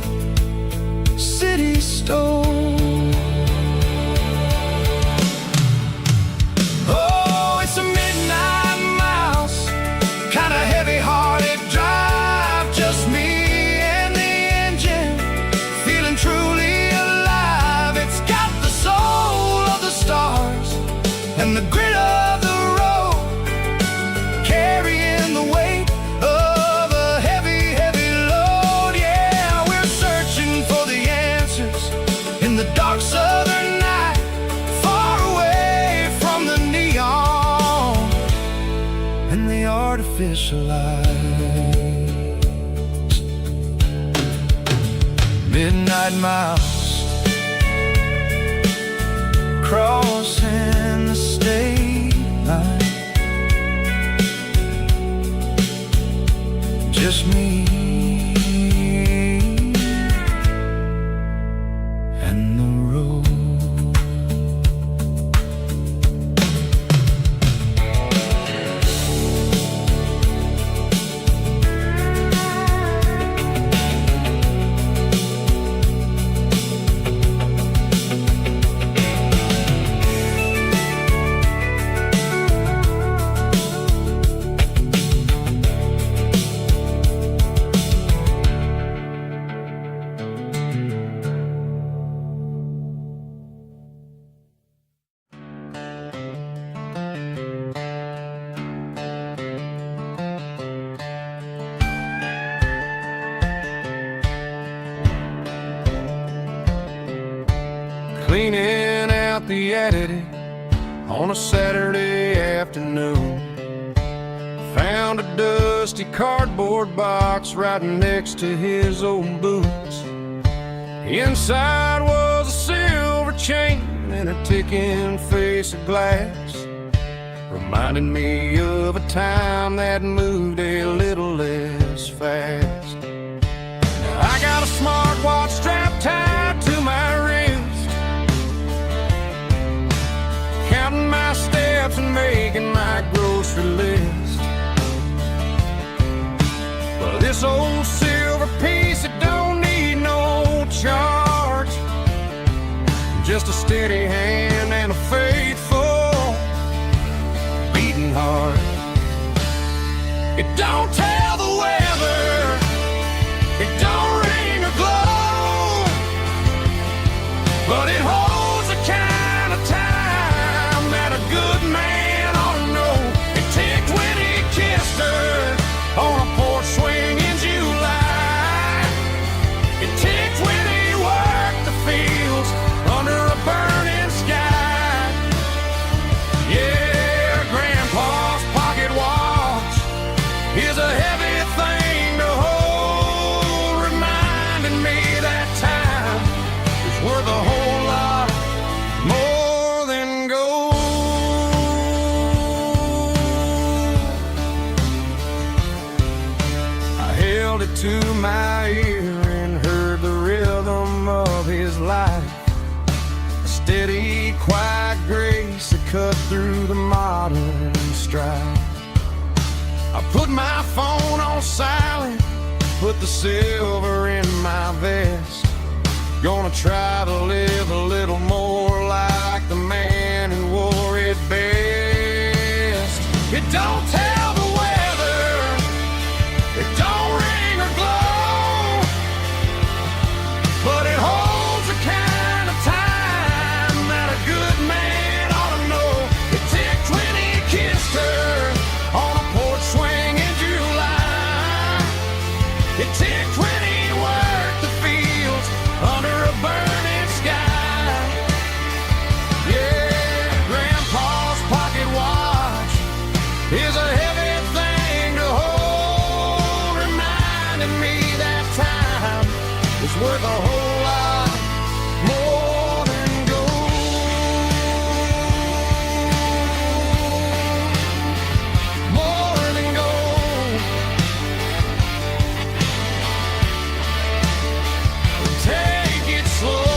city stole. Oh, it's a midnight miles, kind of heavy-hearted drive, just me and the engine, feeling truly alive. It's got the soul of the stars and the grit of the road, carrying the weight of a heavy, heavy load. Yeah, we're searching for the answers in the dark southern night, far away from the neon and the artificial lights. Midnight miles, crossing the state line, just me and the road. Cleaning out the attic on a Saturday afternoon, found a dusty cardboard box right next to his old boots. Inside was a silver chain and a ticking face of glass, reminding me of a time that moved a little less fast. Now I got a smartwatch strapped tied to my wrist, counting my steps and making my grocery list. But this old silver piece, it don't need no charge, just a steady hand and a faithful beating heart. It don't tell the weather, it don't ring or glow, but it holds a kind quiet grace that cut through the modern strife. I put my phone on silent, put the silver in my vest. Gonna try to live a little more like the man who wore it best. It don't tell the weather, it don't ring or glow, but it holds the kind of time that a good man ought to know. It ticked when he kissed her on a porch swing in July. It ticked when he worked the fields under a burning sky. Yeah, Grandpa's pocket watch is a heavy thing to hold, reminding me that time is worth a whole lot more than gold. More than gold. Take it slow.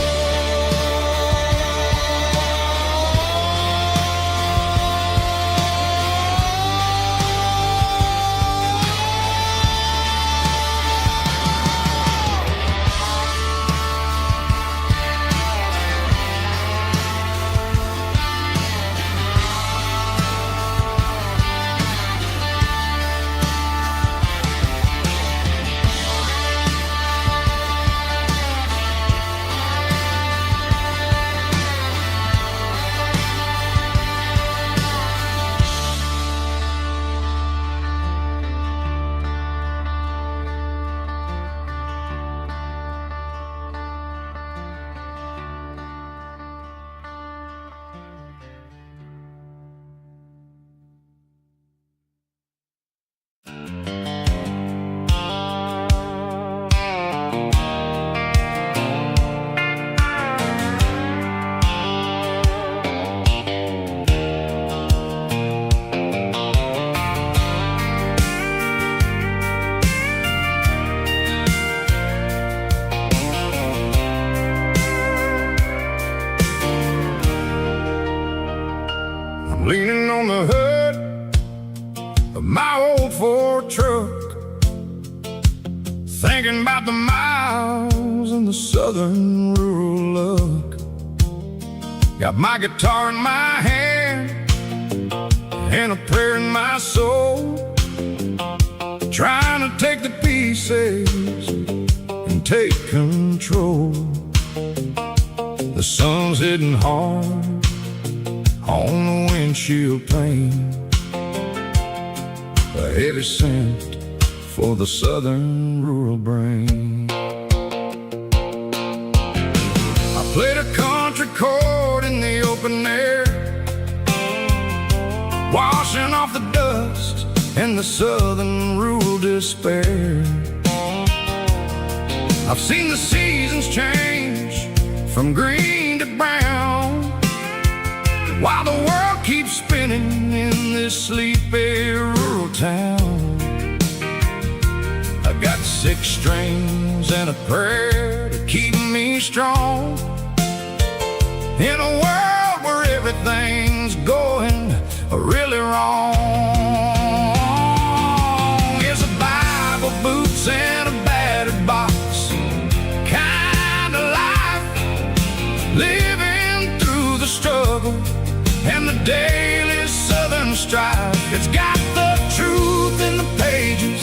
Leaning on the hood of my old Ford truck, thinking about the miles and the southern rural look. Got my guitar in my hand and a prayer in my soul, trying to take the pieces and take control. The sun's hitting hard on the windshield pane, a heavy scent for the southern rural brain. I played a country chord in the open air, washing off the dust and the southern rural despair. I've seen the seasons change from green to brown, while the world keeps spinning in this sleepy rural town. I've got 6 strings and a prayer to keep me strong, in a world where everything's going really wrong. Here's a Bible, boots, and a battered box, kind of life, living through the struggle and the daily southern strife. It's got the truth in the pages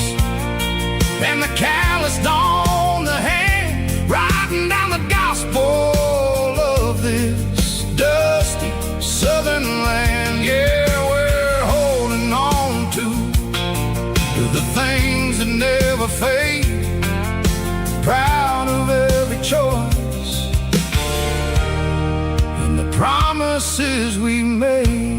and the calloused on the hand, writing down the gospel of this dusty southern land. Yeah, we're holding on to the things that never fade, proud of every choice and the promises we made.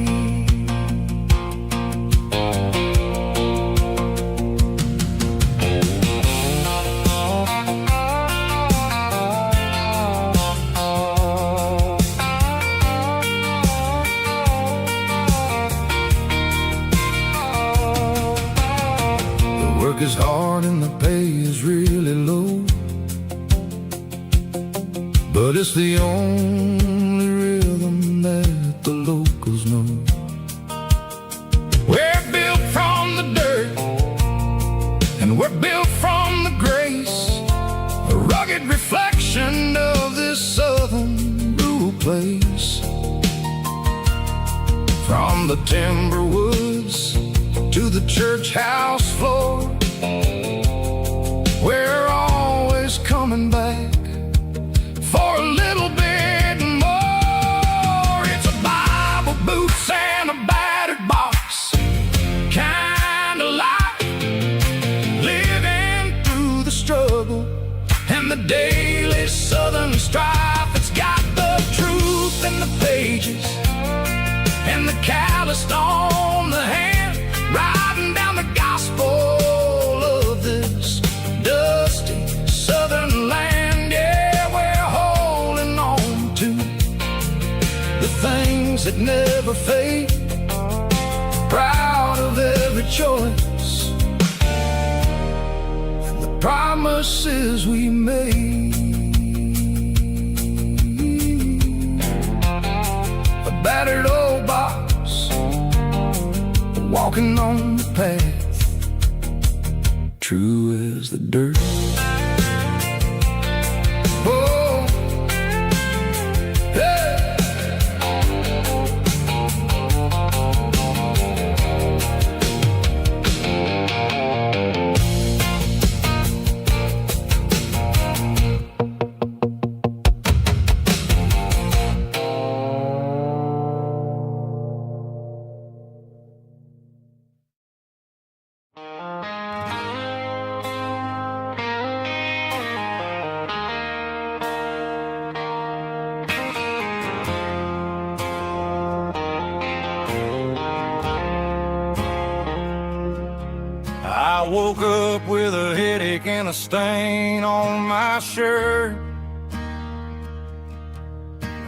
Work is hard and the pay is really low, but it's the only rhythm that From the timber woods to the church house floor, we're always coming back for a little bit more. It's a Bible, boots, and a battered box kind of life, living through the struggle and the daily southern strife. It's got the truth in the pages and the calloused on the hand, riding down the gospel of this dusty southern land. Yeah, we're holding on to the things that never fade, proud of every choice and the promises we made. A battered old box, walking on the path, true as the dirt. Oh, yeah. I woke up with a headache and a stain on my shirt.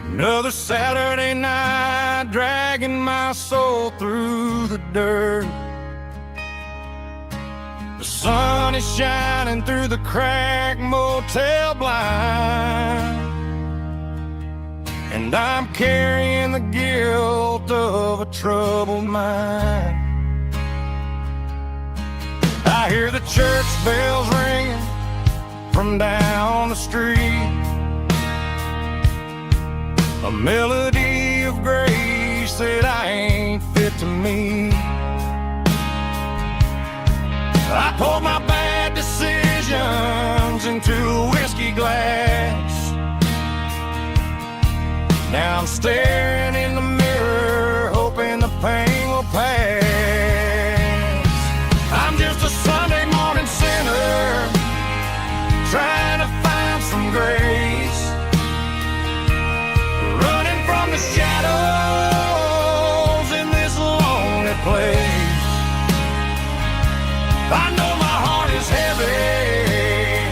Another Saturday night, dragging my soul through the dirt. The sun is shining through the cracked motel blind, and I'm carrying the guilt of a troubled mind. I hear the church bells ringing from down the street, a melody of grace that I ain't fit to meet. I poured my bad decisions into a whiskey glass. Now I'm staring in the mirror, hoping the pain will pass. I'm just a Sunday morning sinner, trying to find some grace, running from the shadows in this lonely place. I know my heart is heavy,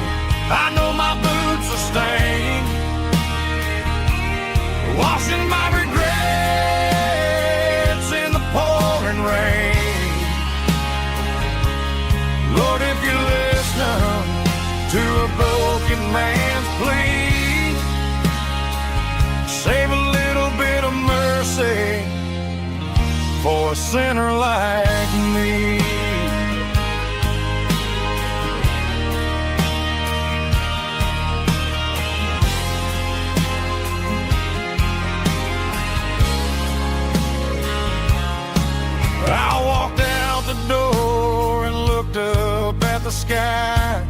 I know my boots are stained, washing my regrets in the pouring rain. Lord, if you listen to a broken man's plea, save a little bit of mercy for a sinner like me. I walked out the door and looked up at the sky,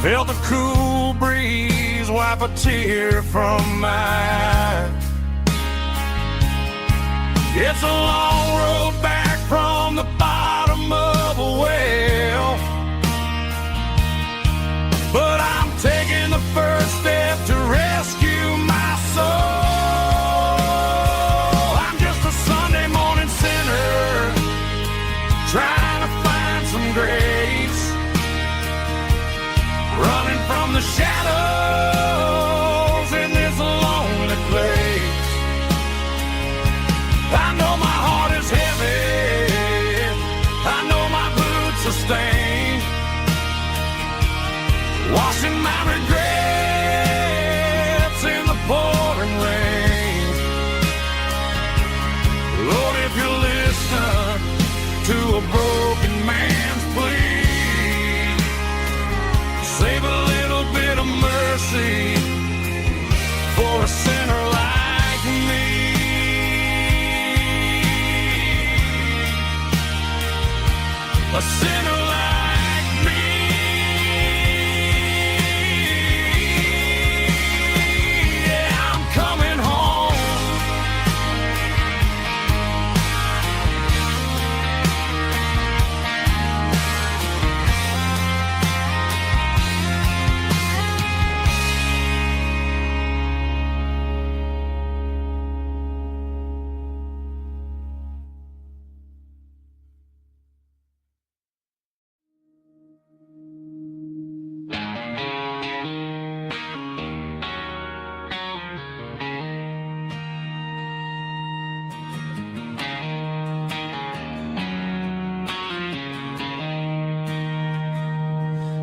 felt a cool breeze wipe a tear from my eye. It's a long road back from the bottom of a well, but I'm taking the first step to rescue my soul. Trying to find some grace, running from the shadows in this lonely a sinner like me. Yeah, I'm coming home.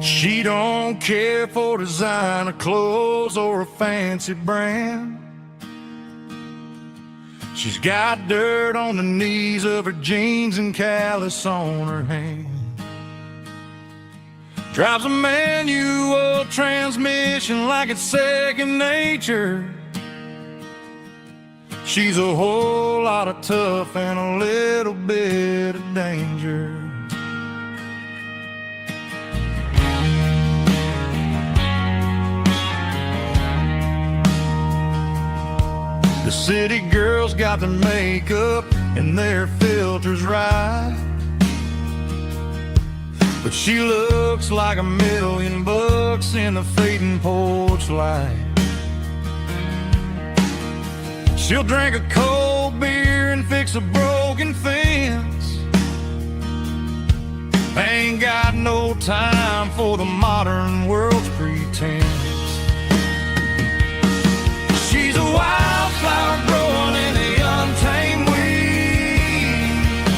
She don't care for designer clothes or a fancy brand. She's got dirt on the knees of her jeans and callus on her hand. Drives a manual transmission like it's second nature. She's a whole lot of tough and a little bit of danger. The city girls got their makeup and their filters right, but she looks like $1,000,000 in the fading porch light. She'll drink a cold beer and fix a broken fence. Ain't got no time for the modern world's pretense. She's a wildflower growing in the untamed weeds.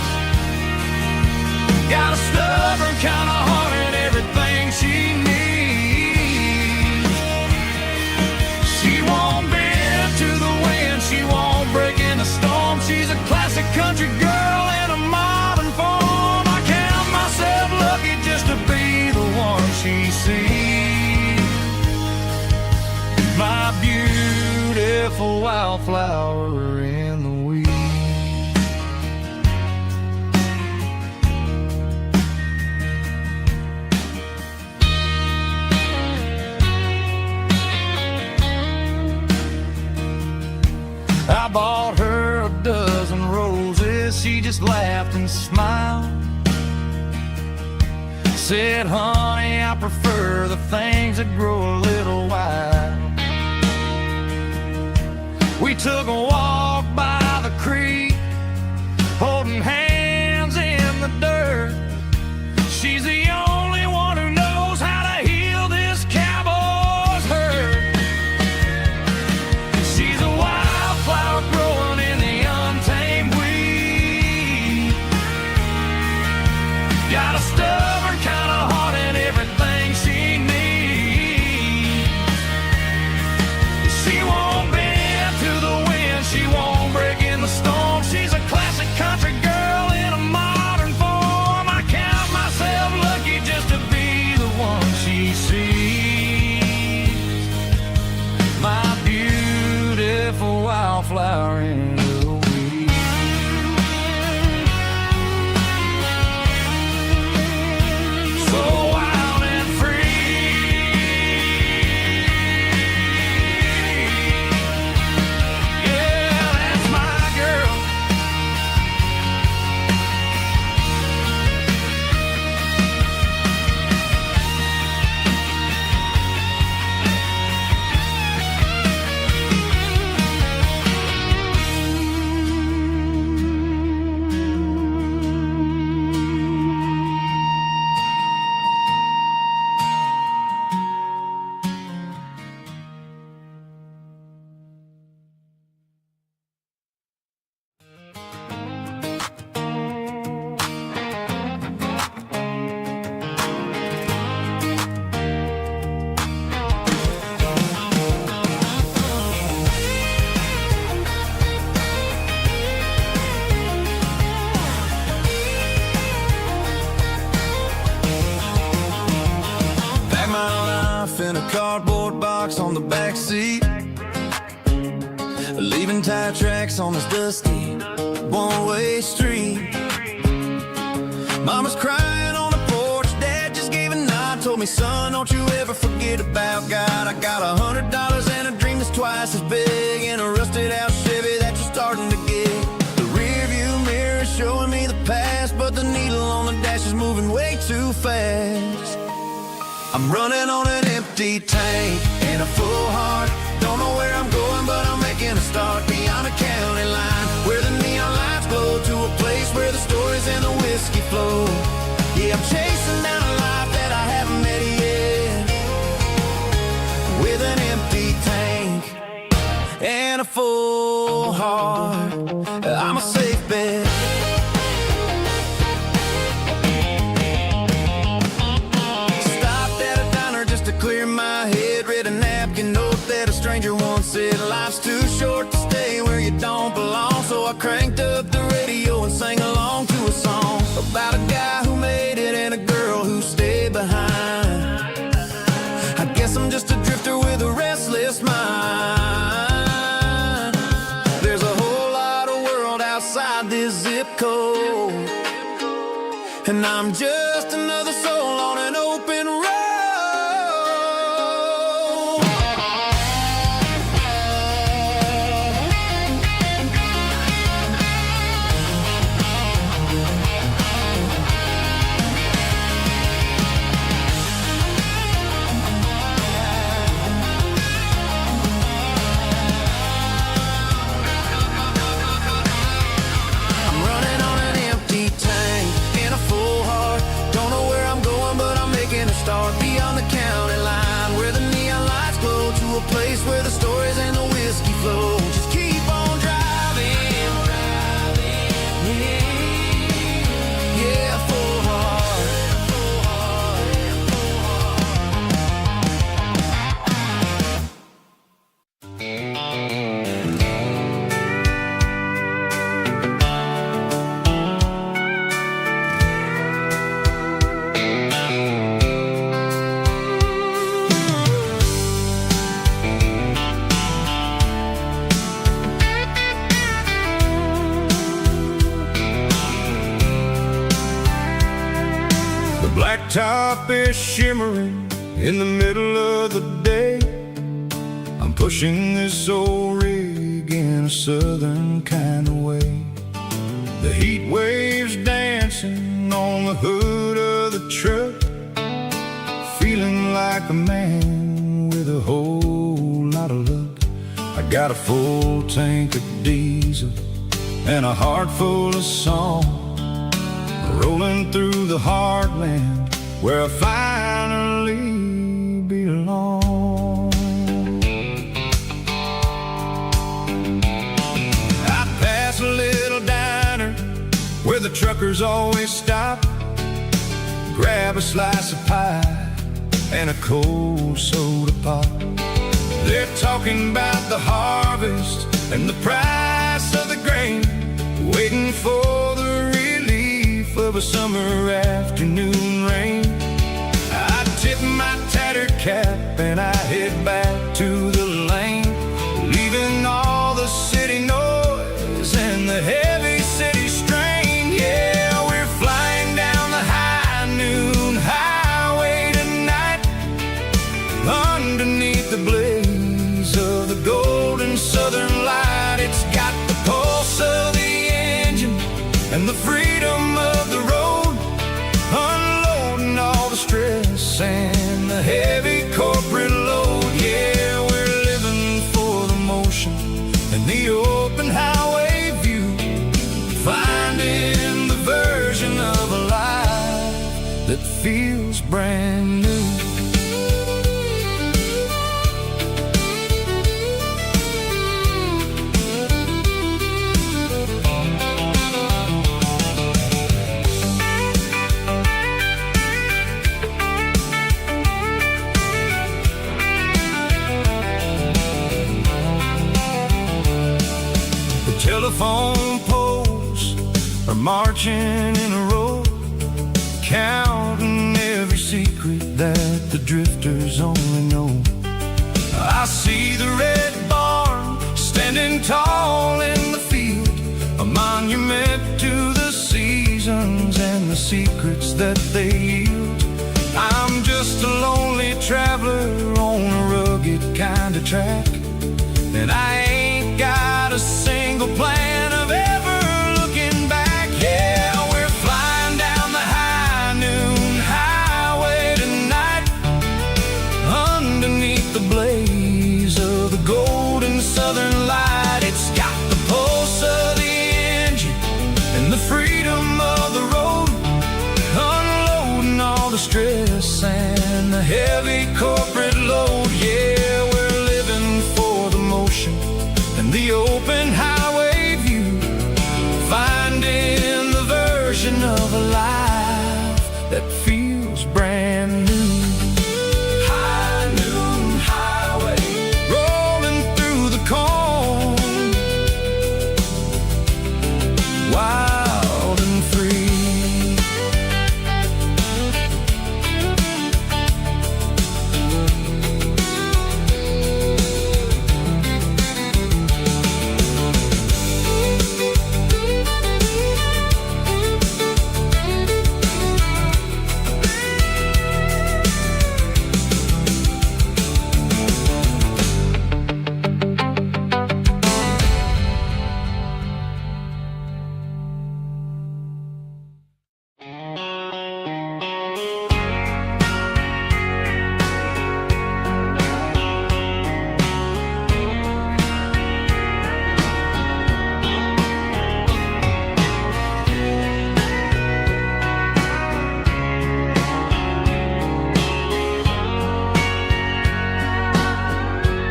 Got a stubborn kind of heart and everything she needs. She won't bend to the wind, she won't break in the storm. She's a classic country girl in a modern form. I count myself lucky just to be the one she sees. My beautiful wildflower in the weeds. I bought her a dozen roses, she just laughed and smiled. Said, honey, I prefer the things that grow a little wild. We took a walk by the creek, holding hands in the dirt. She's the only one who knows how to heal this cowboy's hurt. She's a wildflower growing in the untamed weed. Got a stubborn kind of heart and everything she needs. She won't bend to the wind, she won't break in the storm. She's a classic country girl in a modern form. I count myself lucky just to be the one she sees. My beautiful wildflower in the weeds. So wild and free. Yeah, that's my girl. Pack my life in a cardboard box on the back seat, leaving tire tracks on this dusty one-way street. Mama's crying on the porch, Dad just gave a nod. Told me, son, don't you ever forget about God. I got $100 and a dream that's twice as big, and a rusted out Chevy that you're starting to get. The rear view mirror is showing me the past, but the needle on the dash is moving way too fast. I'm running on an empty tank and a full heart. Don't know where I'm going, but I'm making a start beyond the county line, where the neon lights glow, to a place where the stories and the whiskey flow. Yeah, I'm chasing down a life that I haven't met yet, with an empty tank and a full heart. I'm a safe bet. Clear my head, read a napkin note that a stranger once said, life's too short to stay where you don't belong. So I cranked up the radio and sang along to a song about a guy who made it and a girl who stayed behind. I guess I'm just a drifter with a restless mind. There's a whole lot of world outside this zip code, and I'm just another soul on an open road. Start beyond the county line, where the neon lights glow, to a place where the stories and the whiskey flow. Just keep on driving, yeah, full heart, full heart, full Blacktop is shimmering in the middle of the day. I'm pushing this old rig in a southern kind of way. The heat waves dancing on the hood of the truck, feeling like a man with a whole lot of luck. I got a full tank of diesel and a heart full of song, rolling through the heartland where I finally belong. I pass a little diner where the truckers always stop, grab a slice of pie and a cold soda pop. They're talking about the harvest and the price of the grain, waiting for the relief of a summer afternoon rain. I tip my tattered cap and I head back to the lane, leaving all the city noise and the heavy city strain. Yeah, we're flying down the high noon highway tonight, underneath the blaze of the golden southern light. It's got the pulse of the engine and the freedom of the road, unloading all the stress and the heavy corporate load. Yeah, we're living for the motion and the open highway view, finding the version of a life that feels brand new. Telephone poles are marching in a row, counting every secret that the drifters only know. I see the red barn standing tall in the field, a monument to the seasons and the secrets that they yield. I'm just a lonely traveler on a rugged kind of track, and I ain't got a single plan of ever looking back. Yeah, we're flying down the high noon highway tonight, underneath the blaze of the golden southern light. It's got the pulse of the engine and the freedom of the road, unloading all the stress and the heavy corporate load. Yeah, we're living for the motion and the open highway view, finding the version of a life that feels brand new. High noon highway, rolling through the corn, wild and free.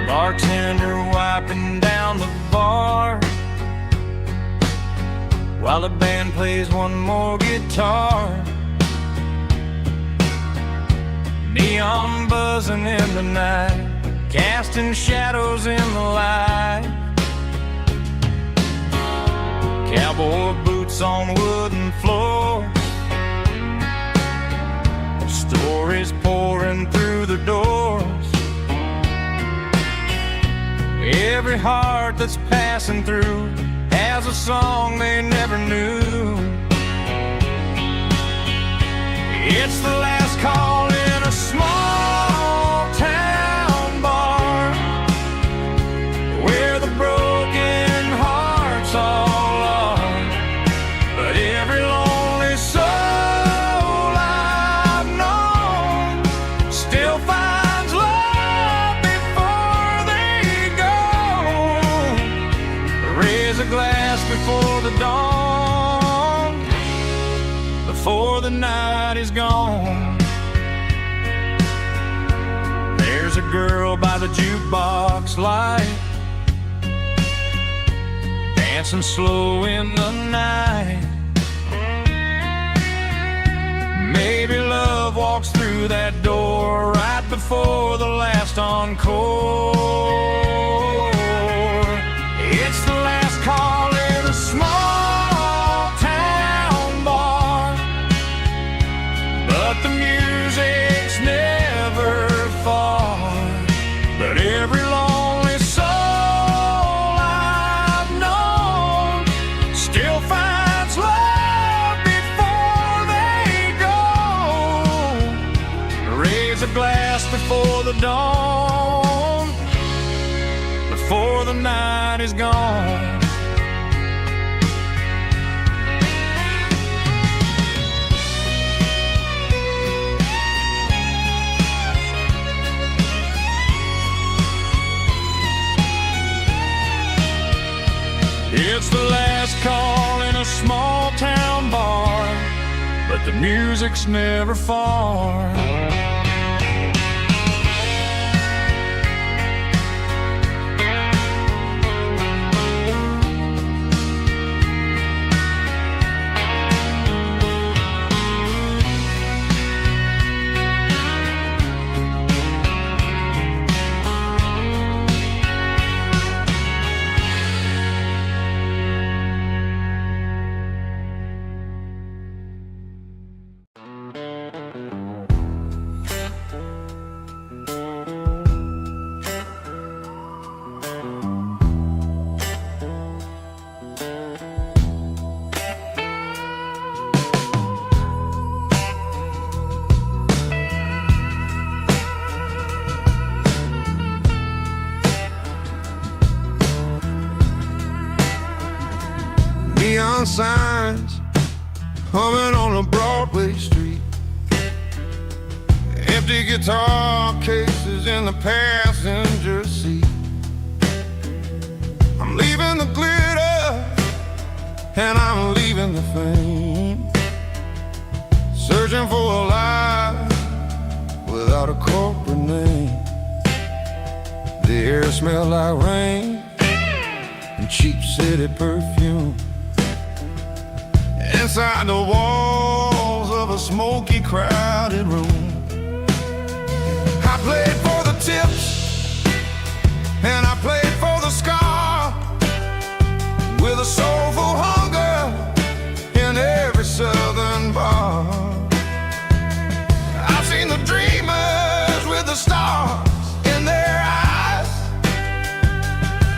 Bartender wiping down the bar while the band plays one more guitar. Neon buzzing in the night, casting shadows in the light. Cowboy boots on wooden floors, stories pouring through the doors. Every heart that's passing through has a song they never knew. It's the last call in a small town bar, where the broken hearts all are. But every lonely soul I've known still finds love before they go. Raise a glass before the dawn, before the night is gone. There's a girl by the jukebox light, dancing slow in the night. Maybe love walks through that door right before the last encore. It's the last call in a small town bar, but the music's never far. But every lonely soul I've known still finds love before they go. Raise a glass before the dawn, before the night is gone. It's the last call in a small town bar, but the music's never far. neon signs humming on a Broadway street. Empty guitar cases in the passenger seat. I'm leaving the glitter and I'm leaving the fame, searching for a life without a corporate name. The air smelled like rain and cheap city perfume. Inside the walls of a smoky, crowded room, I played for the tips and I played for the scar, with a soulful hunger in every southern bar. I've seen the dreamers with the stars in their eyes,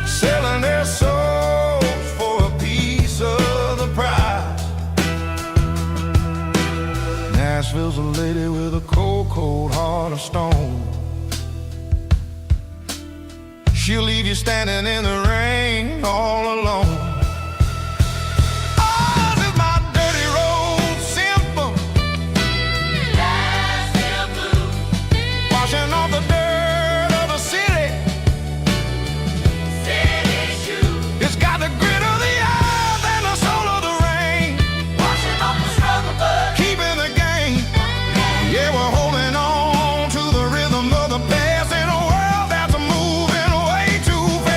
selling their souls for a piece of the prize. Nashville's a lady with a cold, cold heart of stone. She'll leave you standing in the rain all alone. Oh, this is my dirty road symphony, Nashville blues, washing off the dirt of the city. City shoes. It's got the grit of the earth and the soul of the rain, washing off the struggle but keeping the game. Yeah, we're holding on to the rhythm of the past in a world that's moving way too fast.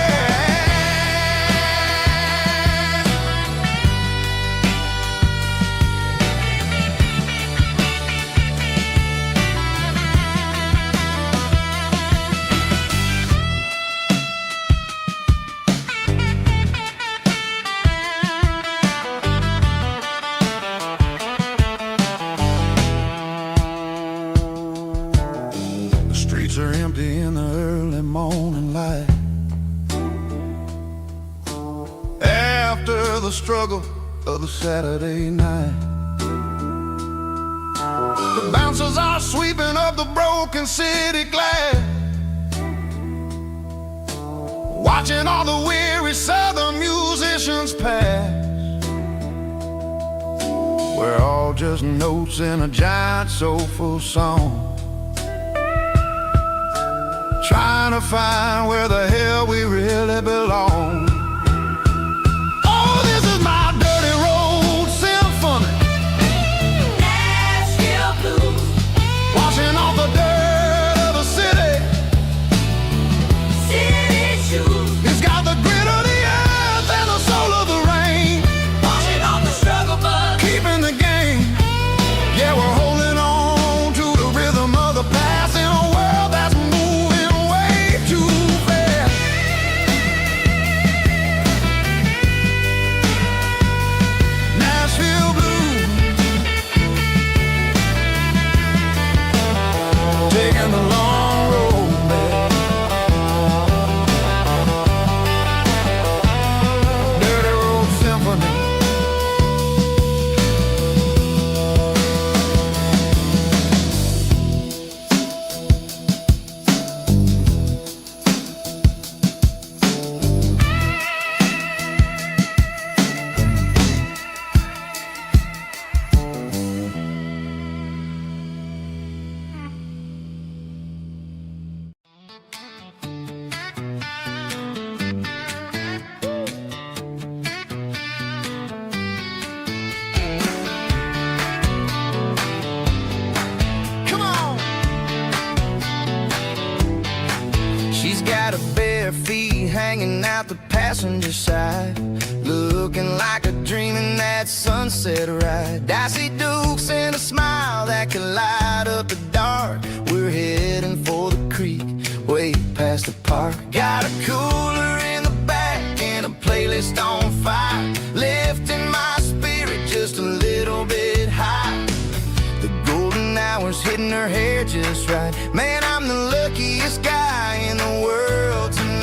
The streets are empty in the early morning light, after the struggle of the Saturday night. The bouncers are sweeping up the broken city glass, watching all the weary southern musicians pass. We're all just notes in a giant soulful song, trying to find where the hell we really belong. Oh, this is my dirty road symphony, Nashville blues, washing off the dirt of the city. City shoes. It's got the grit of the earth and the soul of the rain, washing off the struggle but keeping the game. Yeah, we're holding on to the rhythm of the past in a world that's moving way too fast. Nashville blues, taking the long road back. Dirty road symphony. Come on. She's got her bare feet hanging out the passenger side, looking like a dream in that sunset ride. Dicey dukes and a smile that can light up the dark. We're heading for the creek, way past the park. Got a cooler in the back and a playlist on fire, lifting my spirit just a little bit high. The golden hours hitting her hair just right. Man, I'm the luckiest guy in the world tonight.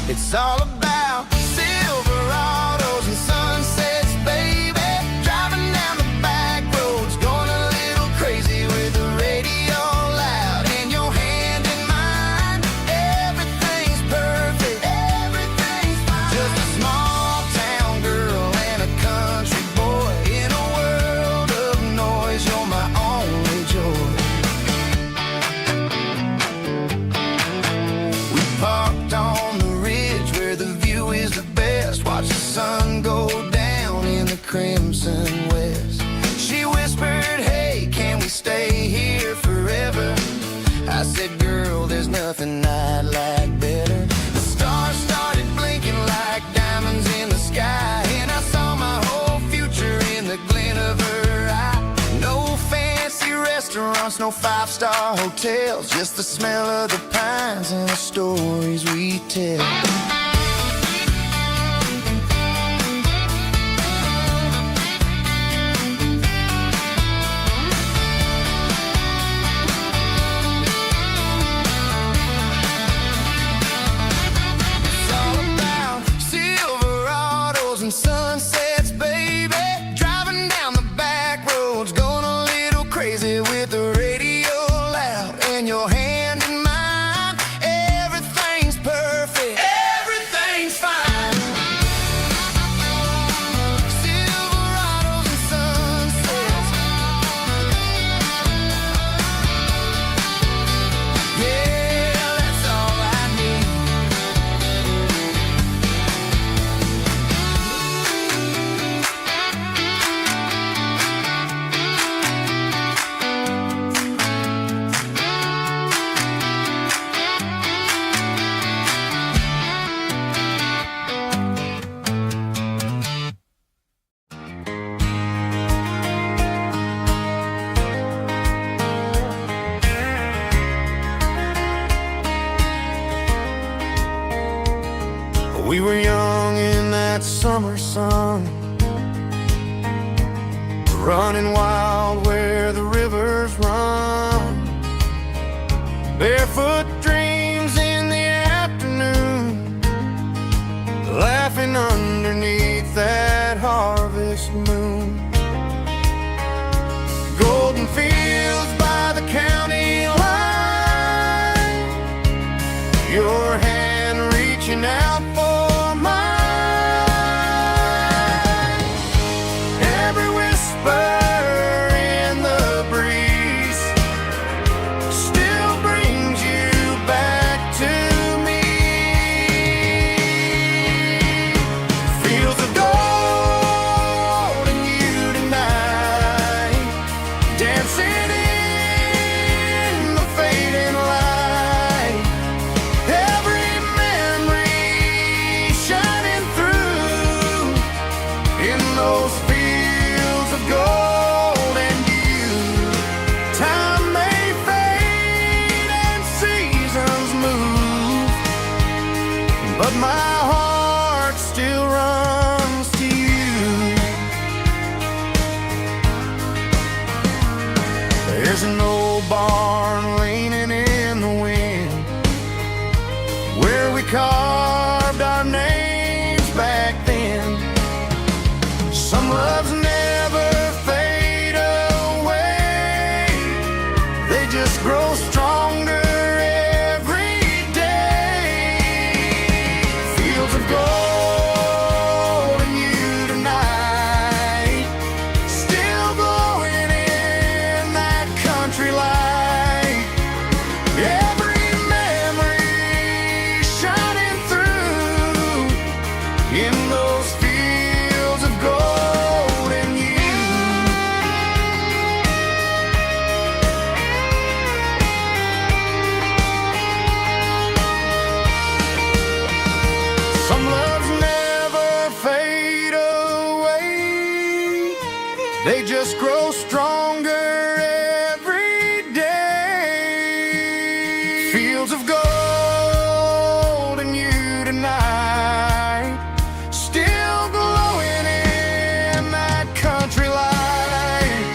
It's all about Silverados and sunsets, baby. Driving down the back roads, going a little crazy with the radio loud and your hand in mine. Everything's perfect, everything's fine. Just a small town girl restaurants, no five-star hotels, just the smell of the pines and the stories we tell. Sunsets, baby, driving down the back roads, going a little crazy with the radio loud and your hand in mine. Everything's perfect, everything's fine. Silverados and sunsets, yeah, that's all I need. We were young in that summer sun, running wild where the rivers run, barefoot dreams in the afternoon, laughing underneath that harvest moon. Golden fields by the county line, your hand reaching out for but my heart still runs to you. There's an old barn leaning in the wind, where we carved our names back then. Some loves never fade away, they just grow stronger. They just grow stronger every day. Fields of gold and you tonight, still glowing in that country light.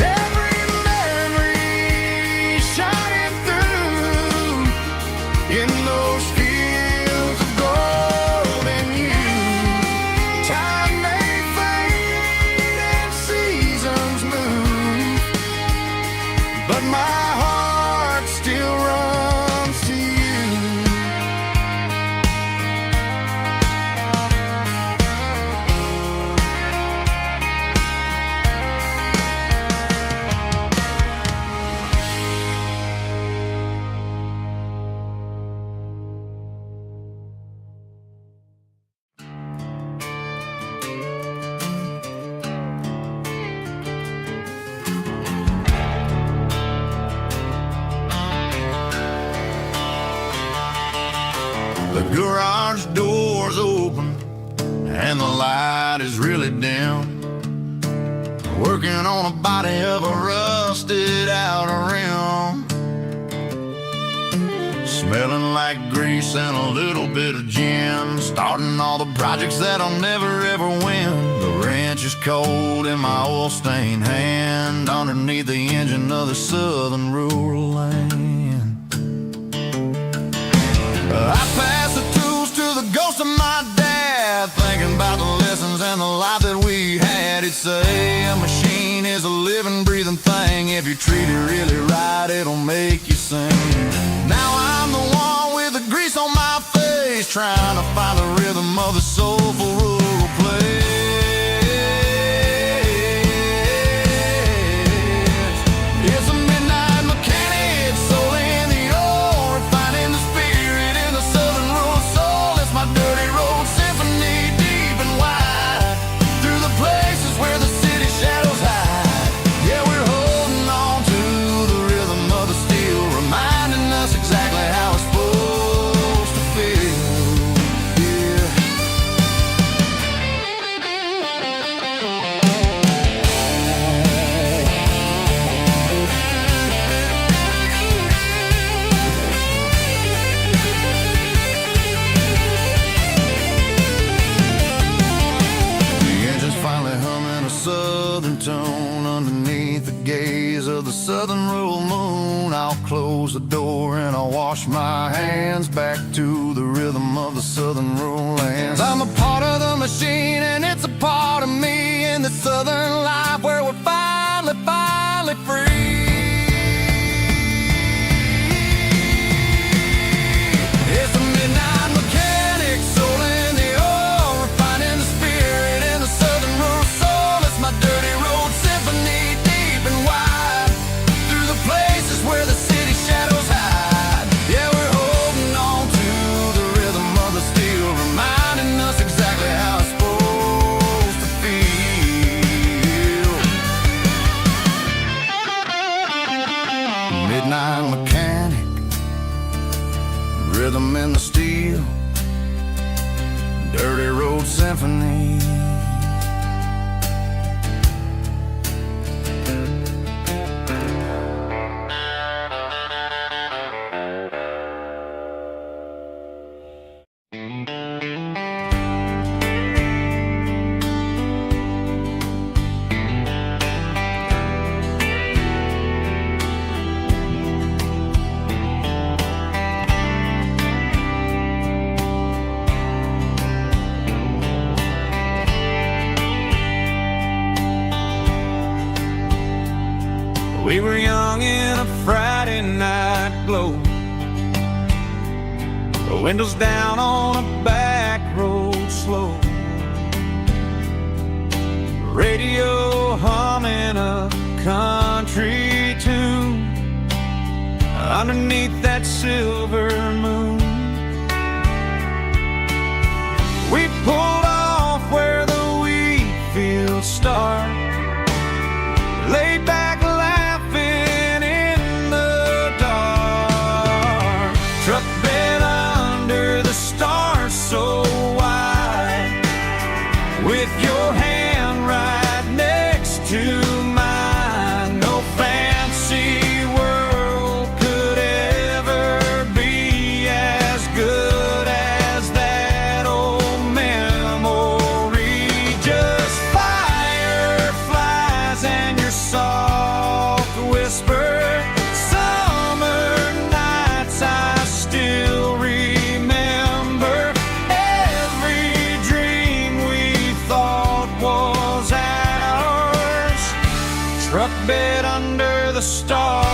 Every memory shining through in those fields of gold and you. Time may fade and seasons move, but my heart still runs to you. The garage door's open and the light is really dim, working on a body of a rusted out without a rim. Smelling like grease and a little bit of gin. Starting all the projects that I'll never ever win. The wrench is cold in my oil-stained hand, underneath the engine of the southern rural land. I pass the tools to the ghost of my dad, thinking about the lessons and the life that we had. He'd say a machine is a living, breathing thing. If you treat it really right, it'll make you sing. Now I'm the one with the grease on my face, trying to find the rhythm of the soulful rural place. It's a midnight mechanic, soul in the ore, refining the spirit in the southern rural soul. It's my dirty road symphony, deep and wide, through the places where the city shadows hide. Yeah, we're holding on to the rhythm of the steel, reminding us exactly how it's supposed to feel. Yeah. The engine's finally humming a southern tune underneath the gaze of the southern rural moon. I'll close the door and I'll wash my hands, back to the rhythm of the southern rural lands. I'm a part of the machine and it's a part of me, in the southern life where we're finally free. It's a midnight mechanic, soul in the ore, refining the spirit in the southern rural soul. It's my dirty road symphony, deep and wide, through the places where the city shadows hide. Yeah, we're holding on to the rhythm of the steel, reminding us exactly how it's supposed to feel. Midnight mechanic, rhythm in the steel, dirty road symphony. We were young in a Friday night glow, the windows down on a back road slow, radio humming a country tune underneath that silver moon. We pulled off where the wheat fields start, laid back laughing in the dark, truck bed under the stars so wide, with your hand right next to mine. No fancy world could ever be as good as that old memory. Just fireflies and your soft whisper. Summer nights I still remember. Every dream we thought was ours, truck bed under the stars.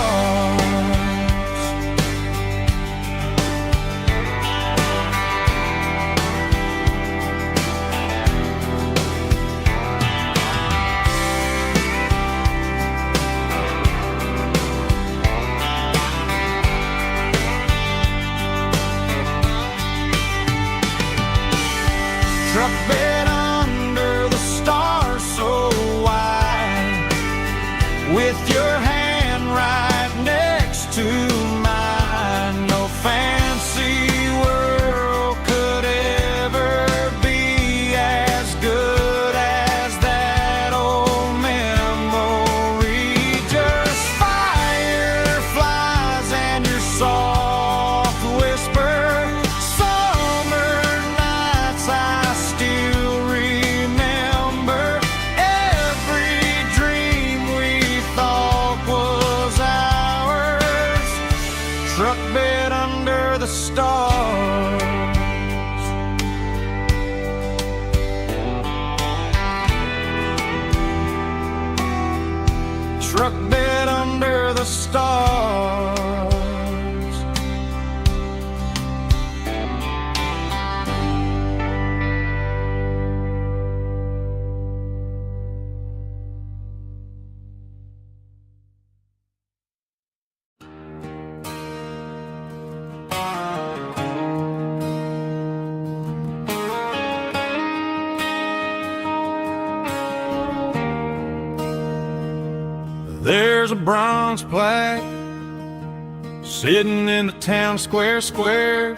Truck bed under the stars so wide, with your hand right next to mine. No fancy world could ever be as good as that old memory. Just fire there's a bronze plaque sitting in the town square.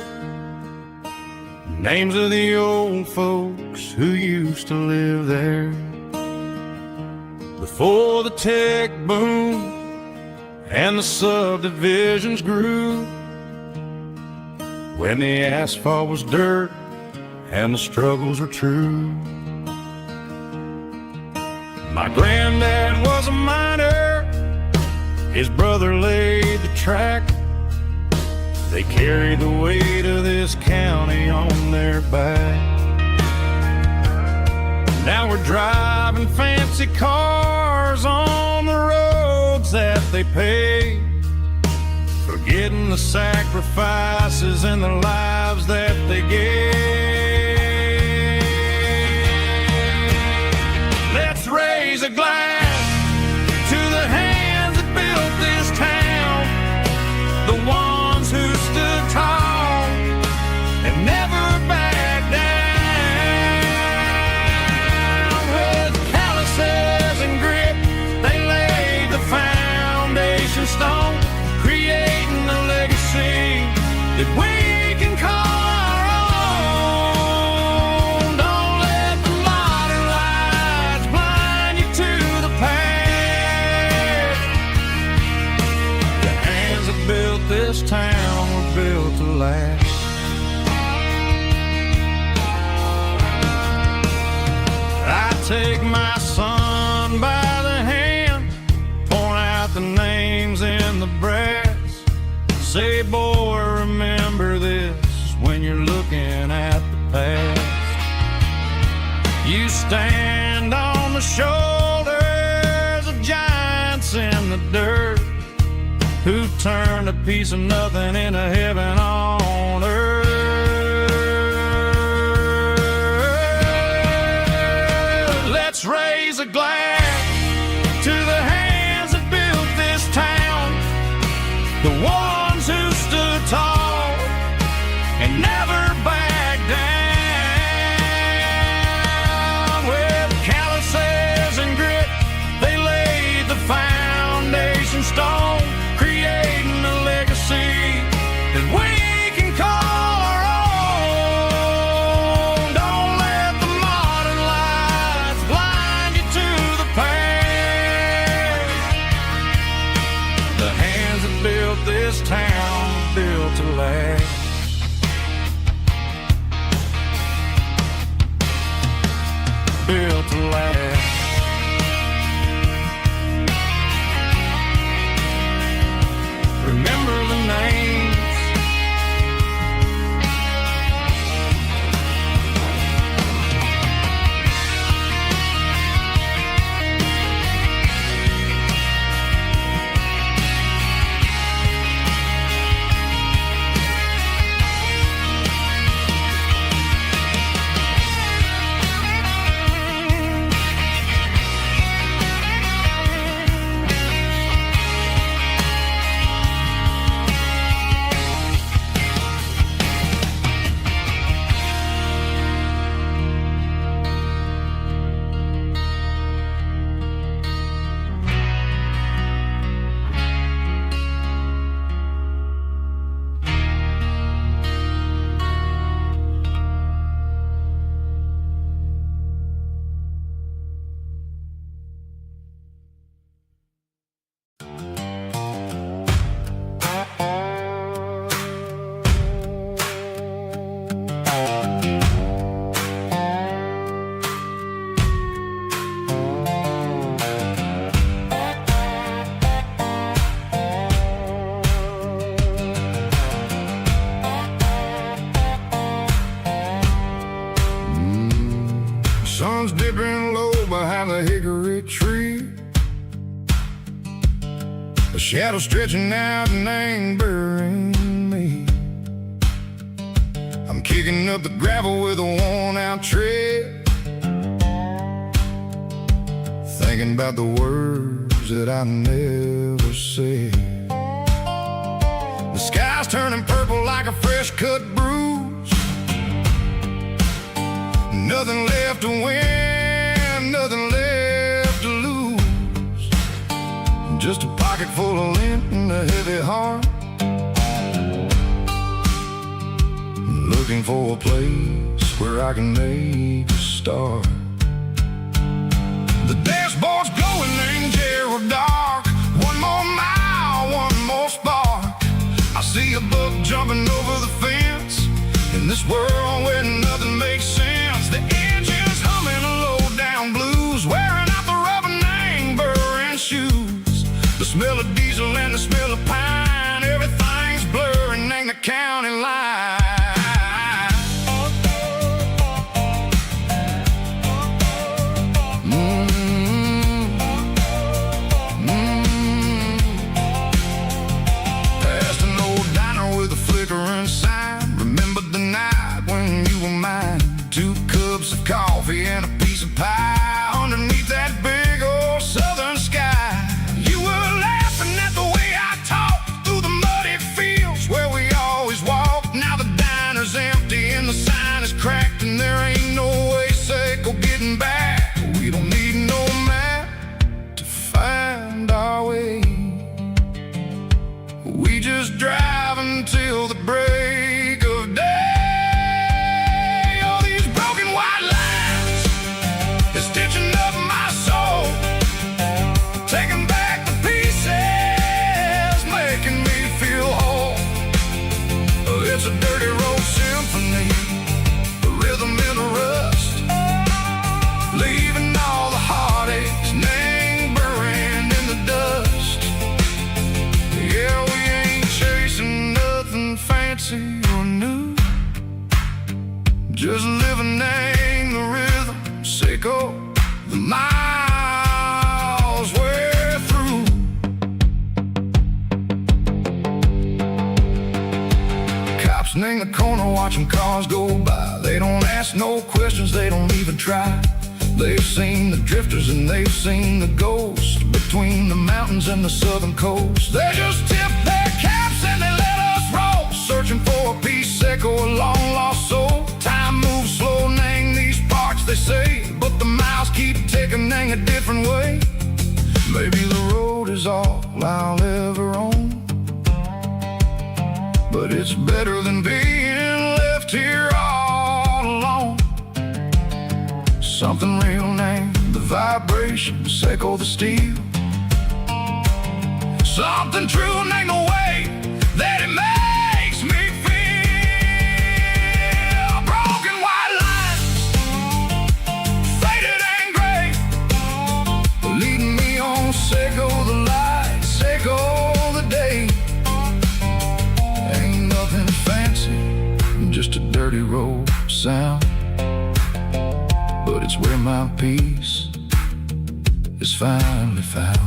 Names of the old folks who used to live there before the tech boom and the subdivisions grew, when the asphalt was dirt and the struggles were true. My granddad was a miner, his brother laid the track. They carried the weight of this county on their back. Now we're driving fancy cars on the roads that they paved, forgetting the sacrifices and the lives that they gave. Let's raise a glass to the hands that built this town, the ones who stood tall and never backed down. With calluses and grit, they laid the foundation stone, creating a legacy that we can call our own. Don't let the modern lights blind you to the past. The hands that built this town were built to last. I take my son by the hand, point out the names in the brass. Say, boy, remember this when you're looking at the past. You stand on the shoulders of giants in the dirt, who turned a piece of nothing into heaven on earth. Let's raise a glass to the hands that built this town, the ones who stood tall and never backed down. With calluses and grit, they laid the foundation stone, creating a legacy that we can call our own. Don't let the modern lights blind you to the past. The hands that built this town were built to last. Built to last. Remember the names. Sun's dipping low behind the hickory tree, a shadow stretching out and angering me. I'm kicking up the gravel with a worn-out tread, thinking about the words that I never said. The sky's turning purple like a fresh-cut bruise. Nothing left to win, nothing left to lose. Just a pocket full of lint and a heavy heart, looking for a place where I can make a start. The dashboard's glowing in Gerald dark. One more mile, one more spark. I see a buck jumping over the fence in this world where nothing makes sense. The engine's humming a low-down blues, wearing out the rubber name burring shoes. The smell of diesel and the smell of pine, everything's blurring in the county line. Coffee and a piece of pie underneath that big old southern sky. You were laughing at the way I talked through the muddy fields where we always walked. Now the diner's empty and the sign is cracked, and there ain't no way Seiko getting back. We don't need no map to find our way. We just drive until the break of day. Stitching up my soul, taking back the pieces, making me feel whole. It's a dirty road symphony, a rhythm in the rust, leaving all the heartaches lingering in the dust. Yeah, we ain't chasing nothing fancy or new, just living in the rhythm. Seiko, the miles we're through. Cops in the corner watching cars go by. They don't ask no questions, they don't even try. They've seen the drifters and they've seen the ghosts between the mountains and the southern coast. They just tip their caps and they let us roll, searching for a piece, Seiko, a long lost soul. Time moves slow, nang these parts, they say, but the miles keep ticking a different way. Maybe the road is all I'll ever own, but it's better than being left here all alone. Something real named the vibration, Seiko the steel. Something true named the way that it makes me feel. Broken white lines, faded and gray, leading me on. Seiko the light, Seiko the day. Ain't nothing fancy, just a dirty road sound, but it's where my peace is finally found.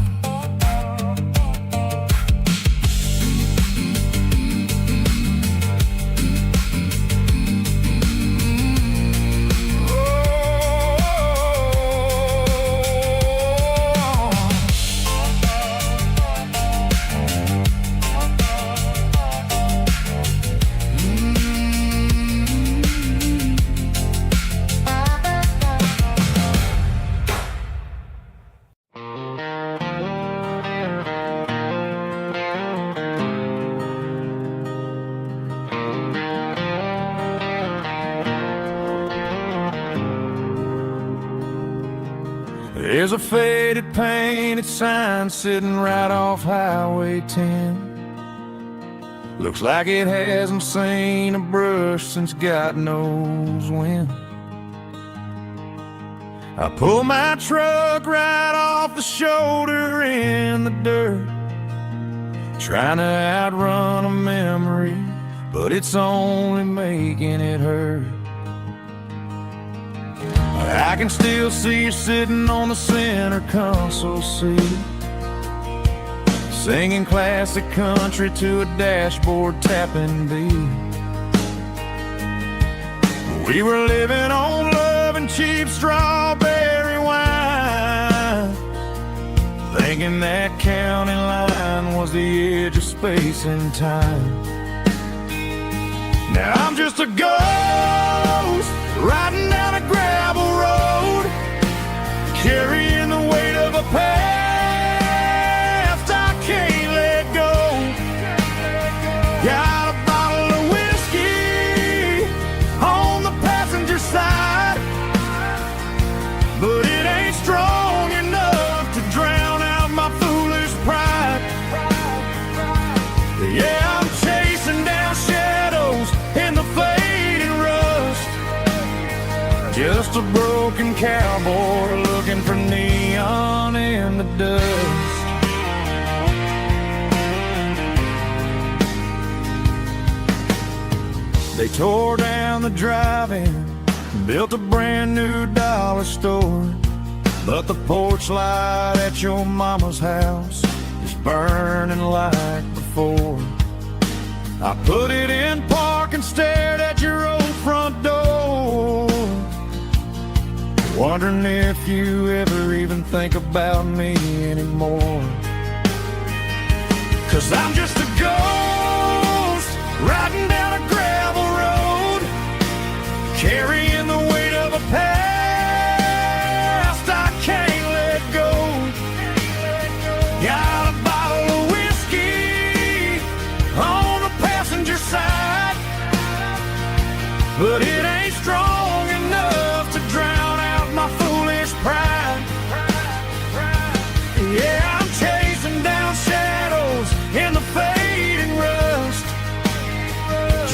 There's a faded painted sign sitting right off Highway 10. Looks like it hasn't seen a brush since God knows when. I pull my truck right off the shoulder in the dirt, trying to outrun a memory, but it's only making it hurt. I can still see you sitting on the center console seat, singing classic country to a dashboard tapping beat. We were living on love and cheap strawberry wine, thinking that county line was the edge of space and time. Now I'm just a ghost riding down a gravel road, carrying the weight of a past I can't Just a broken cowboy looking for neon in the dust. They tore down the drive-in, built a brand new dollar store, but the porch light at your mama's house is burning like before. I put it in park and stared at your old front door, wondering if you ever even think about me anymore. 'Cause I'm just a ghost riding down a gravel road, carrying the weight of a past I can't let go. Got a bottle of whiskey on the passenger side, but it ain't strong enough to drown out my foolish pride. Yeah, I'm chasing down shadows in the fading rust,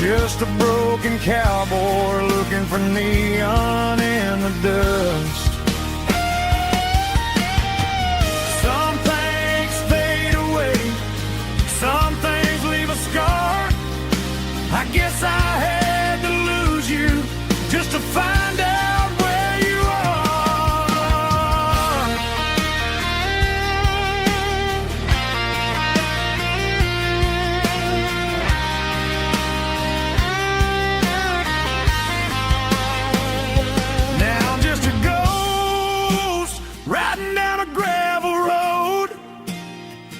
just a broken cowboy looking for neon in the dust. Some things fade away, some things leave a scar. I guess I had to lose you just to find out where you are. Now I'm just a ghost riding down a gravel road,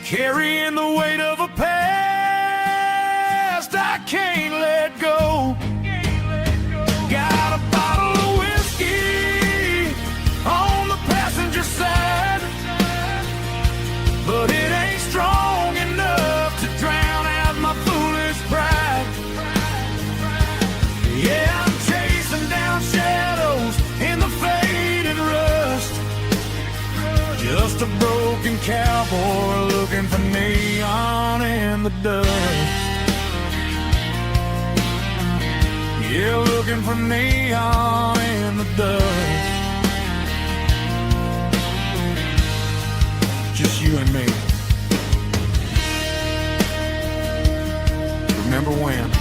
carrying the weight of a past I can't let go. Got a bottle of whiskey on the passenger side, but it ain't strong enough to drown out my foolish pride. Yeah, I'm chasing down shadows in the faded rust, just a broken cowboy looking for neon in the dust. Yeah, looking for neon in the dust. Just you and me. Remember when?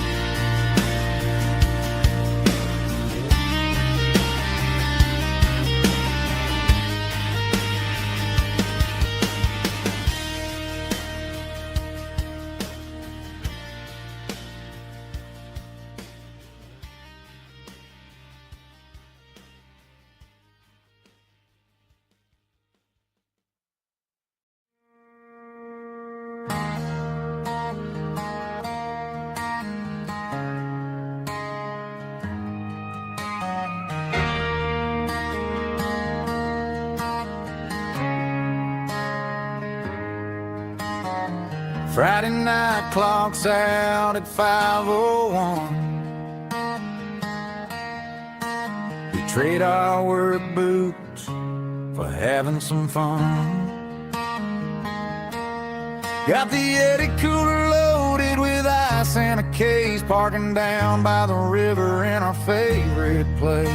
Friday night clock's out at 5:01. We trade our work boots for having some fun. Got the Yeti cooler loaded with ice and a case, parking down by the river in our favorite place.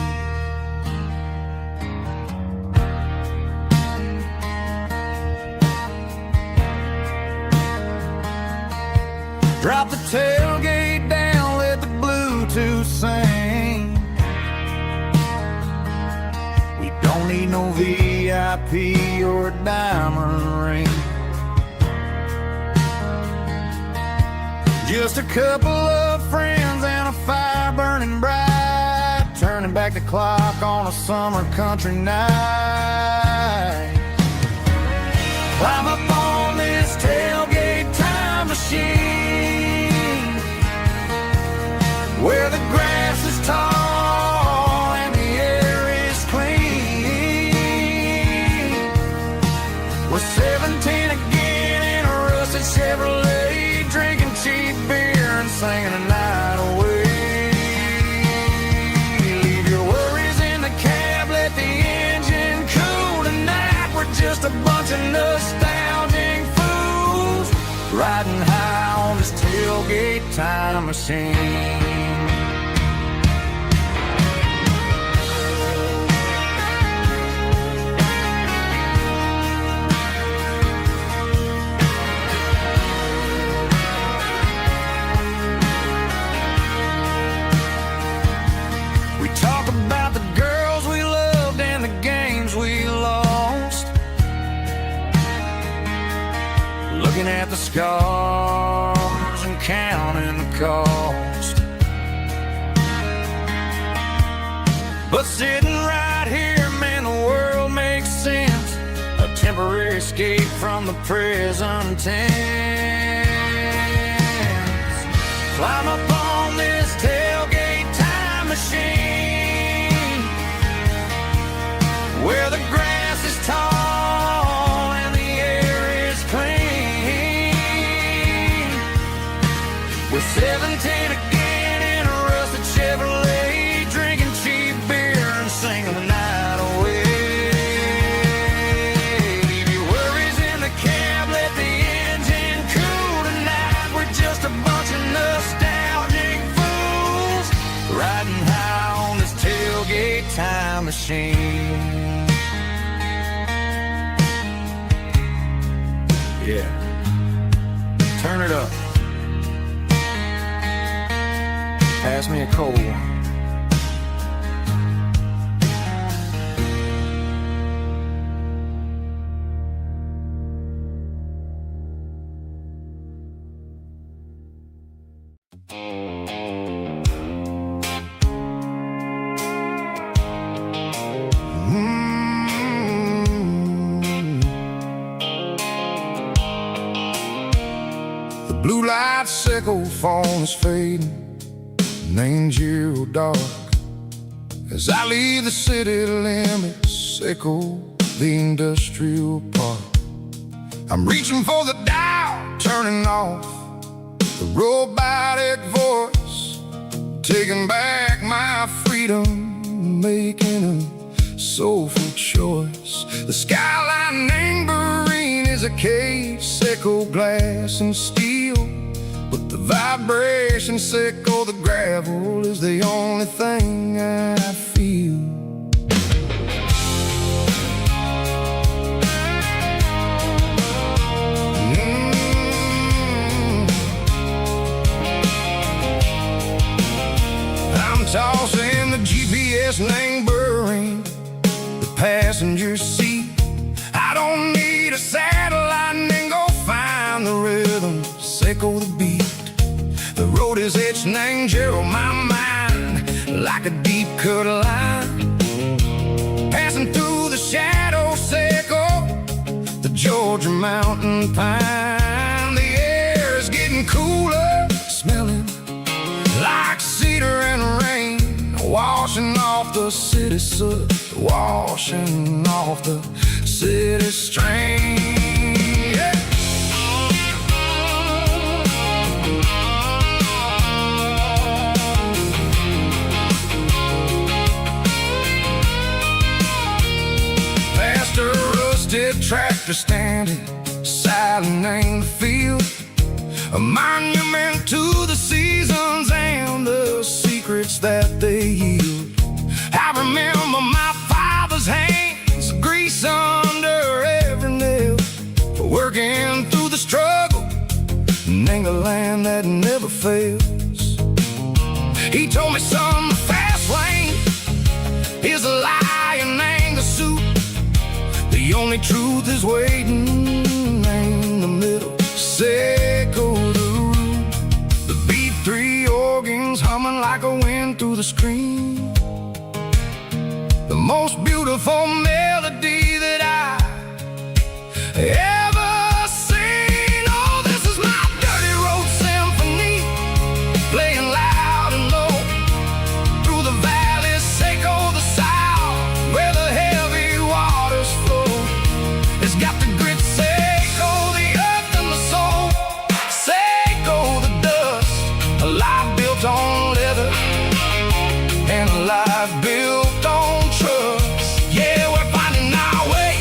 Drop the tailgate down, let the Bluetooth sing. We don't need no VIP or a diamond ring, just a couple of friends and a fire burning bright, turning back the clock on a summer country night. Climb up on this tailgate time machine, where the grass is tall and the air is clean. We're 17 again in a rusted Chevrolet, drinking cheap beer and singing a night away. Leave your worries in the cab, let the engine cool tonight. We're just a bunch of nostalgic fools riding high on this tailgate time machine. the scars and counting the cost. But sitting right here, man, the world makes sense. A temporary escape from the present tense. Climb up on this tailgate time machine, where the grass is tall and the air is clean. With 17 again in a rusted Chevrolet, drinking cheap beer and singing the night away. Leave your worries in the cab, let the engine cool tonight. We're just a bunch of nostalgic fools riding high on this tailgate time machine. Yeah, turn it up. Pass me a cold one. The blue light sickle phone is fading, named zero dark. As I leave the city limits, echo the industrial park. I'm reaching for the dial, turning off the robotic voice, taking back my freedom, making a soulful choice. The skyline named Marine is a cage, sickle glass and steel, but the vibration sickle, the gravel, is the only thing I feel. I'm tossing the GPS named Burring, the passenger seat. I don't need a satellite and go find the rhythm, sickle the beat. The road is etched named Gerald, my mind, like a deep cut line. Passing through the shadow sickle, the Georgia mountain pine. The air is getting cooler, smelling like cedar and rain, washing off the city soot, washing off the city strain. Yeah. Past a rusted tractor standing silent in the field, a monument to the seasons and the secrets that they yield. I remember my father's hands, grease under every nail, working through the struggle, and the land that never fails. He told me, son, the fast lane is a lie and the suit. The only truth is waiting in the middle. Sickle the root, the B3 organs humming like a wind through the screen. The most beautiful melody that I ever seen. Oh, this is my dirty road symphony, playing loud and low through the valleys, sickle the south, where the heavy waters flow. It's got the grit, sickle the earth and the soul, sickle the dust, a life built on leather and a life built on trust. Yeah, we're finding our way,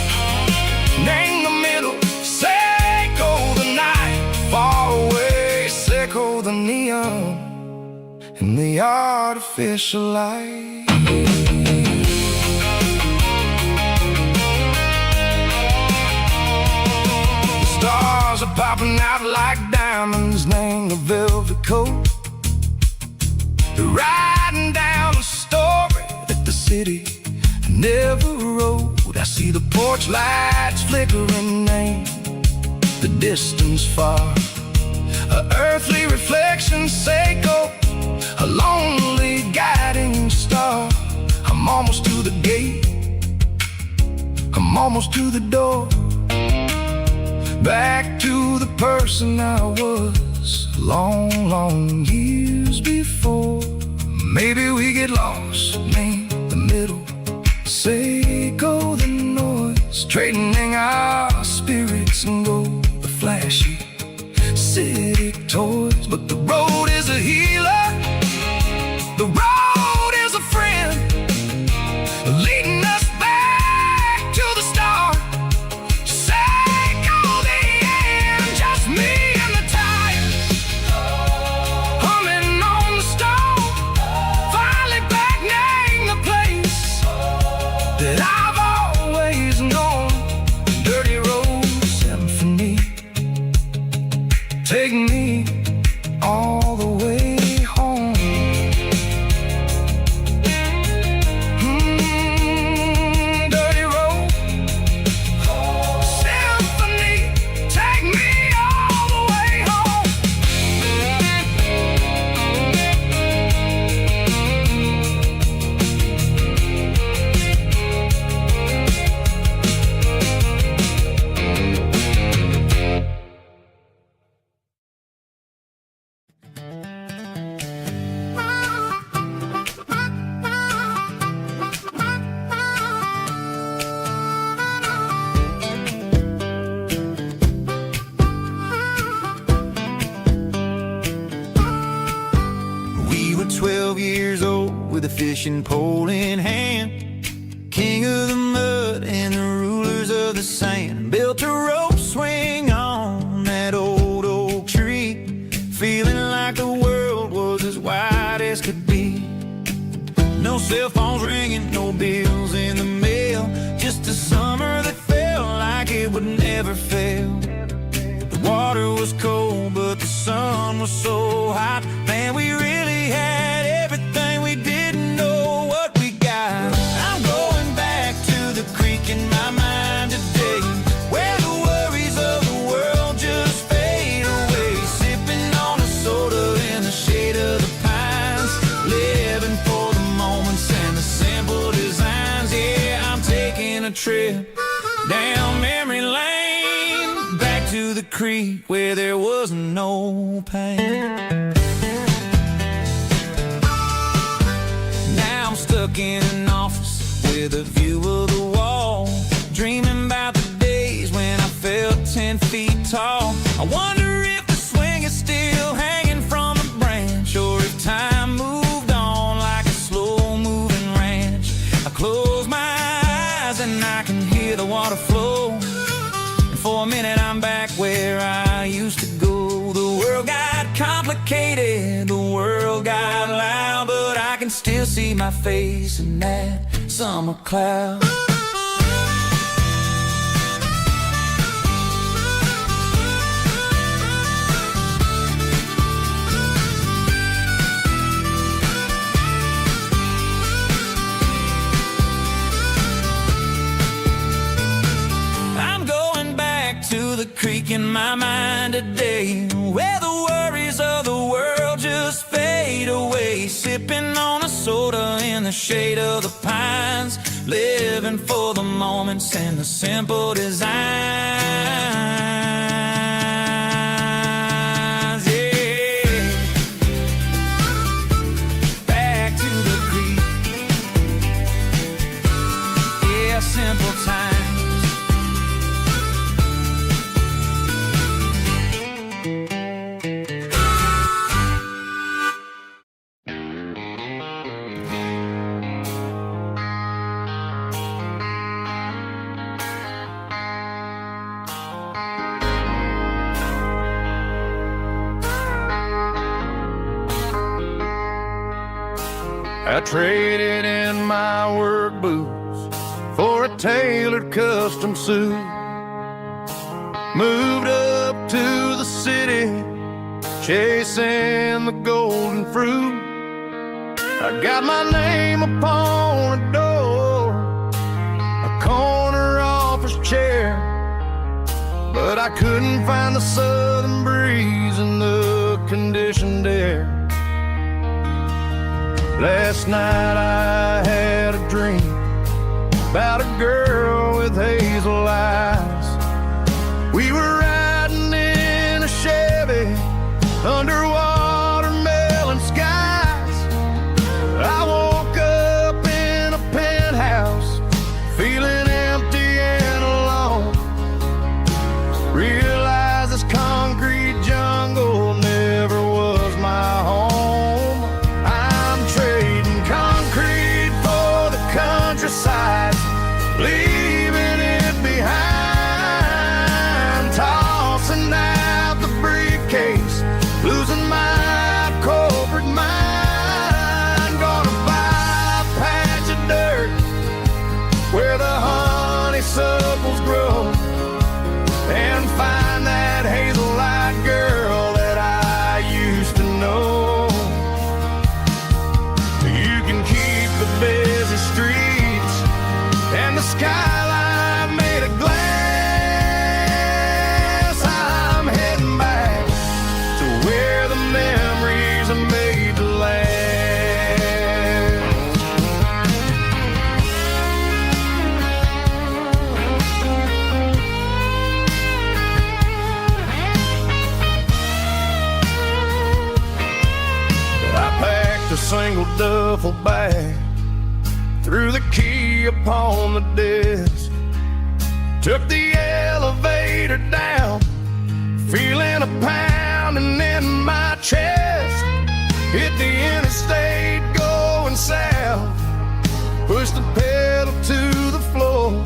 name the middle, sickle the night, far away, sickle the neon and the artificial light. The stars are popping out like diamonds, name the velvet coat. They're riding down a story that the city never wrote. I see the porch lights flickering, name the distance far. A earthly reflection, Seiko, a lonely guiding star. I'm almost to the gate, I'm almost to the door. Back to the person I was long, long years before. Maybe we get lost, Maine, the middle, Seiko, the noise, trading our spirits and go the flashy city toys. But the road is a healer, the road is a friend, leading us back to the start. Seiko, the end, just me and the tires, humming on the stove, finally back near the place that I've always known. Dirty road symphony, take me all the way home. Dirty road symphony, take me all the way home. We were 12 years old with a fishing pole in hand, king of the mud and the rulers of the sand. Built a rope swing on that old oak tree, feeling like the world was as wide as could be. No cell phones ringing, no bills in the mail, just a summer that felt like it would never fail. The water was cold, but the sun was so hot. Man, we really had everything, we didn't know what we got. I'm going back to the creek in my mind today, where the worries of the world just fade away. Sipping on a soda in the shade of the pines, living for the moments and the simple designs. Yeah, I'm taking a trip down memory lane, back to the creek where there was no pain. Now I'm stuck in an office with a view of the wall, dreaming about the days when I felt 10 feet tall. I wonder if the swing is still hanging from a branch, or if time moved on like a slow-moving ranch. I close my eyes and I can hear the water flow, and for a minute I'm back where I used to go. The world got complicated, the world got loud, but I can still see my face in that summer cloud. I'm going back to the creek in my mind today, where the worries of the world just fade away. Sipping on a soda in the shade of the pines, living for the moments and the simple designs. Yeah, back to the creek. Yeah, simple times. I traded in my work boots for a tailored custom suit. Moved up to the city, chasing the golden fruit. I got my name upon a door, a corner office chair, but I couldn't find the southern breeze in the conditioned air. Last night I had a dream about a girl with hazel eyes. We were riding in a Chevy under watermelon skies. I woke up in a penthouse feeling empty and alone. Realized this concrete jungle never was my home. I'm trading concrete for the countryside, leaving it behind, tossing out the briefcase, losing my corporate mind. Gonna buy a patch of dirt where the honeysuckles grow, and find that hazel-eyed girl that I used to know. You can keep the busy streets and the skyline made of glass. I'm heading back to where the memories are made to last. I packed a single duffel bag, threw the key upon the desk, took the elevator down, feeling a pounding in my chest. Hit the interstate going south, pushed the pedal to the floor.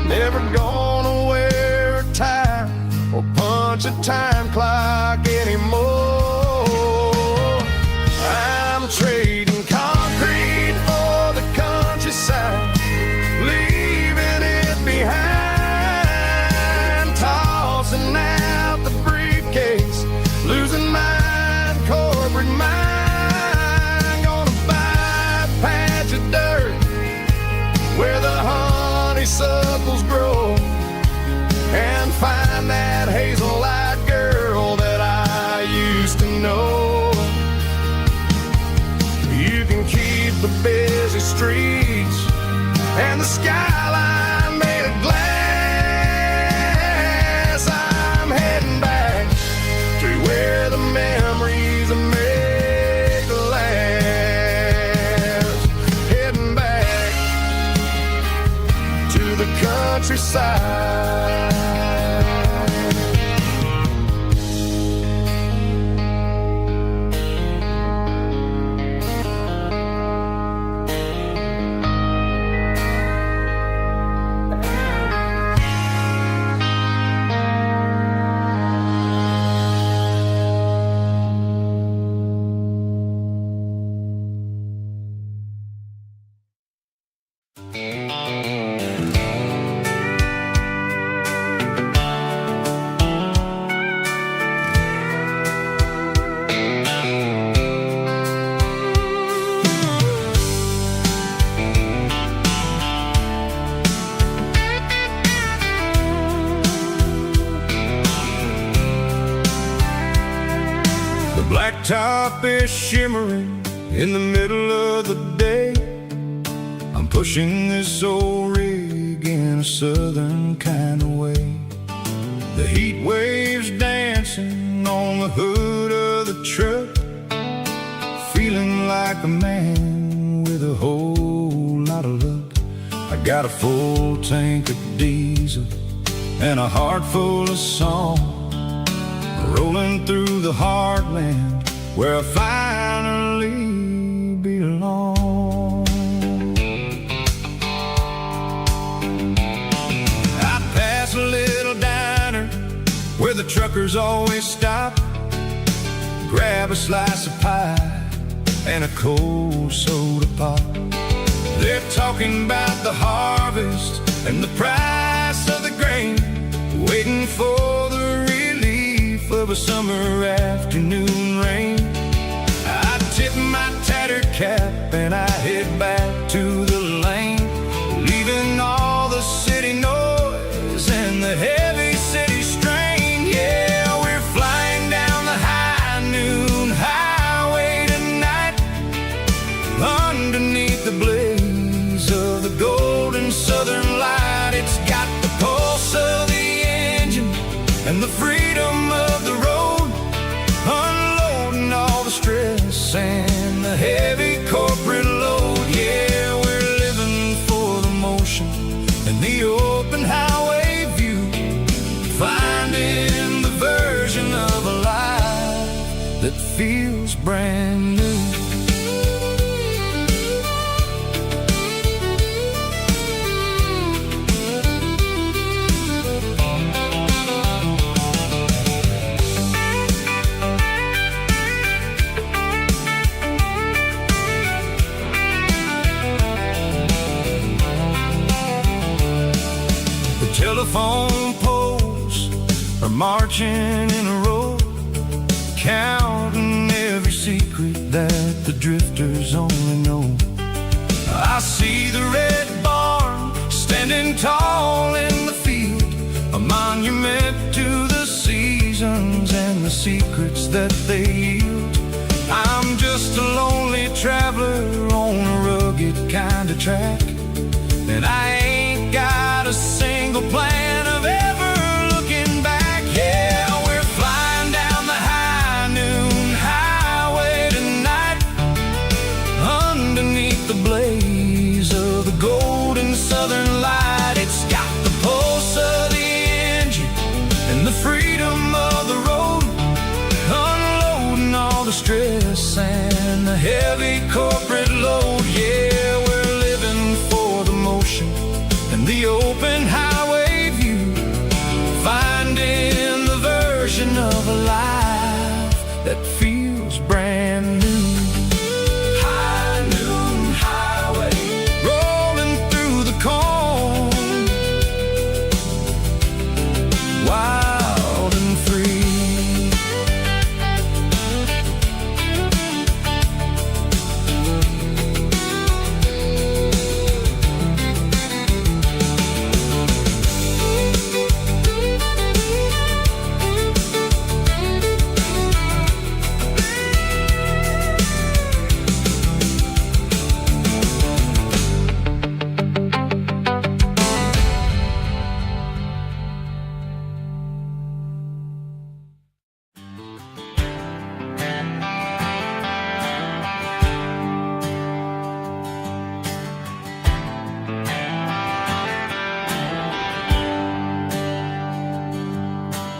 Never gonna wear a tie or punch a time clock anymore. I'm trading concrete for the countryside, leaving it behind, tossing out the briefcase, losing my corporate mind. Gonna buy a patch of dirt where the honeysuckles grow, and find that hazel-eyed girl that I used to know. You can keep the busy streets and the skyline made of glass. I'm heading back to where the memories are made to last. Heading back to the countryside. Blacktop is shimmering in the middle of the day. I'm pushing this old rig in a southern kind of way. The heat waves dancing on the hood of the truck, feeling like a man with a whole lot of luck. I got a full tank of diesel and a heart full of song, rolling through the heartland where I finally belong. I pass a little diner where the truckers always stop, grab a slice of pie and a cold soda pop. They're talking about the harvest and the price of the grain, waiting for the relief of a summer afternoon rain. I tip my tattered cap and I head back to the lane, leaving all the city noise and the heavy city southern light. It's got the pulse of the engine and the freedom of the road, unloading all the stress and the heavy corporate load. Yeah, we're living for the motion and the open highway view, finding the version of a life that feels brand new. Telephone poles are marching in a row, counting every secret that the drifters only know. I see the red barn standing tall in the field, a monument to the seasons and the secrets that they yield. I'm just a lonely traveler on a rugged kind of track, and I ain't got a single plan of ever looking back. Yeah, we're flying down the high noon highway tonight, underneath the blaze of the golden southern light. It's got the pulse of the engine and the freedom of the road, unloading all the stress and the heavy corporate load. Yeah, we're living for the motion and the open highway view, finding the version of a life that feels brand new. High noon highway, rolling through the corn, wild and free.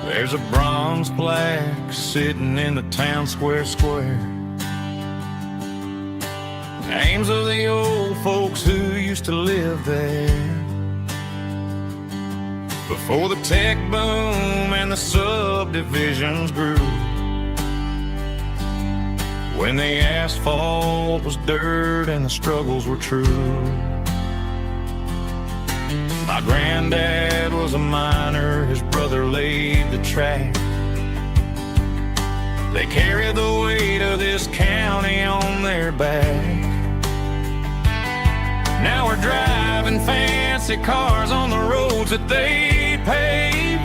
There's a bronze plaque sitting in the town square. Names of the old folks who used to live there before the tech boom and the subdivisions grew, when the asphalt was dirt and the struggles were true. My granddad was a miner, his brother laid the track. They carried the weight of this county on their back. Now we're driving fancy cars on the roads that they paved,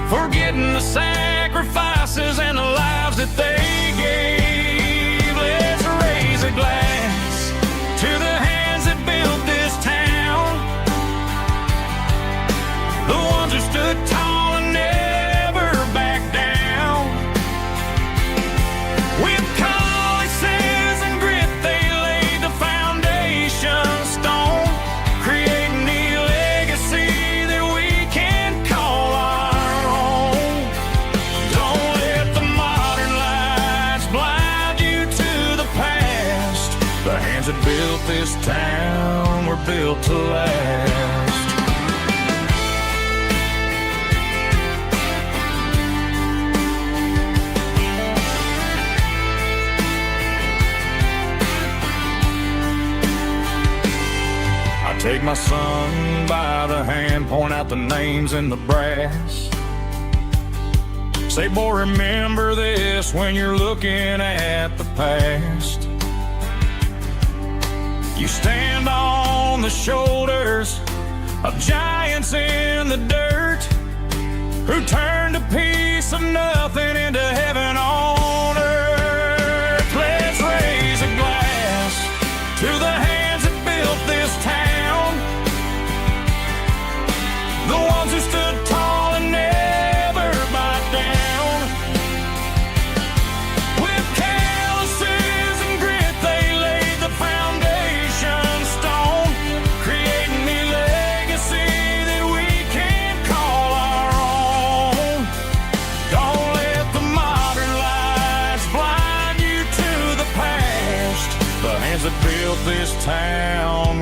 forgetting the sacrifices and the lives that they gave. Let's raise a glass to the hands that built this town, the ones who stood tall and never backed down. With calluses and grit, they laid the foundation stone, creating a legacy that we can call our own. Don't let the modern lights blind you to the past. The hands that built this town were built to last. Take my son by the hand, point out the names in the brass. Say, boy, remember this when you're looking at the past. You stand on the shoulders of giants in the dirt, who turned a piece of nothing into heaven on earth. Let's raise a glass to the hands that built this town,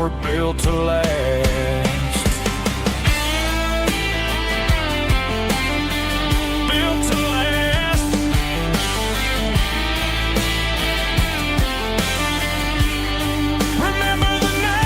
were built to last. Built to last. Remember the name.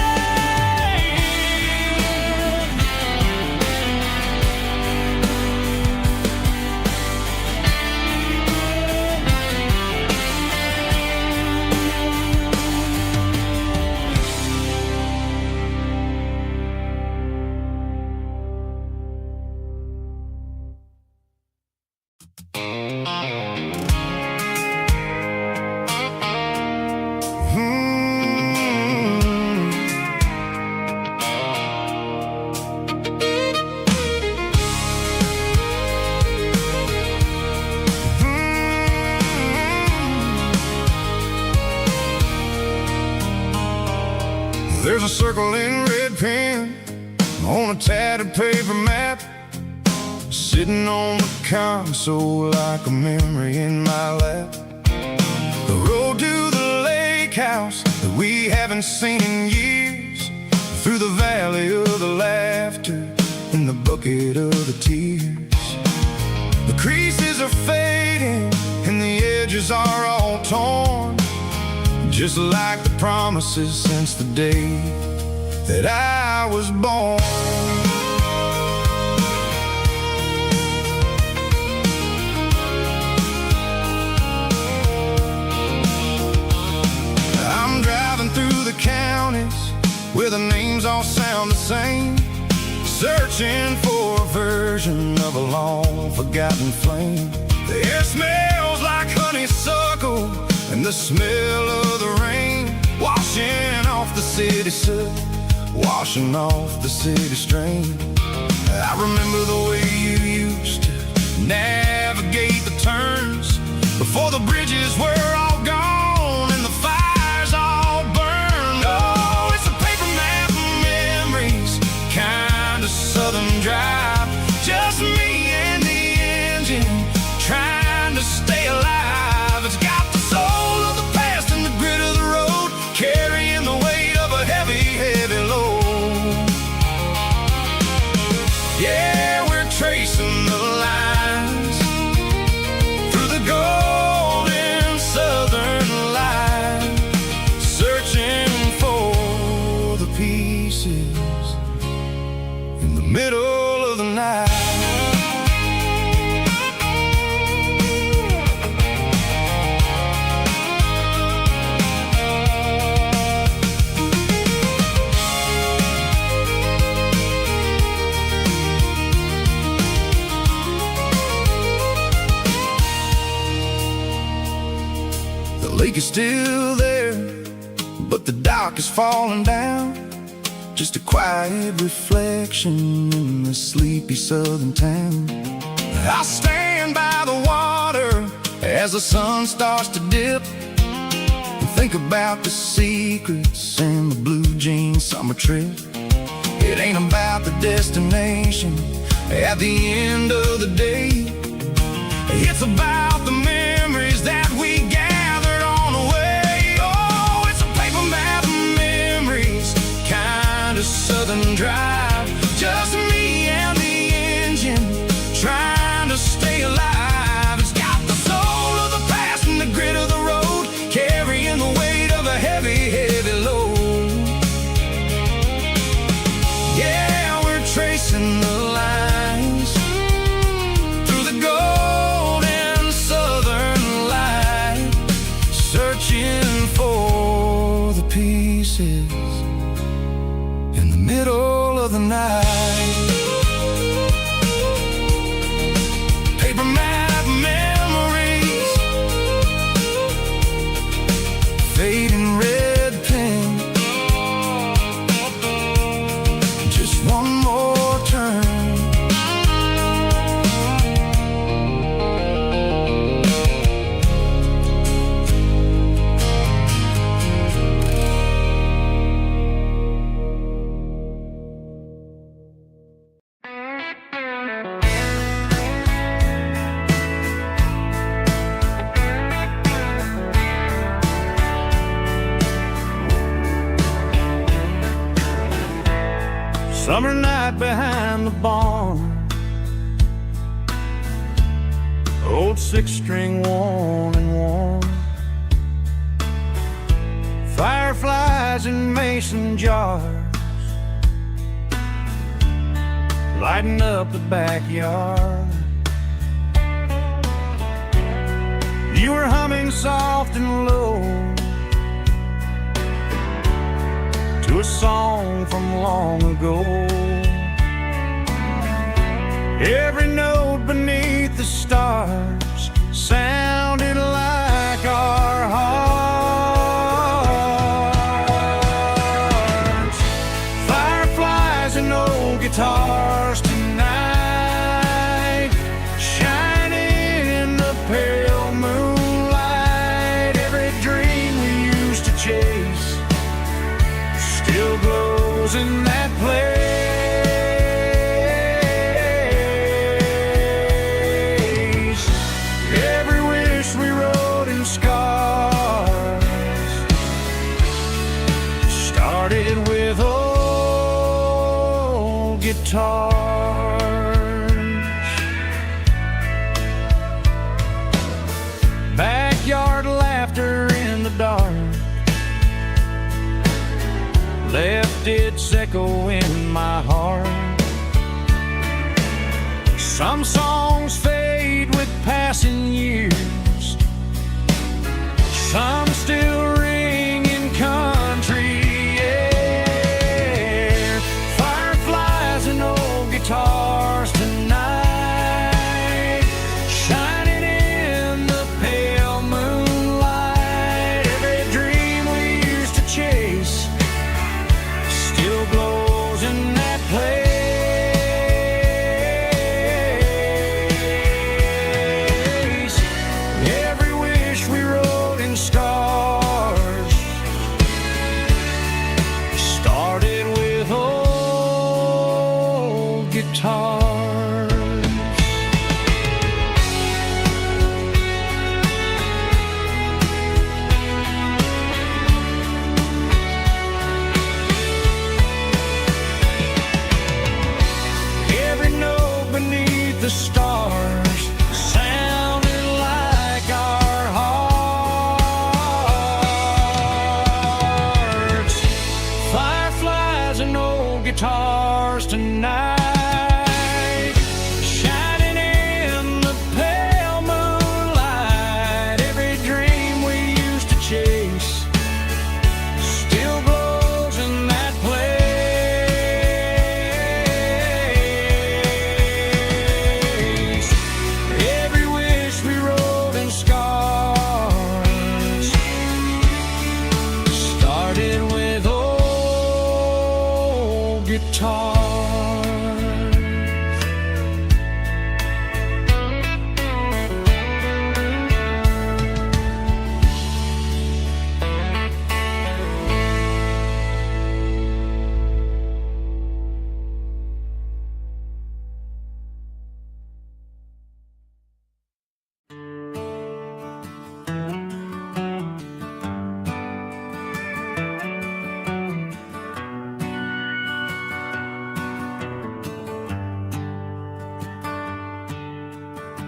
There's a circle in red pen on a tattered paper map, sitting on the console like a memory in my lap. The road to the lake house that we haven't seen in years, through the valley of the laughter and the bucket of the tears. The creases are fading and the edges are all torn, just like the promises since the day that I was born. I'm driving through the counties where the names all sound the same, searching for a version of a long-forgotten flame. The air smells like honeysuckle and the smell of the rain, washing off the city soot, washing off the city strain. I remember the way you used to navigate the turns before the bridges were all gone and the fires all burned. Oh, it's a paper map of memories, kind of southern drive, just me and the engine trying to stay alive. It's got the soul of the past and the grit of the road, carrying the weight of a heavy, heavy load. Yeah, we're tracing the lines through the golden southern light, searching for the pieces in the middle of the night. The lake is still there, but the dock is falling down, just a quiet reflection in the sleepy southern town. I stand by the water as the sun starts to dip, and think about the secrets and the blue jean summer trip. It ain't about the destination at the end of the day, it's about the memories that we gathered on the way. Oh, it's a paper map of memories, kind of southern drive, just me and the engine trying to stay alive. It's got the soul of the past and the grit of the road, carrying the weight of a heavy, heavy load. Yeah, we're tracing the lines through the golden southern light, searching for the pieces in the middle of the night. Paper map memories, fading red pen, just one more turn. Summer night behind the barn, old six-string worn and worn, fireflies in mason jars, lighting up the backyard. You were humming soft and low to a song from long ago. Every note beneath the stars sounded like our hearts. Fireflies and old guitars tonight, shining in the pale moonlight. Every dream we used to chase still glows in that place. Every wish we wrote in scars started with old guitars. Backyard laughter in the dark left its echo in my heart. Some songs fade with passing years, some still ring in country air. Fireflies and old guitars tonight, shining in the pale moonlight. Every dream we used to chase still glows in that place. Every wish we wrote in stars started with old guitars. Every note beneath the stars sounded like our hearts. Fireflies and old guitars tonight, shining in the pale moonlight. Every dream we used to chase still glows in that place. Every wish we wrote in scars started with old guitars.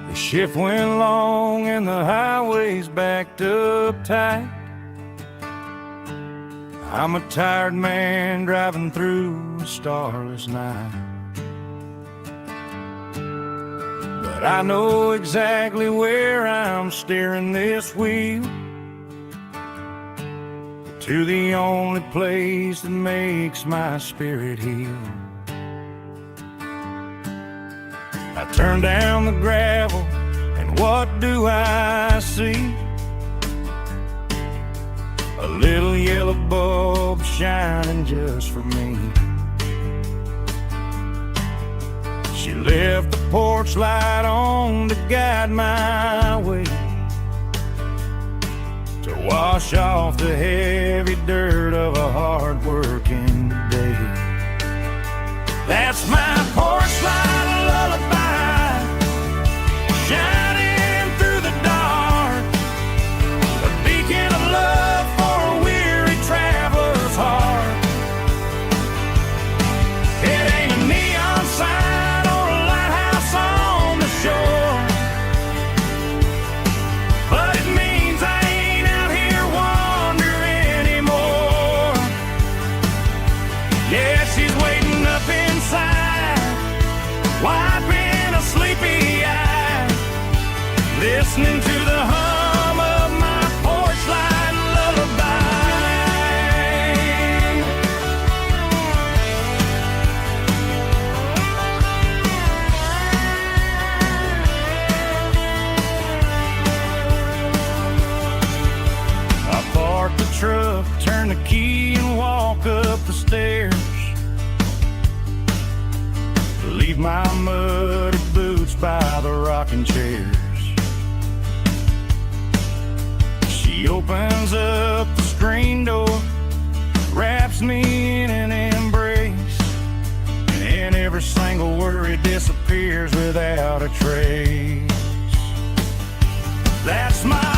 The shift went long and the highways backed up tight. I'm a tired man driving through a starless night, but I know exactly where I'm steering this wheel, to the only place that makes my spirit heal. I turn down the gravel, and what do I see? A little yellow bulb shining just for me. She left the porch light on to guide my way, to wash off the heavy dirt of a hard-working day. That's my porch light lullaby, shining through the dark, a beacon of love for a weary traveler's heart. It listening to the hum of my porch light lullaby. I park the truck, turn the key and walk up the stairs. Leave my muddy boots by the rocking chairs. She opens up the screen door, wraps me in an embrace, and every single worry disappears without a trace. That's my